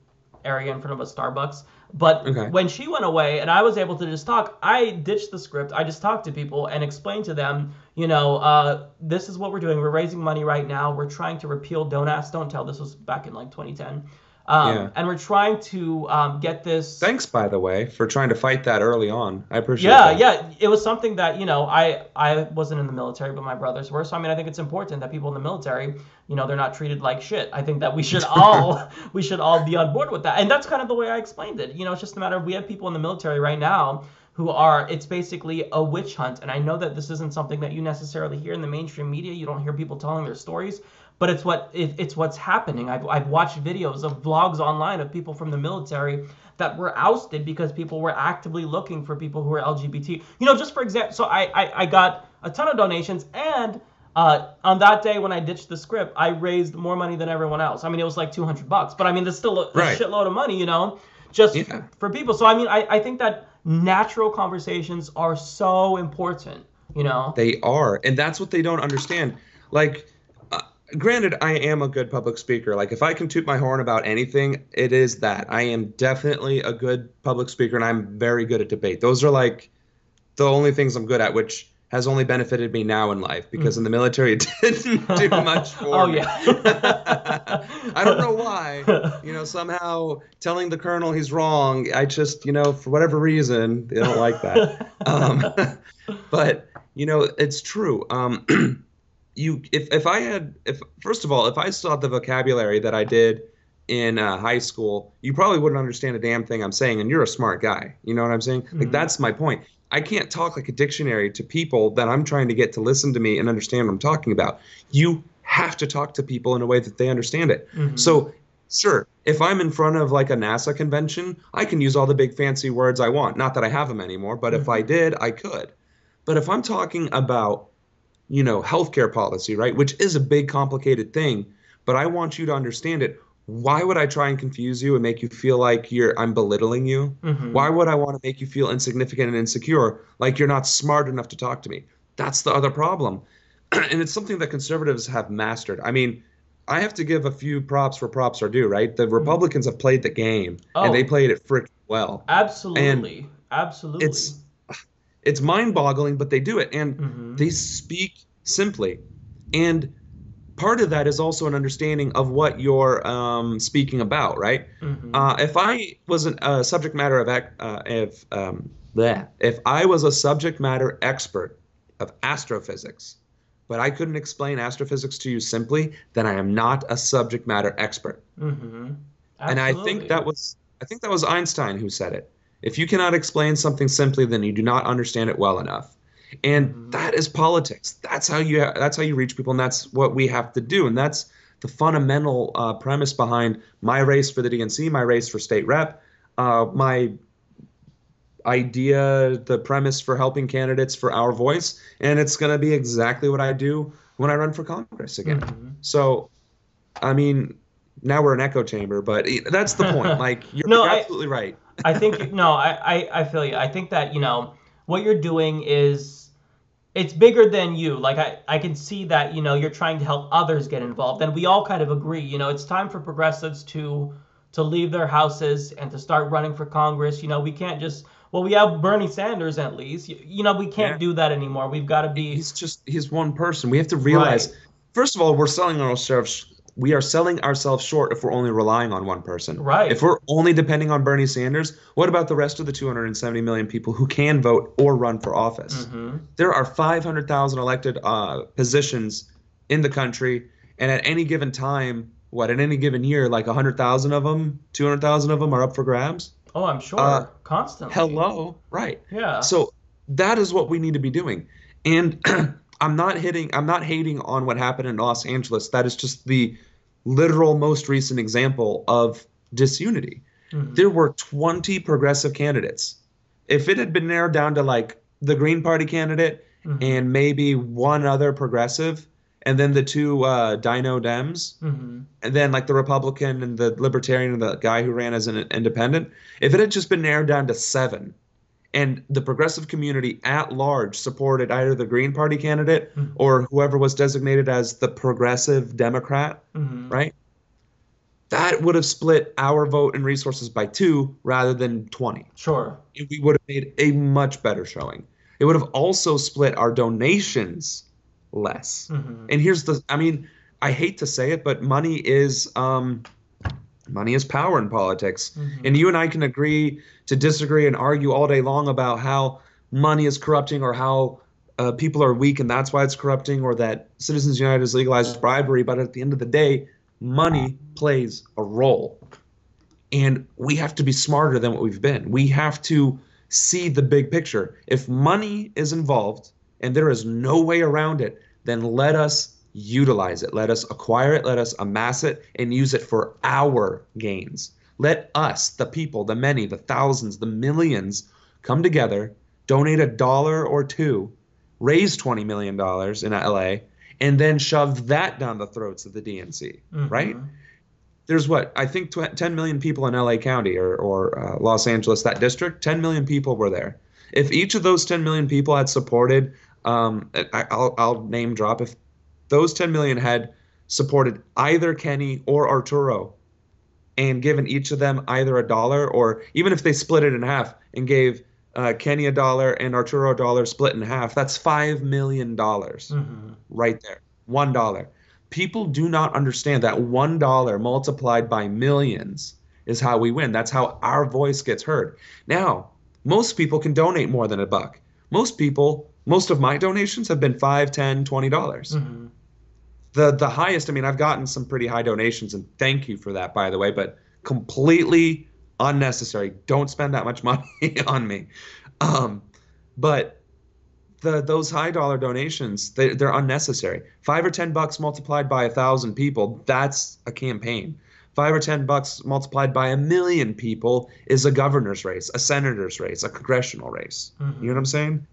area in front of a Starbucks. But when she went away and I was able to just talk, I ditched the script. I just talked to people and explained to them, this is what we're doing. We're raising money right now. We're trying to repeal Don't Ask, Don't Tell. This was back in like 2010. And we're trying to get this. Thanks, by the way, for trying to fight that early on. I appreciate that. Yeah. It was something that, I wasn't in the military, but my brothers were. So, I think it's important that people in the military, they're not treated like shit. I think that we should all be on board with that. And that's kind of the way I explained it. It's just a matter of, we have people in the military right now who it's basically a witch hunt. And I know that this isn't something that you necessarily hear in the mainstream media. You don't hear people telling their stories. But it's what's happening. I've watched videos of vlogs online of people from the military that were ousted because people were actively looking for people who are LGBT. Just for example, so I got a ton of donations, and on that day when I ditched the script, I raised more money than everyone else. It was like $200, but there's still a shitload of money, just for people. So I think that natural conversations are so important. They are, and that's what they don't understand. Like, granted, I am a good public speaker. Like, if I can toot my horn about anything, it is that. I am definitely a good public speaker, and I'm very good at debate. Those are like the only things I'm good at, which has only benefited me now in life, because in the military it didn't do much for me. I don't know why. Somehow telling the colonel he's wrong, I just, for whatever reason, they don't like that. But, it's true. First of all, if I still had the vocabulary that I did in high school, you probably wouldn't understand a damn thing I'm saying, and you're a smart guy. You know what I'm saying? Like, that's my point. I can't talk like a dictionary to people that I'm trying to get to listen to me and understand what I'm talking about. You have to talk to people in a way that they understand it. So, sure, if I'm in front of like a NASA convention, I can use all the big fancy words I want. Not that I have them anymore, but if I did, I could. But if I'm talking about healthcare policy, right, which is a big, complicated thing, but I want you to understand it, why would I try and confuse you and make you feel like I'm belittling you? Mhm. Why would I want to make you feel insignificant and insecure, like you're not smart enough to talk to me? That's the other problem. And it's something that conservatives have mastered. I mean, I have to give a few props where props are due, right? The Republicans have played the game, and they played it freaking well. Absolutely. Absolutely. It's mind-boggling, but they do it, and they speak simply. And part of that is also an understanding of what you're speaking about, right? If I was a subject matter if I was a subject matter expert of astrophysics, but I couldn't explain astrophysics to you simply, then I am not a subject matter expert. And I think that was Einstein who said it. If you cannot explain something simply, then you do not understand it well enough. And that is politics. That's how you reach people, and that's what we have to do. And that's the fundamental premise behind my race for the DNC, my race for state rep, my idea, the premise for helping candidates for Our Voice, and it's going to be exactly what I do when I run for Congress again. So, I mean, now we're an echo chamber, but that's the point. Like, you're absolutely right. I think I feel you. I think that, what you're doing it's bigger than you. Like, I can see that, you're trying to help others get involved, and we all kind of agree, it's time for progressives to leave their houses and to start running for Congress. We can't just, we have Bernie Sanders at least. We can't do that anymore. We've got to be. He's one person. We have to realize, first of all, we are selling ourselves short if we're only relying on one person. Right. If we're only depending on Bernie Sanders, what about the rest of the 270 million people who can vote or run for office? There are 500,000 elected positions in the country, and at any given time, at any given year, like 100,000 of them, 200,000 of them are up for grabs. Oh, I'm sure. Constantly. Hello. Right. Yeah. So that is what we need to be doing. And I'm not hating on what happened in Los Angeles. That is just the literal most recent example of disunity. There were 20 progressive candidates. If it had been narrowed down to like the Green Party candidate and maybe one other progressive, and then the two Dino Dems, and then like the Republican and the Libertarian and the guy who ran as an independent, if it had just been narrowed down to 7, and the progressive community at large supported either the Green Party candidate or whoever was designated as the progressive Democrat, right? That would have split our vote and resources by 2 rather than 20. Sure. We would have made a much better showing. It would have also split our donations less. And here's I hate to say it, but money is power in politics. And you and I can agree to disagree and argue all day long about how money is corrupting, or how people are weak and that's why it's corrupting, or that Citizens United has legalized bribery. But at the end of the day, money plays a role. And we have to be smarter than what we've been. We have to see the big picture. If money is involved and there is no way around it, then let us utilize it. Let us acquire it. Let us amass it and use it for our gains. Let us, the people, the many, the thousands, the millions, come together, donate $1 or $2, raise $20 million in LA, and then shove that down the throats of the DNC, right? There's I think 10 million people in LA County or Los Angeles, that district, 10 million people were there. If each of those 10 million people had supported, I'll name drop, if those 10 million had supported either Kenny or Arturo and given each of them either $1, or even if they split it in half and gave Kenny $1 and Arturo $1 split in half, that's $5 million right there. $1. People do not understand that $1 multiplied by millions is how we win. That's how our voice gets heard. Now, most people can donate more than $1. Most of my donations have been $5, $10, $20. The highest, I've gotten some pretty high donations, and thank you for that, by the way, but completely unnecessary. Don't spend that much money on me. But those high dollar donations, they're unnecessary. $5 or $10 multiplied by 1,000 people, that's a campaign. $5 or $10 multiplied by 1 million people is a governor's race, a senator's race, a congressional race. You know what I'm saying?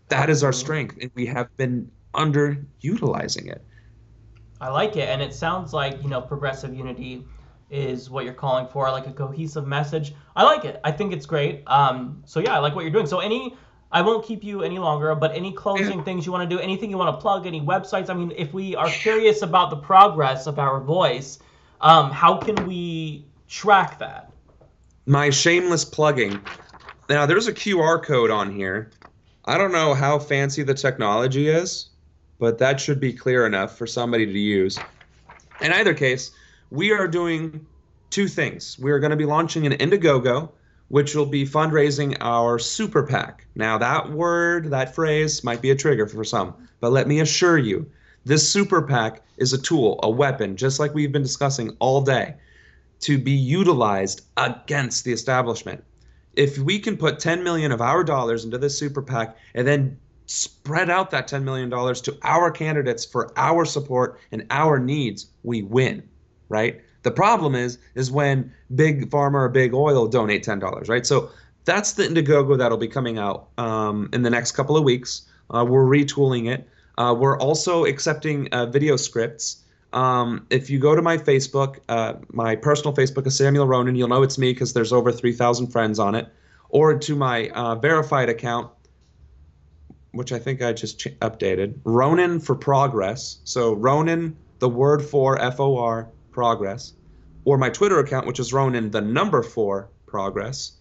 That is our strength, and we have been underutilizing it. I like it, and it sounds like, progressive unity is what you're calling for, like a cohesive message. I like it. I think it's great. So yeah, I like what you're doing. So I won't keep you any longer, but any closing things you want to do, anything you want to plug, any websites? I mean, if we are curious about the progress of our voice, how can we track that? My shameless plugging. Now, there's a QR code on here. I don't know how fancy the technology is, but that should be clear enough for somebody to use. In either case, we are doing two things. We are going to be launching an Indiegogo, which will be fundraising our super PAC. Now, that phrase might be a trigger for some, but let me assure you, this super PAC is a tool, a weapon, just like we've been discussing all day, to be utilized against the establishment. If we can put $10 million of our dollars into this super PAC and then spread out that $10 million to our candidates for our support and our needs, we win, right? The problem is when Big Pharma or Big Oil donate $10, right? So that's the Indiegogo that'll be coming out in the next couple of weeks. We're retooling it. We're also accepting video scripts. If you go to my Facebook, my personal Facebook is Samuel Ronan, you'll know it's me because there's over 3,000 friends on it. Or to my verified account, which I think I just updated, Ronan for Progress. So Ronan, the word for F-O-R, Progress. Or my Twitter account, which is Ronan, the number 4, Progress.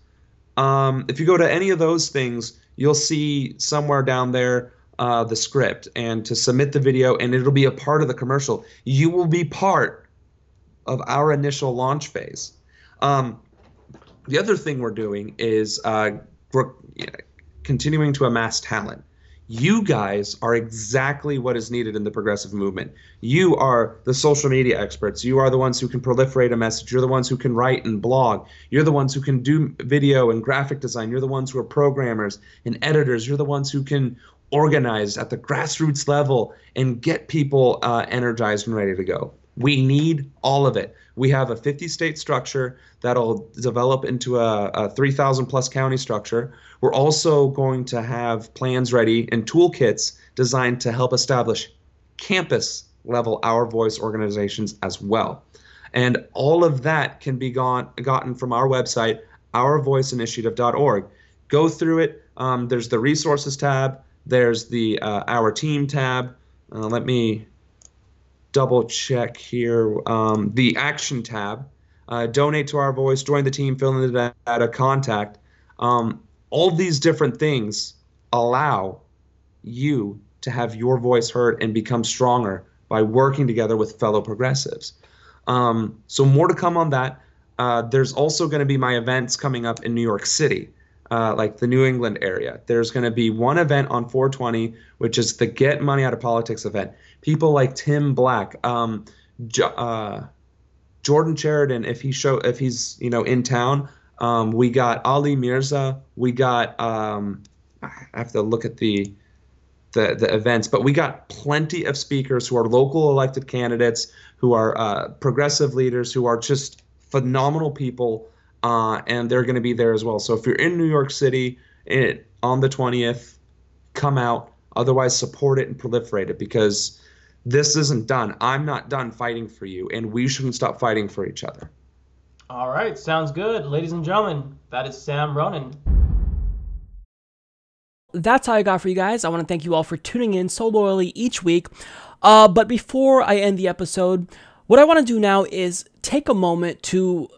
If you go to any of those things, you'll see somewhere down there the script and to submit the video, and it'll be a part of the commercial. You will be part of our initial launch phase. The other thing we're doing is we're continuing to amass talent. You guys are exactly what is needed in the progressive movement. You are the social media experts. You are the ones who can proliferate a message. You're the ones who can write and blog. You're the ones who can do video and graphic design. You're the ones who are programmers and editors. You're the ones who can organize at the grassroots level and get people energized and ready to go. We need all of it. We have a 50-state structure that'll develop into a 3,000-plus county structure. We're also going to have plans ready and toolkits designed to help establish campus-level Our Voice organizations as well. And all of that can be gotten from our website, ourvoiceinitiative.org. Go through it. There's the resources tab. There's the Our Team tab. Let me double check here. The Action tab. Donate to Our Voice, join the team, fill in the data, contact. All these different things allow you to have your voice heard and become stronger by working together with fellow progressives. So more to come on that. There's also going to be my events coming up in New York City. Like the New England area. There's going to be one event on 420, which is the Get Money Out of Politics event. People like Tim Black, Jordan Sheridan, if he's in town. We got Ali Mirza. We got I have to look at the events, but we got plenty of speakers who are local elected candidates, who are progressive leaders, who are just phenomenal people. And they're going to be there as well. So if you're in New York City on the 20th, come out. Otherwise, support it and proliferate it, because this isn't done. I'm not done fighting for you, and we shouldn't stop fighting for each other. All right, sounds good. Ladies and gentlemen, that is Sam Ronan. That's all I got for you guys. I want to thank you all for tuning in so loyally each week. But before I end the episode, what I want to do now is take a moment to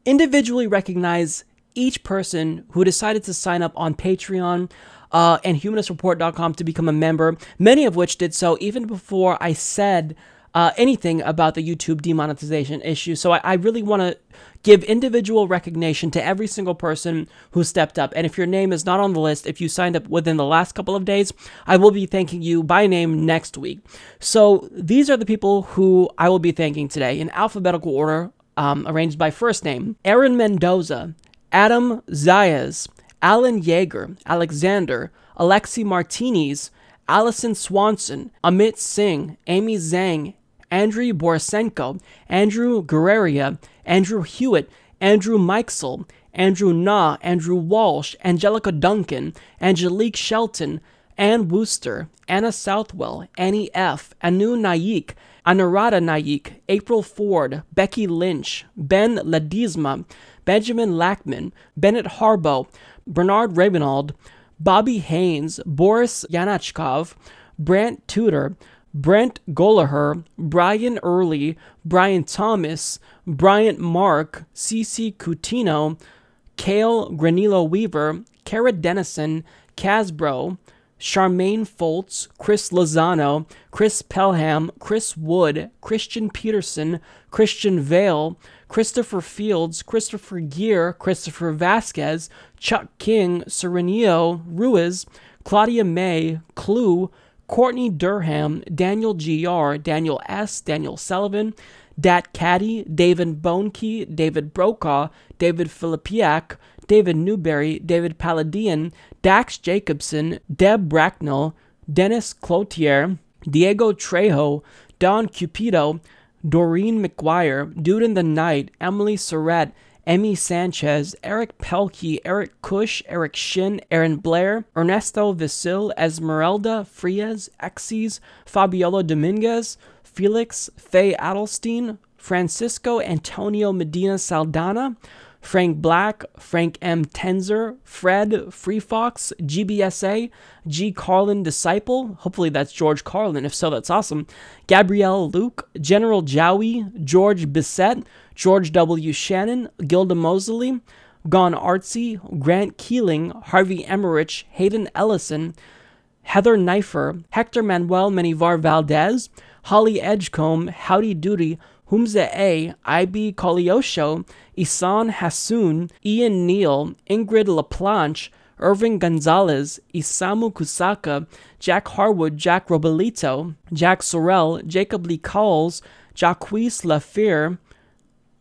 individually recognize each person who decided to sign up on Patreon and humanistreport.com to become a member, many of which did so even before I said anything about the YouTube demonetization issue. So I really want to give individual recognition to every single person who stepped up. And if your name is not on the list, if you signed up within the last couple of days, I will be thanking you by name next week. So these are the people who I will be thanking today in alphabetical order, arranged by first name: Aaron Mendoza, Adam Zayas, Alan Yeager, Alexander, Alexi Martinez, Allison Swanson, Amit Singh, Amy Zhang, Andrew Borisenko, Andrew Guerreria, Andrew Hewitt, Andrew Mikesel, Andrew Na, Andrew Walsh, Angelica Duncan, Angelique Shelton, Ann Wooster, Anna Southwell, Annie F., Anu Naik, Anuradha Naik, April Ford, Becky Lynch, Ben Ledesma, Benjamin Lackman, Bennett Harbaugh, Bernard Ravenald, Bobby Haynes, Boris Yanachkov, Brant Tudor, Brent Golaher, Brian Early, Brian Thomas, Bryant Mark, CC Coutinho, Kale Granilo Weaver, Kara Dennison, Casbro, Charmaine Foltz, Chris Lozano, Chris Pelham, Chris Wood, Christian Peterson, Christian Vale, Christopher Fields, Christopher Gear, Christopher Vasquez, Chuck King, Serenio Ruiz, Claudia May, Clue, Courtney Durham, Daniel GR, Daniel S., Daniel Sullivan, Dat Caddy, David Bonekey, David Brokaw, David Filipiak, David Newberry, David Paladian, Dax Jacobson, Deb Bracknell, Dennis Cloutier, Diego Trejo, Don Cupido, Doreen McGuire, Dude in the Night, Emily Surratt, Emmy Sanchez, Eric Pelkey, Eric Cush, Eric Shin, Aaron Blair, Ernesto Visil, Esmeralda, Frias, Exes, Fabiola Dominguez, Felix, Faye Adelstein, Francisco Antonio Medina Saldana, Frank Black, Frank M. Tenzer, Fred, Free Fox, GBSA, G. Carlin Disciple, hopefully that's George Carlin, if so, that's awesome, Gabrielle Luke, General Jowie, George Bissett, George W. Shannon, Gilda Mosley, Gone Artsy, Grant Keeling, Harvey Emmerich, Hayden Ellison, Heather Knifer, Hector Manuel Menivar Valdez, Holly Edgecombe, Howdy Doody, Humza A, IB Koliosho, Isan Hassoun, Ian Neal, Ingrid LaPlanche, Irving Gonzalez, Isamu Kusaka, Jack Harwood, Jack Robalito, Jack Sorrell, Jacob Lee Cowles, Jacquees Lafere,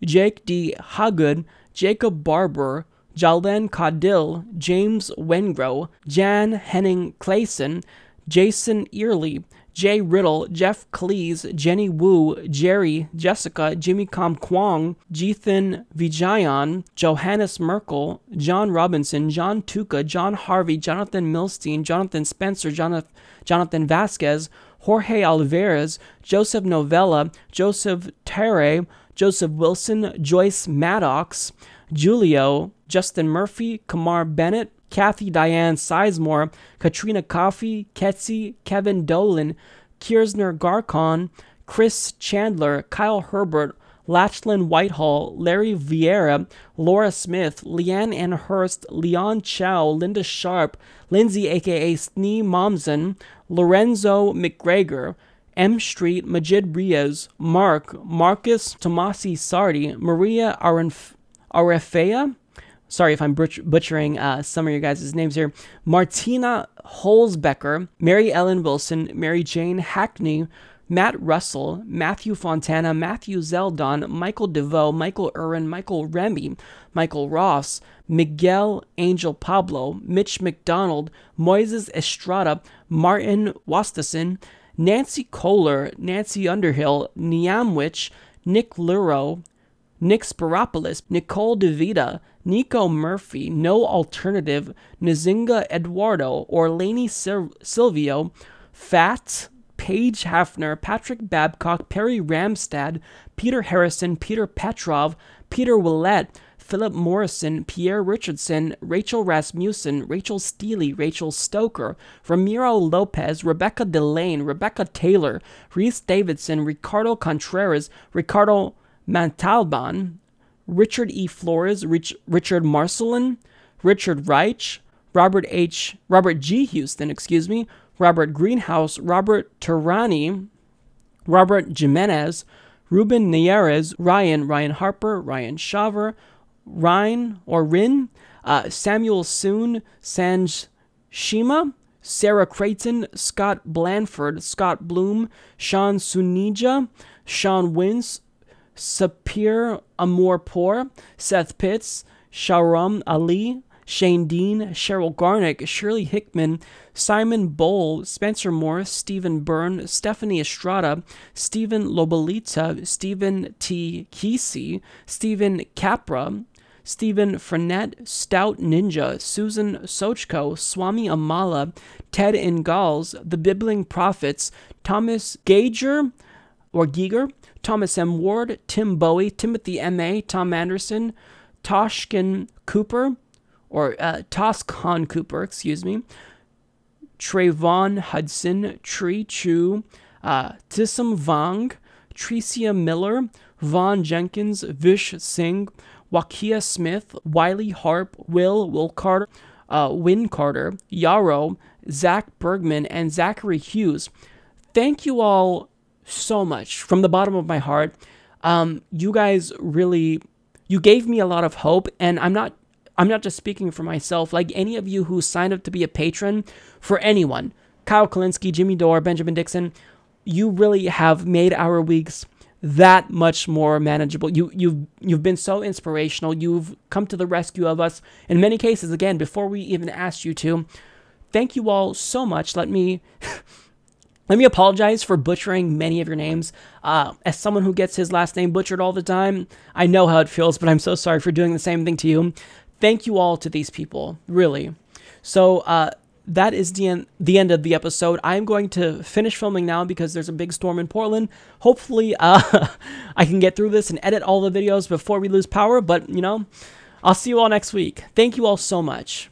Jake D. Hagood, Jacob Barber, Jalen Caudill, James Wengro, Jan Henning Clayson, Jason Early, Jay Riddle, Jeff Cleese, Jenny Wu, Jerry, Jessica, Jimmy Com Kwong, Jethan Vijayan, Johannes Merkel, John Robinson, John Tuca, John Harvey, Jonathan Milstein, Jonathan Spencer, Jonathan Vasquez, Jorge Alvarez, Joseph Novella, Joseph Terre, Joseph Wilson, Joyce Maddox, Julio, Justin Murphy, Kamar Bennett, Kathy Diane Sizemore, Katrina Coffey, Ketsi, Kevin Dolan, Kiersner Garcon, Chris Chandler, Kyle Herbert, Lachlan Whitehall, Larry Vieira, Laura Smith, Leanne Ann Hurst, Leon Chow, Linda Sharp, Lindsay aka Snee Momsen, Lorenzo McGregor, M Street, Majid Riaz, Mark, Marcus Tomasi Sardi, Maria Arefea, sorry if I'm butchering some of your guys' names here, Martina Holzbecker, Mary Ellen Wilson, Mary Jane Hackney, Matt Russell, Matthew Fontana, Matthew Zeldon, Michael DeVoe, Michael Urin, Michael Remy, Michael Ross, Miguel Angel Pablo, Mitch McDonald, Moises Estrada, Martin Wastason, Nancy Kohler, Nancy Underhill, Niamwich, Nick Luro, Nick Spiropoulos, Nicole DeVita, Nico Murphy, No Alternative, Nzinga Eduardo, Orlani Silvio, Fat, Paige Hafner, Patrick Babcock, Perry Ramstad, Peter Harrison, Peter Petrov, Peter Willett, Philip Morrison, Pierre Richardson, Rachel Rasmussen, Rachel Steele, Rachel Stoker, Ramiro Lopez, Rebecca Delane, Rebecca Taylor, Reese Davidson, Ricardo Contreras, Ricardo Montalban, Richard E. Flores, Richard Marcelin, Richard Reich, Robert G. Houston, Robert Greenhouse, Robert Turani, Robert Jimenez, Ruben Nieres, Ryan Harper, Ryan Shaver, Rin, Samuel Soon, Sanj Shima, Sarah Creighton, Scott Blanford, Scott Bloom, Sean Sunija, Sean Wins, Sapir Amourpour, Seth Pitts, Sharam Ali, Shane Dean, Cheryl Garnick, Shirley Hickman, Simon Bowl, Spencer Morris, Stephen Byrne, Stephanie Estrada, Stephen Lobolita, Stephen T. Kesey, Stephen Capra, Stephen Frenette, Stout Ninja, Susan Sochko, Swami Amala, Ted Ingalls, The Bibbling Prophets, Thomas Gager, or Giger, Thomas M. Ward, Tim Bowie, Timothy M.A., Tom Anderson, Toshkin Cooper, or Toscon Cooper, excuse me, Trayvon Hudson, Tree Chu, Tissam Vang, Tricia Miller, Vaughn Jenkins, Vish Singh, Wakia Smith, Wiley Harp, Will Carter, Win Carter, Yarrow, Zach Bergman, and Zachary Hughes. Thank you all so much from the bottom of my heart. You guys really, you gave me a lot of hope, and I'm not just speaking for myself. Like any of you who signed up to be a patron, for anyone, Kyle Kalinske, Jimmy Dore, Benjamin Dixon, you really have made our weeks that much more manageable. You've been so inspirational. You've come to the rescue of us in many cases, again, before we even asked you to. Thank you all so much. Let me apologize for butchering many of your names. As someone who gets his last name butchered all the time, I know how it feels, but I'm so sorry for doing the same thing to you. Thank you all to these people, really. So that is the end of the episode. I'm going to finish filming now because there's a big storm in Portland. Hopefully, I can get through this and edit all the videos before we lose power, but, you know, I'll see you all next week. Thank you all so much.